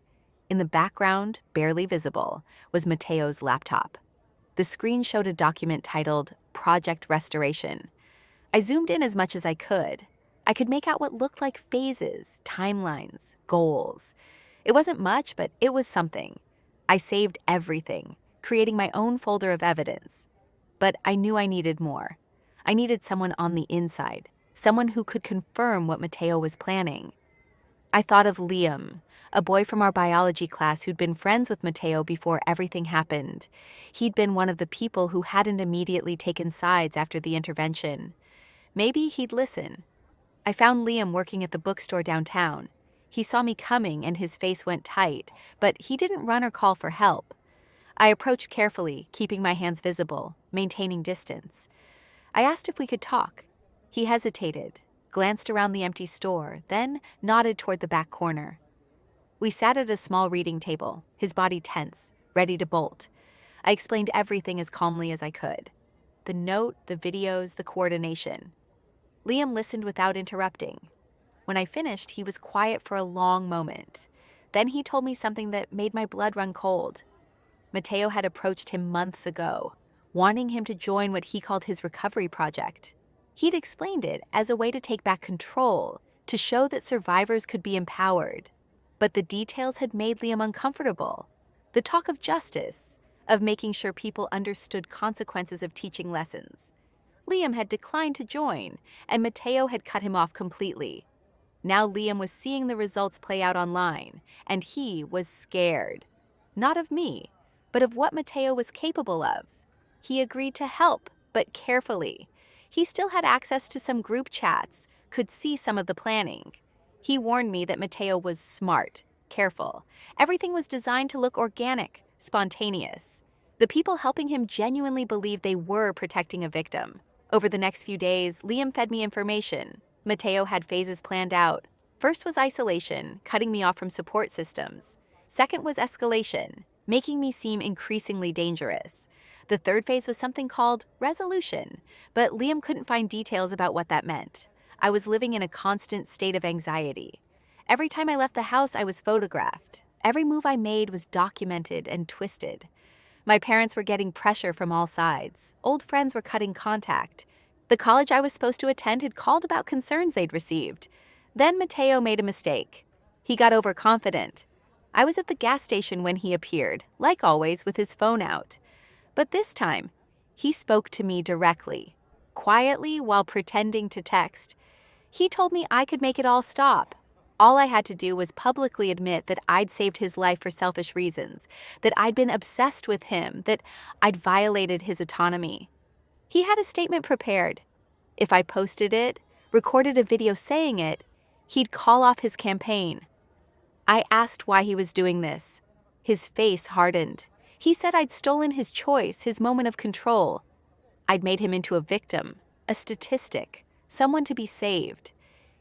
Speaker 6: In the background, barely visible, was Mateo's laptop. The screen showed a document titled Project Restoration. I zoomed in as much as I could. I could make out what looked like phases, timelines, goals. It wasn't much, but it was something. I saved everything, creating my own folder of evidence. But I knew I needed more. I needed someone on the inside, someone who could confirm what Mateo was planning. I thought of Liam, a boy from our biology class who'd been friends with Mateo before everything happened. He'd been one of the people who hadn't immediately taken sides after the intervention. Maybe he'd listen. I found Liam working at the bookstore downtown. He saw me coming and his face went tight, but he didn't run or call for help. I approached carefully, keeping my hands visible, maintaining distance. I asked if we could talk. He hesitated, glanced around the empty store, then nodded toward the back corner. We sat at a small reading table, his body tense, ready to bolt. I explained everything as calmly as I could. The note, the videos, the coordination. Liam listened without interrupting. When I finished, he was quiet for a long moment. Then he told me something that made my blood run cold. Mateo had approached him months ago, wanting him to join what he called his recovery project. He'd explained it as a way to take back control, to show that survivors could be empowered. But the details had made Liam uncomfortable. The talk of justice, of making sure people understood consequences of teaching lessons. Liam had declined to join, and Mateo had cut him off completely. Now Liam was seeing the results play out online, and he was scared. Not of me, but of what Mateo was capable of. He agreed to help, but carefully. He still had access to some group chats, could see some of the planning. He warned me that Mateo was smart, careful. Everything was designed to look organic, spontaneous. The people helping him genuinely believed they were protecting a victim. Over the next few days, Liam fed me information. Mateo had phases planned out. First was isolation, cutting me off from support systems. Second was escalation, making me seem increasingly dangerous. The third phase was something called resolution, but Liam couldn't find details about what that meant. I was living in a constant state of anxiety. Every time I left the house, I was photographed. Every move I made was documented and twisted. My parents were getting pressure from all sides. Old friends were cutting contact. The college I was supposed to attend had called about concerns they'd received. Then Mateo made a mistake. He got overconfident. I was at the gas station when he appeared, like always, with his phone out. But this time, he spoke to me directly, quietly while pretending to text. He told me I could make it all stop. All I had to do was publicly admit that I'd saved his life for selfish reasons, that I'd been obsessed with him, that I'd violated his autonomy. He had a statement prepared. If I posted it, recorded a video saying it, he'd call off his campaign. I asked why he was doing this. His face hardened. He said I'd stolen his choice, his moment of control. I'd made him into a victim, a statistic, someone to be saved.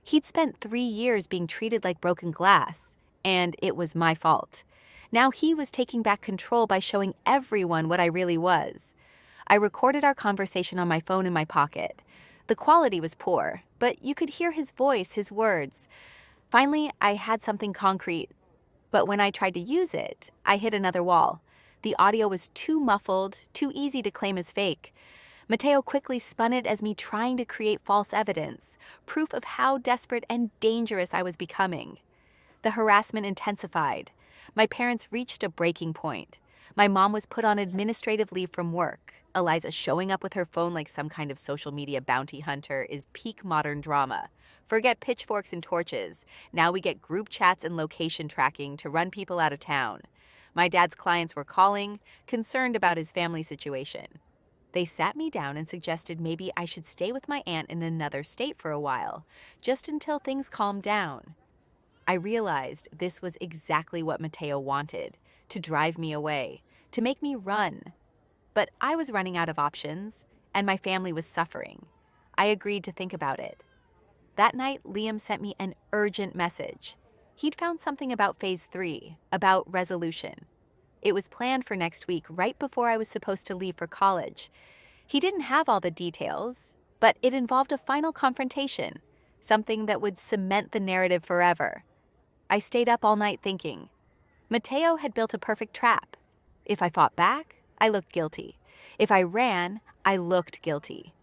Speaker 6: He'd spent 3 years being treated like broken glass, and it was my fault. Now he was taking back control by showing everyone what I really was. I recorded our conversation on my phone in my pocket. The quality was poor, but you could hear his voice, his words. Finally, I had something concrete. But when I tried to use it, I hit another wall. The audio was too muffled, too easy to claim as fake. Mateo quickly spun it as me trying to create false evidence, proof of how desperate and dangerous I was becoming. The harassment intensified. My parents reached a breaking point. My mom was put on administrative leave from work. Eliza showing up with her phone like some kind of social media bounty hunter is peak modern drama. Forget pitchforks and torches. Now we get group chats and location tracking to run people out of town. My dad's clients were calling, concerned about his family situation. They sat me down and suggested maybe I should stay with my aunt in another state for a while, just until things calmed down. I realized this was exactly what Mateo wanted, to drive me away, to make me run. But I was running out of options, and my family was suffering. I agreed to think about it. That night, Liam sent me an urgent message. He'd found something about Phase 3, about resolution. It was planned for next week, right before I was supposed to leave for college. He didn't have all the details, but it involved a final confrontation, something that would cement the narrative forever. I stayed up all night thinking. Mateo had built a perfect trap. If I fought back, I looked guilty. If I ran, I looked guilty.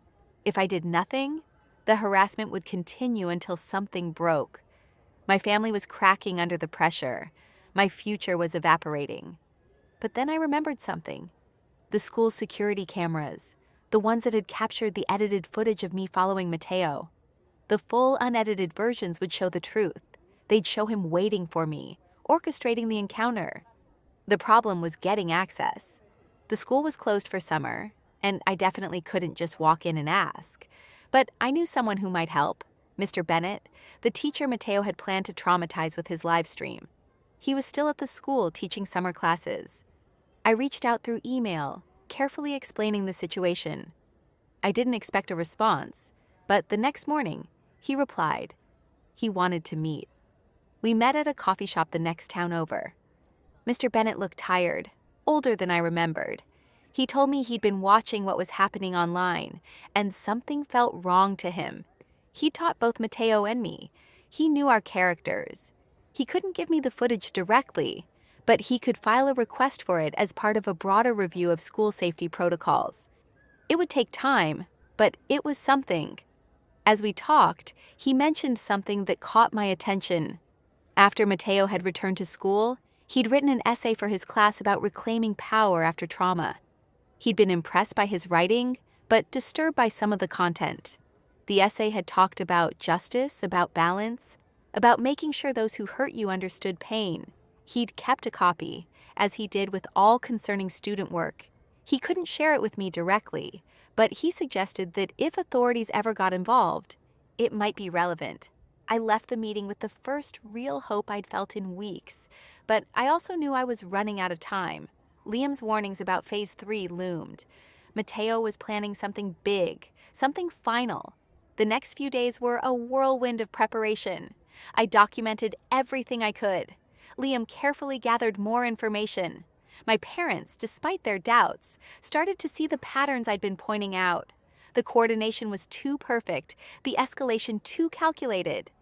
Speaker 6: If I did nothing, the harassment would continue until something broke. My family was cracking under the pressure. My future was evaporating. But then I remembered something. The school's security cameras, the ones that had captured the edited footage of me following Mateo. The full unedited versions would show the truth. They'd show him waiting for me, orchestrating the encounter. The problem was getting access. The school was closed for summer, and I definitely couldn't just walk in and ask. But I knew someone who might help, Mr. Bennett, the teacher Mateo had planned to traumatize with his live stream. He was still at the school teaching summer classes. I reached out through email, carefully explaining the situation. I didn't expect a response, but the next morning, he replied. He wanted to meet. We met at a coffee shop the next town over. Mr. Bennett looked tired, older than I remembered. He told me he'd been watching what was happening online, and something felt wrong to him. He taught both Mateo and me. He knew our characters. He couldn't give me the footage directly, but he could file a request for it as part of a broader review of school safety protocols. It would take time, but it was something. As we talked, he mentioned something that caught my attention. After Mateo had returned to school, he'd written an essay for his class about reclaiming power after trauma. He'd been impressed by his writing, but disturbed by some of the content. The essay had talked about justice, about balance, about making sure those who hurt you understood pain. He'd kept a copy, as he did with all concerning student work. He couldn't share it with me directly, but he suggested that if authorities ever got involved, it might be relevant. I left the meeting with the first real hope I'd felt in weeks, but I also knew I was running out of time. Liam's warnings about Phase 3 loomed. Mateo was planning something big, something final. The next few days were a whirlwind of preparation. I documented everything I could. Liam carefully gathered more information. My parents, despite their doubts, started to see the patterns I'd been pointing out. The coordination was too perfect, the escalation too calculated.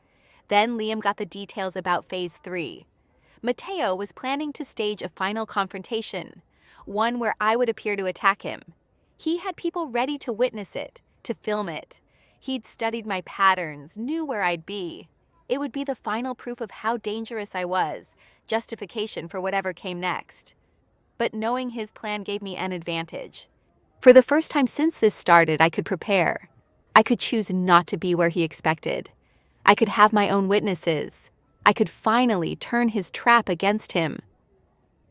Speaker 6: Then Liam got the details about Phase 3. Mateo was planning to stage a final confrontation, one where I would appear to attack him. He had people ready to witness it, to film it. He'd studied my patterns, knew where I'd be. It would be the final proof of how dangerous I was, justification for whatever came next. But knowing his plan gave me an advantage. For the first time since this started, I could prepare. I could choose not to be where he expected. I could have my own witnesses. I could finally turn his trap against him.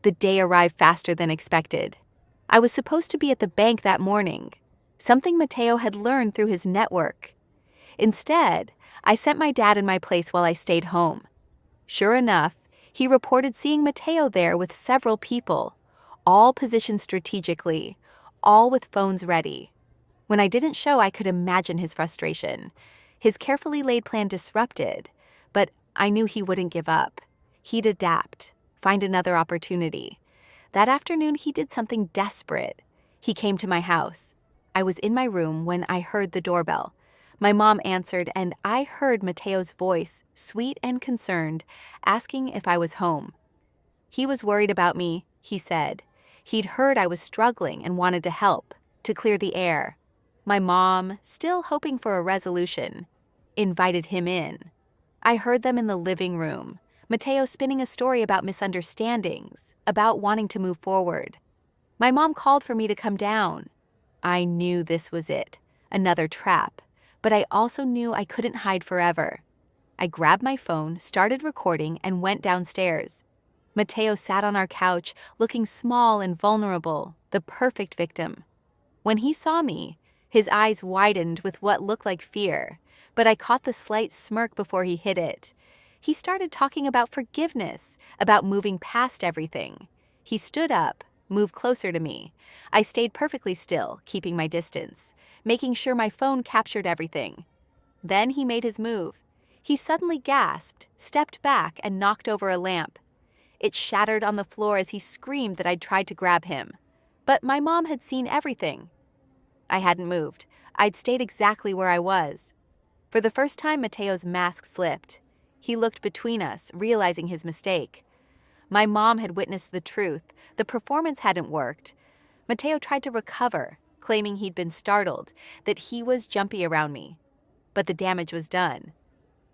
Speaker 6: The day arrived faster than expected. I was supposed to be at the bank that morning, something Mateo had learned through his network. Instead, I sent my dad in my place while I stayed home. Sure enough, he reported seeing Mateo there with several people, all positioned strategically, all with phones ready. When I didn't show, I could imagine his frustration. His carefully laid plan disrupted, but I knew he wouldn't give up. He'd adapt, find another opportunity. That afternoon, he did something desperate. He came to my house. I was in my room when I heard the doorbell. My mom answered, and I heard Mateo's voice, sweet and concerned, asking if I was home. He was worried about me, he said. He'd heard I was struggling and wanted to help, to clear the air. My mom, still hoping for a resolution, invited him in. I heard them in the living room, Mateo spinning a story about misunderstandings, about wanting to move forward. My mom called for me to come down. I knew this was it, another trap, but I also knew I couldn't hide forever. I grabbed my phone, started recording, and went downstairs. Mateo sat on our couch, looking small and vulnerable, the perfect victim. When he saw me, his eyes widened with what looked like fear, but I caught the slight smirk before he hid it. He started talking about forgiveness, about moving past everything. He stood up, moved closer to me. I stayed perfectly still, keeping my distance, making sure my phone captured everything. Then he made his move. He suddenly gasped, stepped back, and knocked over a lamp. It shattered on the floor as he screamed that I'd tried to grab him. But my mom had seen everything. I hadn't moved. I'd stayed exactly where I was. For the first time, Mateo's mask slipped. He looked between us, realizing his mistake. My mom had witnessed the truth. The performance hadn't worked. Mateo tried to recover, claiming he'd been startled, that he was jumpy around me. But the damage was done.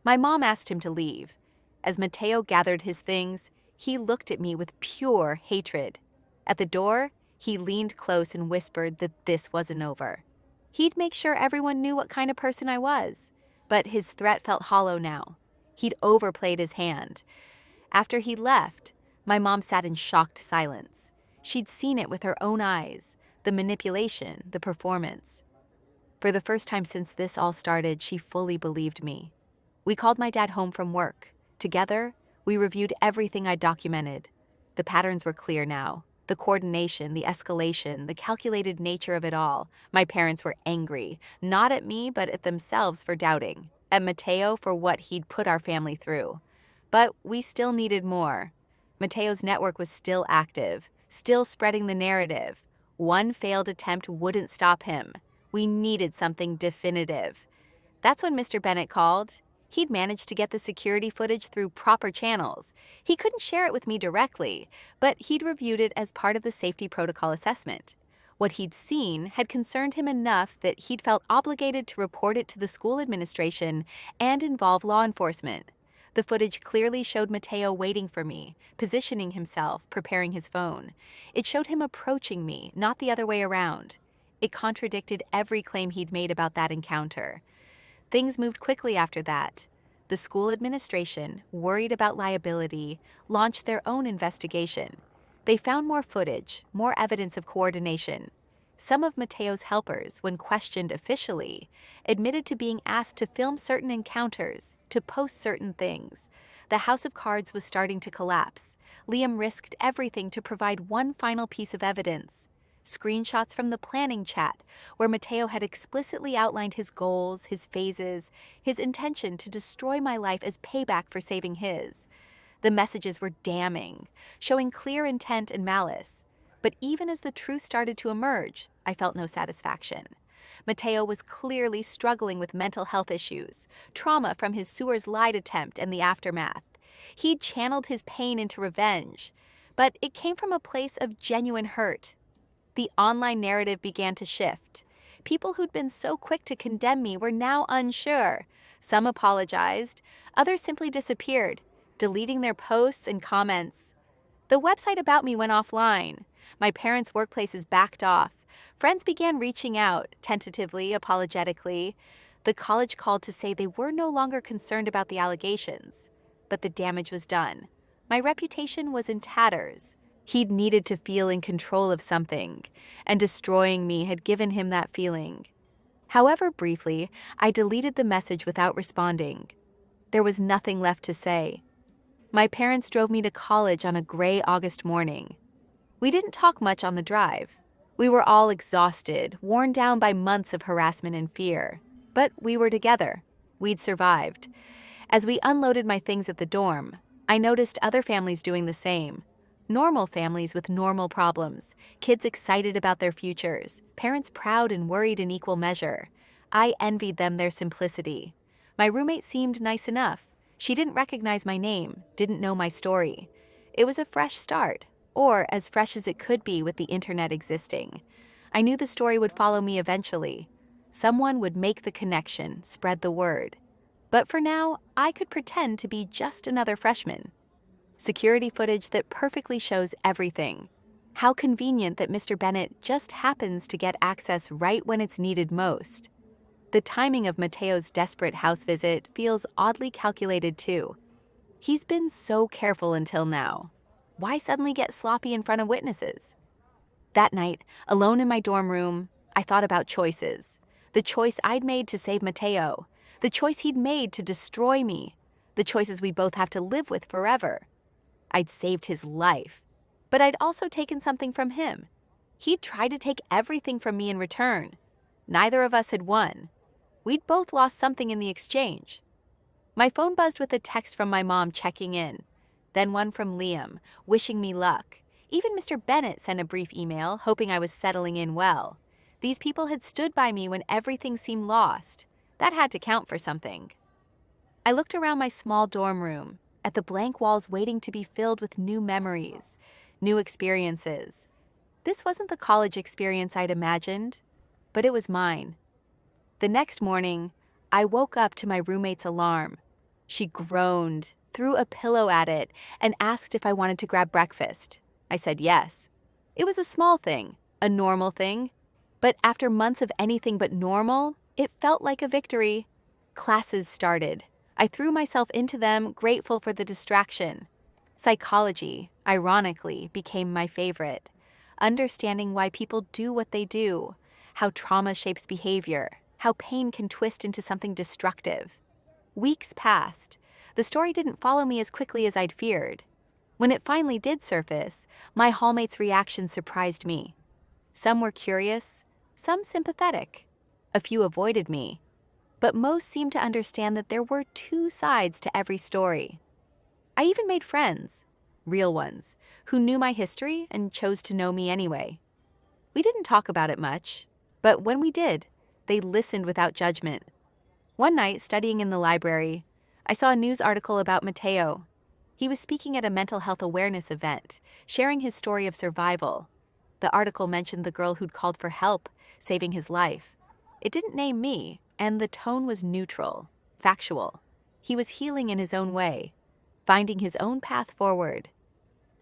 Speaker 6: My mom asked him to leave. As Mateo gathered his things, he looked at me with pure hatred. At the door, he leaned close and whispered that this wasn't over. He'd make sure everyone knew what kind of person I was, but his threat felt hollow now. He'd overplayed his hand. After he left, my mom sat in shocked silence. She'd seen it with her own eyes, the manipulation, the performance. For the first time since this all started, she fully believed me. We called my dad home from work. Together, we reviewed everything I documented. The patterns were clear now. The coordination, the escalation, the calculated nature of it all. My parents were angry, not at me, but at themselves for doubting, at Mateo for what he'd put our family through. But we still needed more. Mateo's network was still active, still spreading the narrative. One failed attempt wouldn't stop him. We needed something definitive. That's when Mr. Bennett called. He'd managed to get the security footage through proper channels. He couldn't share it with me directly, but he'd reviewed it as part of the safety protocol assessment. What he'd seen had concerned him enough that he'd felt obligated to report it to the school administration and involve law enforcement. The footage clearly showed Mateo waiting for me, positioning himself, preparing his phone. It showed him approaching me, not the other way around. It contradicted every claim he'd made about that encounter. Things moved quickly after that. The school administration, worried about liability, launched their own investigation. They found more footage, more evidence of coordination. Some of Mateo's helpers, when questioned officially, admitted to being asked to film certain encounters, to post certain things. The house of cards was starting to collapse. Liam risked everything to provide one final piece of evidence. Screenshots from the planning chat, where Mateo had explicitly outlined his goals, his phases, his intention to destroy my life as payback for saving his. The messages were damning, showing clear intent and malice. But even as the truth started to emerge, I felt no satisfaction. Mateo was clearly struggling with mental health issues, trauma from his sewers lied attempt and the aftermath. He'd channeled his pain into revenge, but it came from a place of genuine hurt. The online narrative began to shift. People who'd been so quick to condemn me were now unsure. Some apologized, others simply disappeared, deleting their posts and comments. The website about me went offline. My parents' workplaces backed off. Friends began reaching out, tentatively, apologetically. The college called to say they were no longer concerned about the allegations. But the damage was done. My reputation was in tatters. He'd needed to feel in control of something, and destroying me had given him that feeling. However briefly, I deleted the message without responding. There was nothing left to say. My parents drove me to college on a gray August morning. We didn't talk much on the drive. We were all exhausted, worn down by months of harassment and fear. But we were together. We'd survived. As we unloaded my things at the dorm, I noticed other families doing the same. Normal families with normal problems, kids excited about their futures, parents proud and worried in equal measure. I envied them their simplicity. My roommate seemed nice enough. She didn't recognize my name, didn't know my story. It was a fresh start, or as fresh as it could be with the internet existing. I knew the story would follow me eventually. Someone would make the connection, spread the word. But for now, I could pretend to be just another freshman. Security footage that perfectly shows everything. How convenient that Mr. Bennett just happens to get access right when it's needed most. The timing of Mateo's desperate house visit feels oddly calculated too. He's been so careful until now. Why suddenly get sloppy in front of witnesses? That night, alone in my dorm room, I thought about choices. The choice I'd made to save Mateo. The choice he'd made to destroy me. The choices we'd both have to live with forever. I'd saved his life, but I'd also taken something from him. He'd tried to take everything from me in return. Neither of us had won. We'd both lost something in the exchange. My phone buzzed with a text from my mom checking in, then one from Liam, wishing me luck. Even Mr. Bennett sent a brief email, hoping I was settling in well. These people had stood by me when everything seemed lost. That had to count for something. I looked around my small dorm room, at the blank walls waiting to be filled with new memories, new experiences. This wasn't the college experience I'd imagined, but it was mine. The next morning, I woke up to my roommate's alarm. She groaned, threw a pillow at it, and asked if I wanted to grab breakfast. I said yes. It was a small thing, a normal thing, but after months of anything but normal, it felt like a victory. Classes started. I threw myself into them, grateful for the distraction. Psychology, ironically, became my favorite. Understanding why people do what they do, how trauma shapes behavior, how pain can twist into something destructive. Weeks passed. The story didn't follow me as quickly as I'd feared. When it finally did surface, my hallmates' reaction surprised me. Some were curious, some sympathetic. A few avoided me, but most seemed to understand that there were two sides to every story. I even made friends, real ones, who knew my history and chose to know me anyway. We didn't talk about it much, but when we did, they listened without judgment. One night, studying in the library, I saw a news article about Mateo. He was speaking at a mental health awareness event, sharing his story of survival. The article mentioned the girl who'd called for help, saving his life. It didn't name me, and the tone was neutral, factual. He was healing in his own way, finding his own path forward.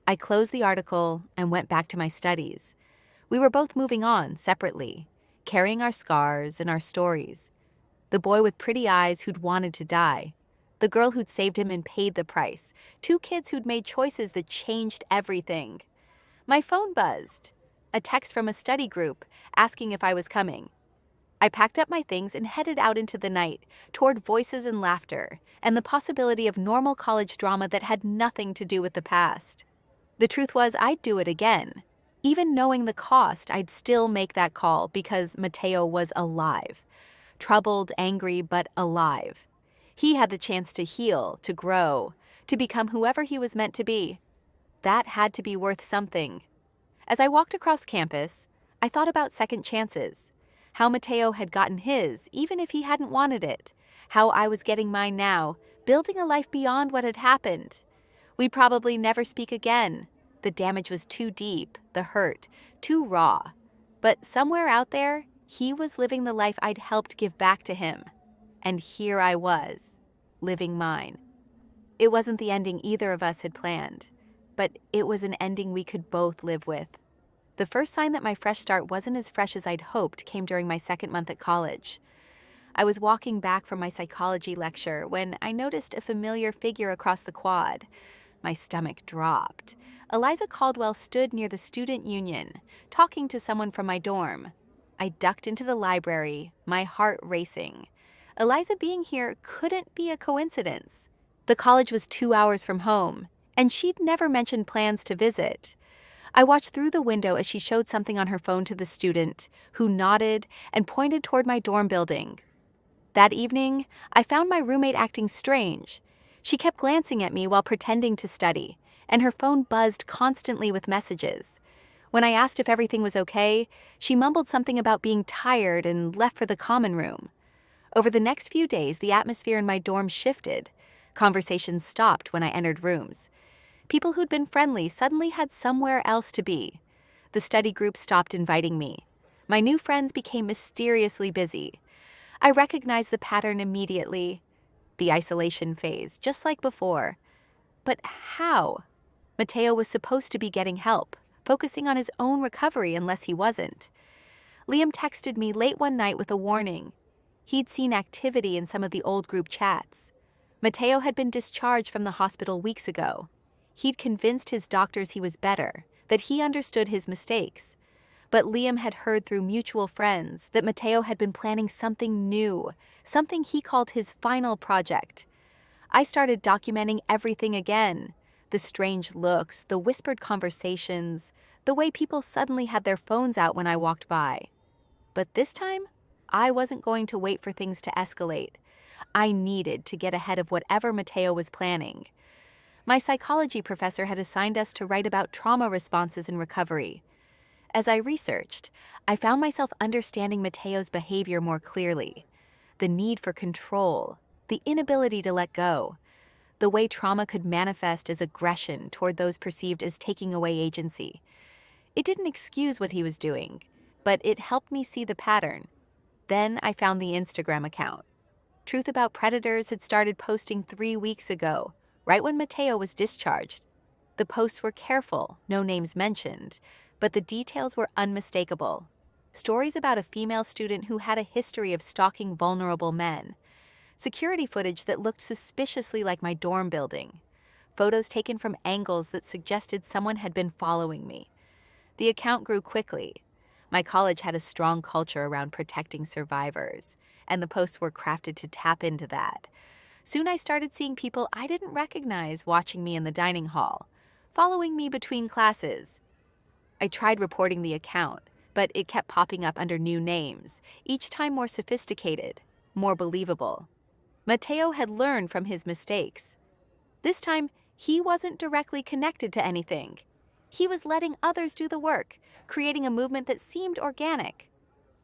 Speaker 6: I closed the article and went back to my studies. We were both moving on separately, carrying our scars and our stories. The boy with pretty eyes who'd wanted to die. The girl who'd saved him and paid the price. Two kids who'd made choices that changed everything. My phone buzzed. A text from a study group asking if I was coming. I packed up my things and headed out into the night, toward voices and laughter, and the possibility of normal college drama that had nothing to do with the past. The truth was, I'd do it again. Even knowing the cost, I'd still make that call because Mateo was alive. Troubled, angry, but alive. He had the chance to heal, to grow, to become whoever he was meant to be. That had to be worth something. As I walked across campus, I thought about second chances. How Mateo had gotten his, even if he hadn't wanted it. How I was getting mine now, building a life beyond what had happened. We'd probably never speak again. The damage was too deep, the hurt, too raw. But somewhere out there, he was living the life I'd helped give back to him. And here I was, living mine. It wasn't the ending either of us had planned, but it was an ending we could both live with. The first sign that my fresh start wasn't as fresh as I'd hoped came during my second month at college. I was walking back from my psychology lecture when I noticed a familiar figure across the quad. My stomach dropped. Eliza Caldwell stood near the student union, talking to someone from my dorm. I ducked into the library, my heart racing. Eliza being here couldn't be a coincidence. The college was 2 hours from home, and she'd never mentioned plans to visit. I watched through the window as she showed something on her phone to the student, who nodded and pointed toward my dorm building. That evening, I found my roommate acting strange. She kept glancing at me while pretending to study, and her phone buzzed constantly with messages. When I asked if everything was okay, she mumbled something about being tired and left for the common room. Over the next few days, the atmosphere in my dorm shifted. Conversations stopped when I entered rooms. People who'd been friendly suddenly had somewhere else to be. The study group stopped inviting me. My new friends became mysteriously busy. I recognized the pattern immediately. The isolation phase, just like before. But how? Mateo was supposed to be getting help, focusing on his own recovery unless he wasn't. Liam texted me late one night with a warning. He'd seen activity in some of the old group chats. Mateo had been discharged from the hospital weeks ago. He'd convinced his doctors he was better, that he understood his mistakes. But Liam had heard through mutual friends that Mateo had been planning something new, something he called his final project. I started documenting everything again. The strange looks, the whispered conversations, the way people suddenly had their phones out when I walked by. But this time, I wasn't going to wait for things to escalate. I needed to get ahead of whatever Mateo was planning. My psychology professor had assigned us to write about trauma responses in recovery. As I researched, I found myself understanding Mateo's behavior more clearly. The need for control, the inability to let go, the way trauma could manifest as aggression toward those perceived as taking away agency. It didn't excuse what he was doing, but it helped me see the pattern. Then I found the Instagram account. Truth About Predators had started posting 3 weeks ago, right when Mateo was discharged. The posts were careful, no names mentioned, but the details were unmistakable. Stories about a female student who had a history of stalking vulnerable men. Security footage that looked suspiciously like my dorm building. Photos taken from angles that suggested someone had been following me. The account grew quickly. My college had a strong culture around protecting survivors, and the posts were crafted to tap into that. Soon I started seeing people I didn't recognize watching me in the dining hall, following me between classes. I tried reporting the account, but it kept popping up under new names, each time more sophisticated, more believable. Mateo had learned from his mistakes. This time, he wasn't directly connected to anything. He was letting others do the work, creating a movement that seemed organic.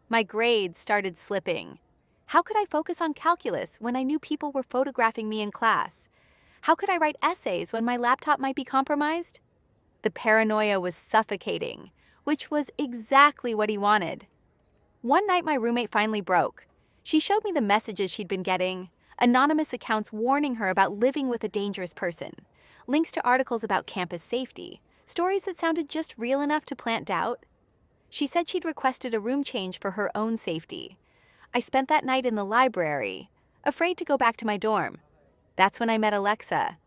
Speaker 6: My grades started slipping. How could I focus on calculus when I knew people were photographing me in class? How could I write essays when my laptop might be compromised? The paranoia was suffocating, which was exactly what he wanted. One night my roommate finally broke. She showed me the messages she'd been getting, anonymous accounts warning her about living with a dangerous person, links to articles about campus safety, stories that sounded just real enough to plant doubt. She said she'd requested a room change for her own safety. I spent that night in the library, afraid to go back to my dorm. That's when I met Alexa.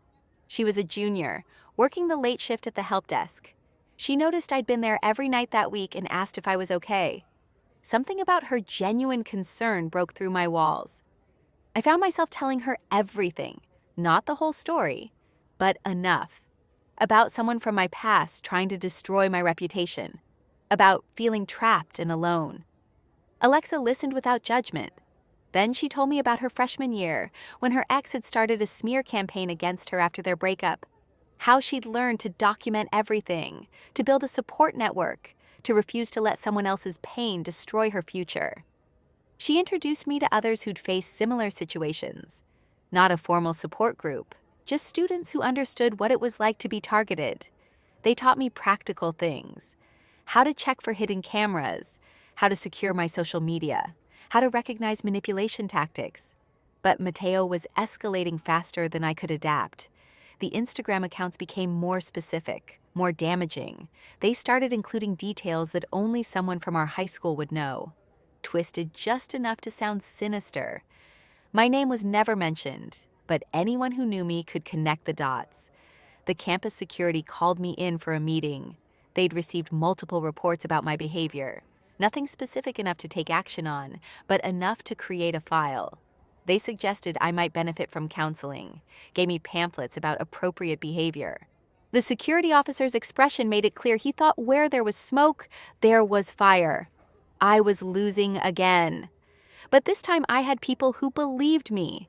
Speaker 6: She was a junior, working the late shift at the help desk. She noticed I'd been there every night that week and asked if I was okay. Something about her genuine concern broke through my walls. I found myself telling her everything, not the whole story, but enough. About someone from my past trying to destroy my reputation. About feeling trapped and alone. Alexa listened without judgment. Then she told me about her freshman year, when her ex had started a smear campaign against her after their breakup. How she'd learned to document everything, to build a support network, to refuse to let someone else's pain destroy her future. She introduced me to others who'd faced similar situations. Not a formal support group, just students who understood what it was like to be targeted. They taught me practical things. How to check for hidden cameras, how to secure my social media, how to recognize manipulation tactics. But Mateo was escalating faster than I could adapt. The Instagram accounts became more specific, more damaging. They started including details that only someone from our high school would know. Twisted just enough to sound sinister. My name was never mentioned, but anyone who knew me could connect the dots. The campus security called me in for a meeting. They'd received multiple reports about my behavior. Nothing specific enough to take action on, but enough to create a file. They suggested I might benefit from counseling, gave me pamphlets about appropriate behavior. The security officer's expression made it clear he thought where there was smoke, there was fire. I was losing again. But this time I had people who believed me.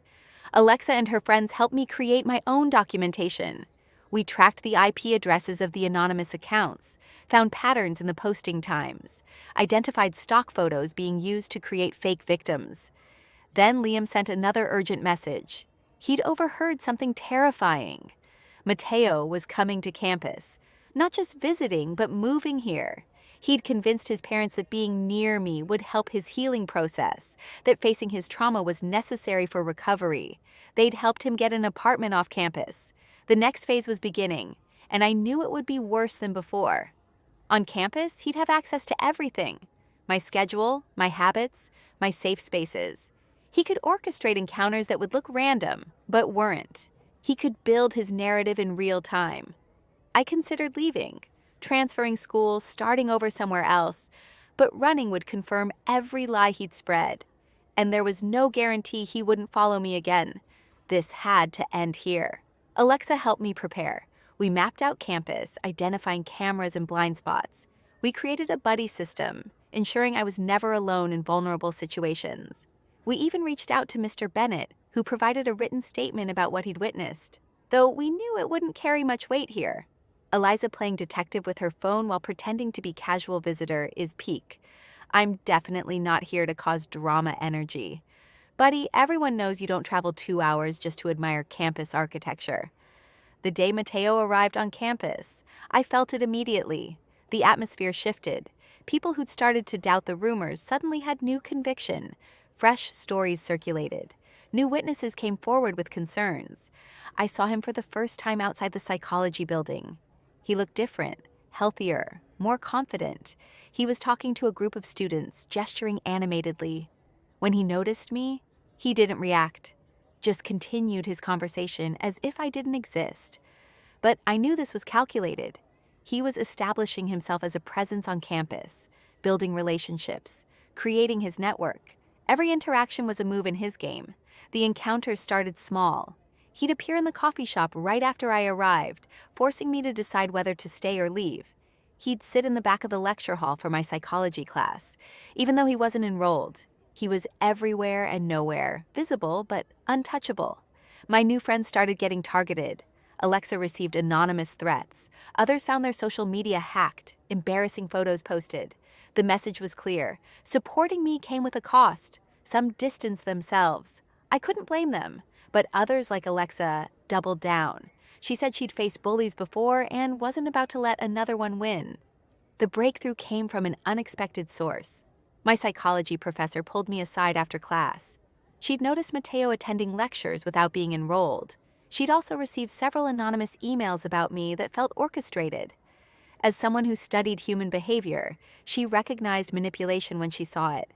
Speaker 6: Alexa and her friends helped me create my own documentation. We tracked the IP addresses of the anonymous accounts, found patterns in the posting times, identified stock photos being used to create fake victims. Then Liam sent another urgent message. He'd overheard something terrifying. Mateo was coming to campus, not just visiting, but moving here. He'd convinced his parents that being near me would help his healing process, that facing his trauma was necessary for recovery. They'd helped him get an apartment off campus. The next phase was beginning, and I knew it would be worse than before. On campus, he'd have access to everything: my schedule, my habits, my safe spaces. He could orchestrate encounters that would look random, but weren't. He could build his narrative in real time. I considered leaving, transferring schools, starting over somewhere else, but running would confirm every lie he'd spread. And there was no guarantee he wouldn't follow me again. This had to end here. Alexa helped me prepare. We mapped out campus, identifying cameras and blind spots. We created a buddy system, ensuring I was never alone in vulnerable situations. We even reached out to Mr. Bennett, who provided a written statement about what he'd witnessed, though we knew it wouldn't carry much weight here. Eliza playing detective with her phone while pretending to be casual visitor is peak. I'm definitely not here to cause drama energy. Buddy, everyone knows you don't travel 2 hours just to admire campus architecture. The day Mateo arrived on campus, I felt it immediately. The atmosphere shifted. People who'd started to doubt the rumors suddenly had new conviction. Fresh stories circulated. New witnesses came forward with concerns. I saw him for the first time outside the psychology building. He looked different, healthier, more confident. He was talking to a group of students, gesturing animatedly. When he noticed me, he didn't react, just continued his conversation as if I didn't exist. But I knew this was calculated. He was establishing himself as a presence on campus, building relationships, creating his network. Every interaction was a move in his game. The encounters started small. He'd appear in the coffee shop right after I arrived, forcing me to decide whether to stay or leave. He'd sit in the back of the lecture hall for my psychology class, even though he wasn't enrolled. He was everywhere and nowhere, visible but untouchable. My new friends started getting targeted. Alexa received anonymous threats. Others found their social media hacked, embarrassing photos posted. The message was clear. Supporting me came with a cost. Some distanced themselves. I couldn't blame them. But others, like Alexa, doubled down. She said she'd faced bullies before and wasn't about to let another one win. The breakthrough came from an unexpected source. My psychology professor pulled me aside after class. She'd noticed Mateo attending lectures without being enrolled. She'd also received several anonymous emails about me that felt orchestrated. As someone who studied human behavior, she recognized manipulation when she saw it.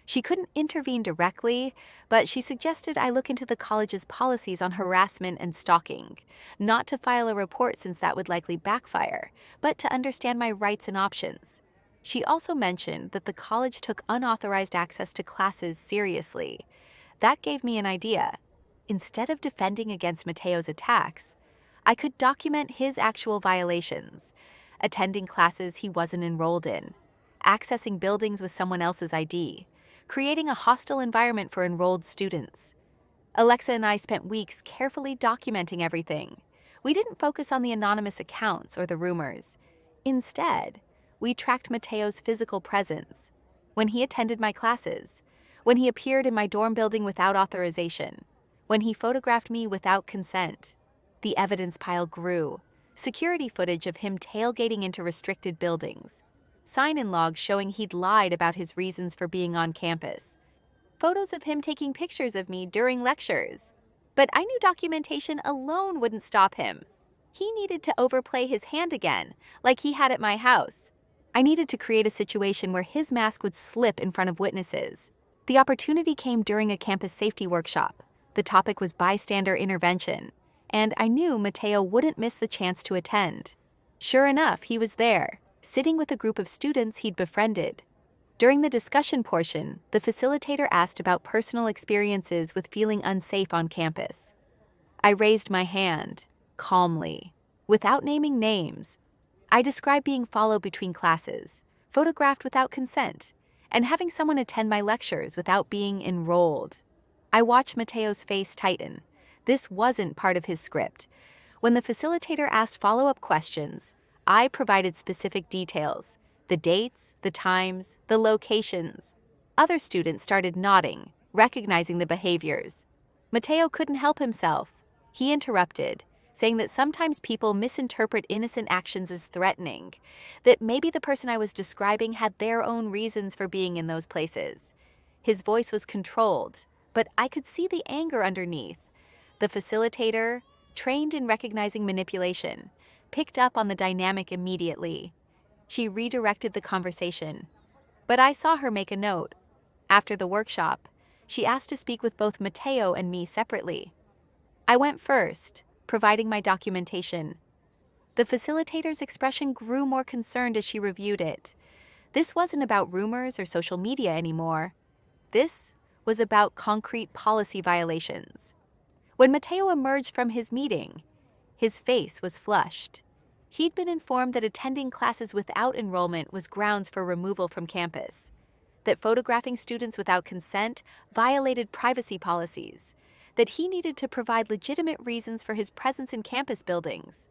Speaker 6: She couldn't intervene directly, but she suggested I look into the college's policies on harassment and stalking, not to file a report since that would likely backfire, but to understand my rights and options. She also mentioned that the college took unauthorized access to classes seriously. That gave me an idea. Instead of defending against Mateo's attacks, I could document his actual violations, attending classes he wasn't enrolled in, accessing buildings with someone else's ID, creating a hostile environment for enrolled students. Alexa and I spent weeks carefully documenting everything. We didn't focus on the anonymous accounts or the rumors. Instead, we tracked Mateo's physical presence. When he attended my classes, when he appeared in my dorm building without authorization, when he photographed me without consent. The evidence pile grew. Security footage of him tailgating into restricted buildings. Sign-in logs showing he'd lied about his reasons for being on campus. Photos of him taking pictures of me during lectures. But I knew documentation alone wouldn't stop him. He needed to overplay his hand again, like he had at my house. I needed to create a situation where his mask would slip in front of witnesses. The opportunity came during a campus safety workshop. The topic was bystander intervention, and I knew Mateo wouldn't miss the chance to attend. Sure enough, he was there, sitting with a group of students he'd befriended. During the discussion portion, the facilitator asked about personal experiences with feeling unsafe on campus. I raised my hand, calmly, without naming names. I described being followed between classes, photographed without consent, and having someone attend my lectures without being enrolled. I watched Mateo's face tighten. This wasn't part of his script. When the facilitator asked follow-up questions, I provided specific details: the dates, the times, the locations. Other students started nodding, recognizing the behaviors. Mateo couldn't help himself. He interrupted, saying that sometimes people misinterpret innocent actions as threatening, that maybe the person I was describing had their own reasons for being in those places. His voice was controlled, but I could see the anger underneath. The facilitator, trained in recognizing manipulation, picked up on the dynamic immediately. She redirected the conversation, but I saw her make a note. After the workshop, she asked to speak with both Mateo and me separately. I went first, providing my documentation. The facilitator's expression grew more concerned as she reviewed it. This wasn't about rumors or social media anymore. This was about concrete policy violations. When Mateo emerged from his meeting, his face was flushed. He'd been informed that attending classes without enrollment was grounds for removal from campus, that photographing students without consent violated privacy policies, that he needed to provide legitimate reasons for his presence in campus buildings.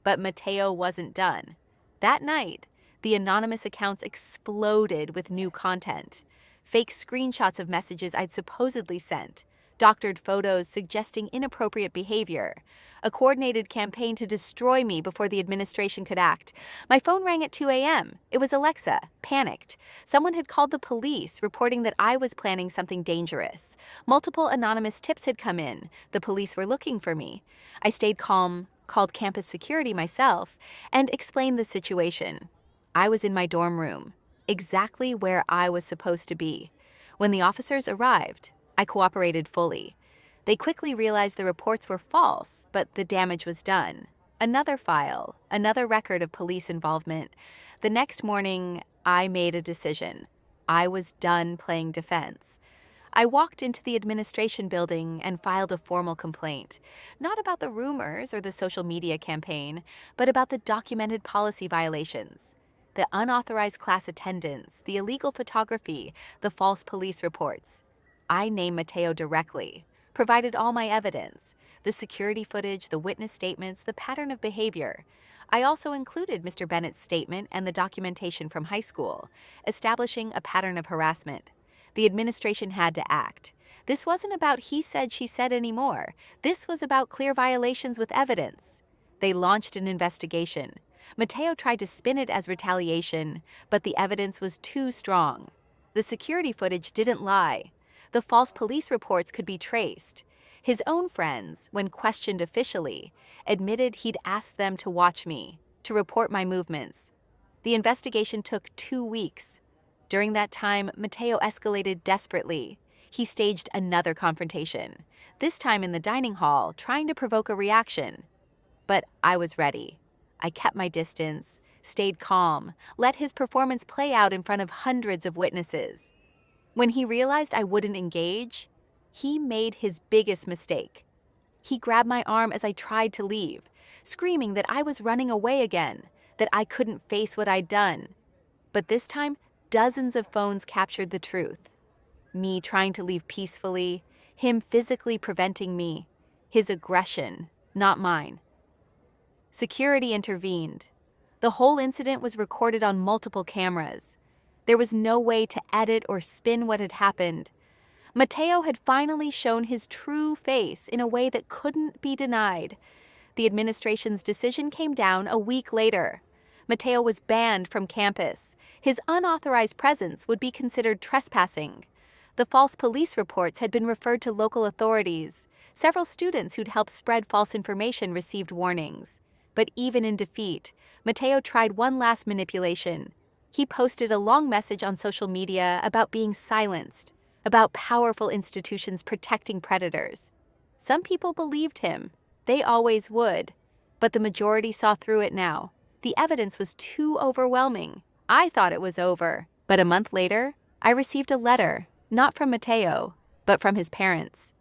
Speaker 6: But Mateo wasn't done. That night, the anonymous accounts exploded with new content. Fake screenshots of messages I'd supposedly sent, doctored photos suggesting inappropriate behavior, a coordinated campaign to destroy me before the administration could act. My phone rang at 2 a.m. It was Alexa, panicked. Someone had called the police, reporting that I was planning something dangerous. Multiple anonymous tips had come in. The police were looking for me. I stayed calm, called campus security myself, and explained the situation. I was in my dorm room, exactly where I was supposed to be. When the officers arrived, I cooperated fully. They quickly realized the reports were false, but the damage was done. Another file, another record of police involvement. The next morning, I made a decision. I was done playing defense. I walked into the administration building and filed a formal complaint, not about the rumors or the social media campaign, but about the documented policy violations. The unauthorized class attendance, the illegal photography, the false police reports. I named Mateo directly, provided all my evidence, the security footage, the witness statements, the pattern of behavior. I also included Mr. Bennett's statement and the documentation from high school, establishing a pattern of harassment. The administration had to act. This wasn't about he said, she said anymore. This was about clear violations with evidence. They launched an investigation. Mateo tried to spin it as retaliation, but the evidence was too strong. The security footage didn't lie. The false police reports could be traced. His own friends, when questioned officially, admitted he'd asked them to watch me, to report my movements. The investigation took 2 weeks. During that time, Mateo escalated desperately. He staged another confrontation, this time in the dining hall, trying to provoke a reaction. But I was ready. I kept my distance, stayed calm, let his performance play out in front of hundreds of witnesses. When he realized I wouldn't engage, he made his biggest mistake. He grabbed my arm as I tried to leave, screaming that I was running away again, that I couldn't face what I'd done. But this time, dozens of phones captured the truth. Me trying to leave peacefully, him physically preventing me, his aggression, not mine. Security intervened. The whole incident was recorded on multiple cameras. There was no way to edit or spin what had happened. Mateo had finally shown his true face in a way that couldn't be denied. The administration's decision came down a week later. Mateo was banned from campus. His unauthorized presence would be considered trespassing. The false police reports had been referred to local authorities. Several students who'd helped spread false information received warnings. But even in defeat, Mateo tried one last manipulation. He posted a long message on social media about being silenced, about powerful institutions protecting predators. Some people believed him. They always would. But the majority saw through it now. The evidence was too overwhelming. I thought it was over. But a month later, I received a letter, not from Mateo, but from his parents.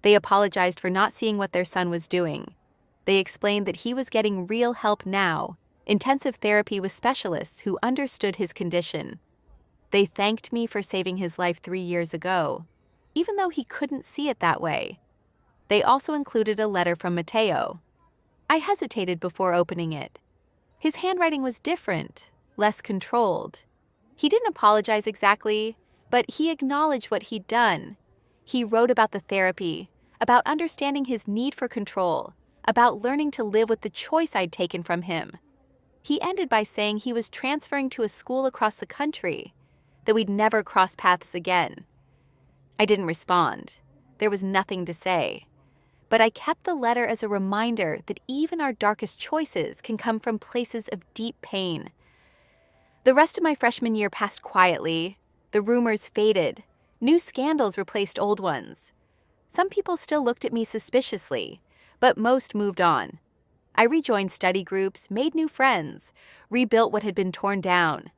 Speaker 6: They apologized for not seeing what their son was doing. They explained that he was getting real help now, intensive therapy with specialists who understood his condition. They thanked me for saving his life 3 years ago, even though he couldn't see it that way. They also included a letter from Mateo. I hesitated before opening it. His handwriting was different, less controlled. He didn't apologize exactly, but he acknowledged what he'd done. He wrote about the therapy, about understanding his need for control, about learning to live with the choice I'd taken from him. He ended by saying he was transferring to a school across the country, that we'd never cross paths again. I didn't respond. There was nothing to say. But I kept the letter as a reminder that even our darkest choices can come from places of deep pain. The rest of my freshman year passed quietly. The rumors faded. New scandals replaced old ones. Some people still looked at me suspiciously, but most moved on. I rejoined study groups, made new friends, rebuilt what had been torn down.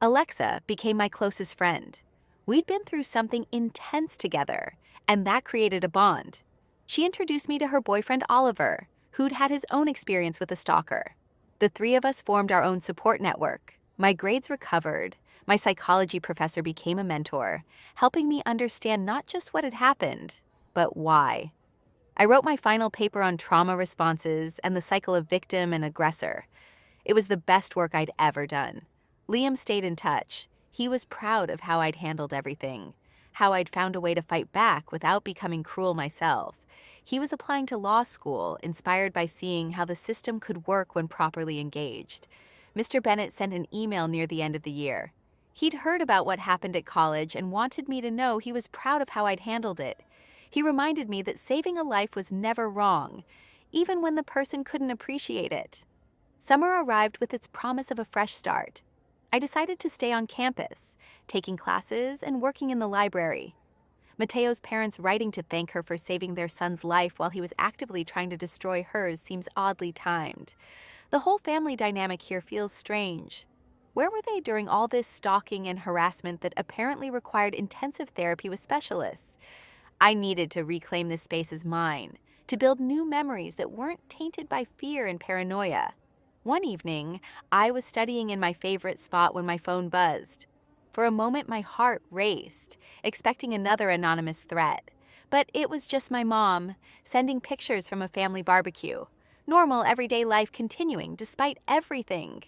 Speaker 6: Alexa became my closest friend. We'd been through something intense together, and that created a bond. She introduced me to her boyfriend Oliver, who'd had his own experience with a stalker. The three of us formed our own support network. My grades recovered. My psychology professor became a mentor, helping me understand not just what had happened, but why. I wrote my final paper on trauma responses and the cycle of victim and aggressor. It was the best work I'd ever done. Liam stayed in touch. He was proud of how I'd handled everything, how I'd found a way to fight back without becoming cruel myself. He was applying to law school, inspired by seeing how the system could work when properly engaged. Mr. Bennett sent an email near the end of the year. He'd heard about what happened at college and wanted me to know he was proud of how I'd handled it. He reminded me that saving a life was never wrong, even when the person couldn't appreciate it. Summer arrived with its promise of a fresh start. I decided to stay on campus, taking classes and working in the library. Mateo's parents writing to thank her for saving their son's life while he was actively trying to destroy hers seems oddly timed. The whole family dynamic here feels strange. Where were they during all this stalking and harassment that apparently required intensive therapy with specialists? I needed to reclaim this space as mine, to build new memories that weren't tainted by fear and paranoia. One evening, I was studying in my favorite spot when my phone buzzed. For a moment, my heart raced, expecting another anonymous threat. But it was just my mom, sending pictures from a family barbecue. Normal, everyday life continuing, despite everything.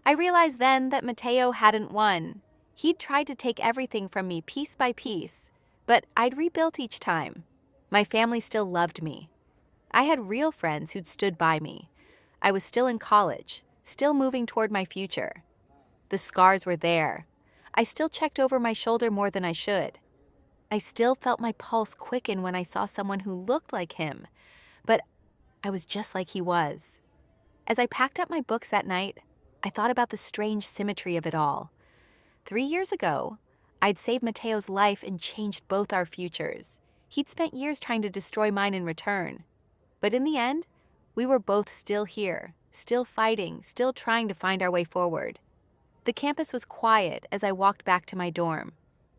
Speaker 6: I realized then that Mateo hadn't won. He'd tried to take everything from me piece by piece, but I'd rebuilt each time. My family still loved me. I had real friends who'd stood by me. I was still in college, still moving toward my future. The scars were there. I still checked over my shoulder more than I should. I still felt my pulse quicken when I saw someone who looked like him, but I was just like he was. As I packed up my books that night, I thought about the strange symmetry of it all. 3 years ago, I'd saved Mateo's life and changed both our futures. He'd spent years trying to destroy mine in return. But in the end, we were both still here, still fighting, still trying to find our way forward. The campus was quiet as I walked back to my dorm.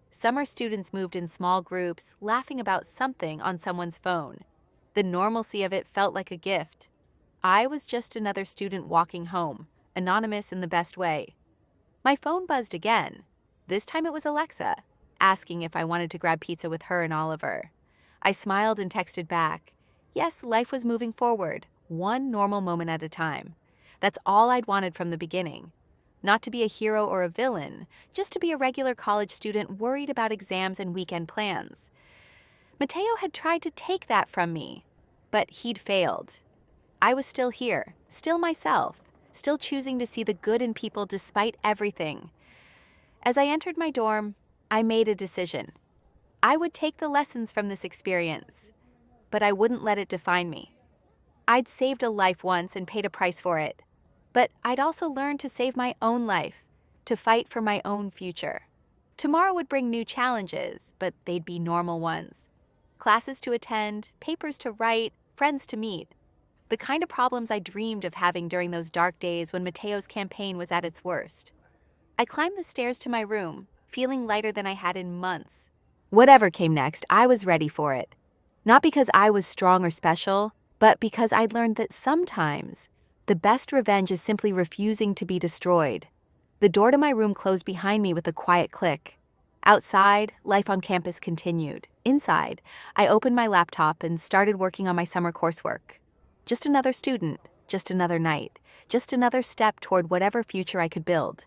Speaker 6: Summer students moved in small groups, laughing about something on someone's phone. The normalcy of it felt like a gift. I was just another student walking home, anonymous in the best way. My phone buzzed again. This time it was Alexa, asking if I wanted to grab pizza with her and Oliver. I smiled and texted back. Yes, life was moving forward, one normal moment at a time. That's all I'd wanted from the beginning. Not to be a hero or a villain, just to be a regular college student worried about exams and weekend plans. Mateo had tried to take that from me, but he'd failed. I was still here, still myself, still choosing to see the good in people despite everything. As I entered my dorm, I made a decision. I would take the lessons from this experience, but I wouldn't let it define me. I'd saved a life once and paid a price for it, but I'd also learned to save my own life, to fight for my own future. Tomorrow would bring new challenges, but they'd be normal ones. Classes to attend, papers to write, friends to meet. The kind of problems I dreamed of having during those dark days when Mateo's campaign was at its worst. I climbed the stairs to my room, feeling lighter than I had in months. Whatever came next, I was ready for it. Not because I was strong or special, but because I'd learned that sometimes the best revenge is simply refusing to be destroyed. The door to my room closed behind me with a quiet click. Outside, life on campus continued. Inside, I opened my laptop and started working on my summer coursework. Just another student, just another night, just another step toward whatever future I could build.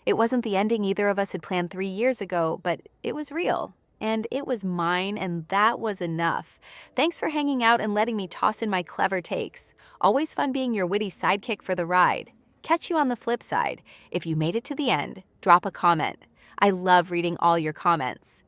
Speaker 6: It wasn't the ending either of us had planned 3 years ago, but it was real. And it was mine, and that was enough. Thanks for hanging out and letting me toss in my clever takes. Always fun being your witty sidekick for the ride. Catch you on the flip side. If you made it to the end, drop a comment. I love reading all your comments.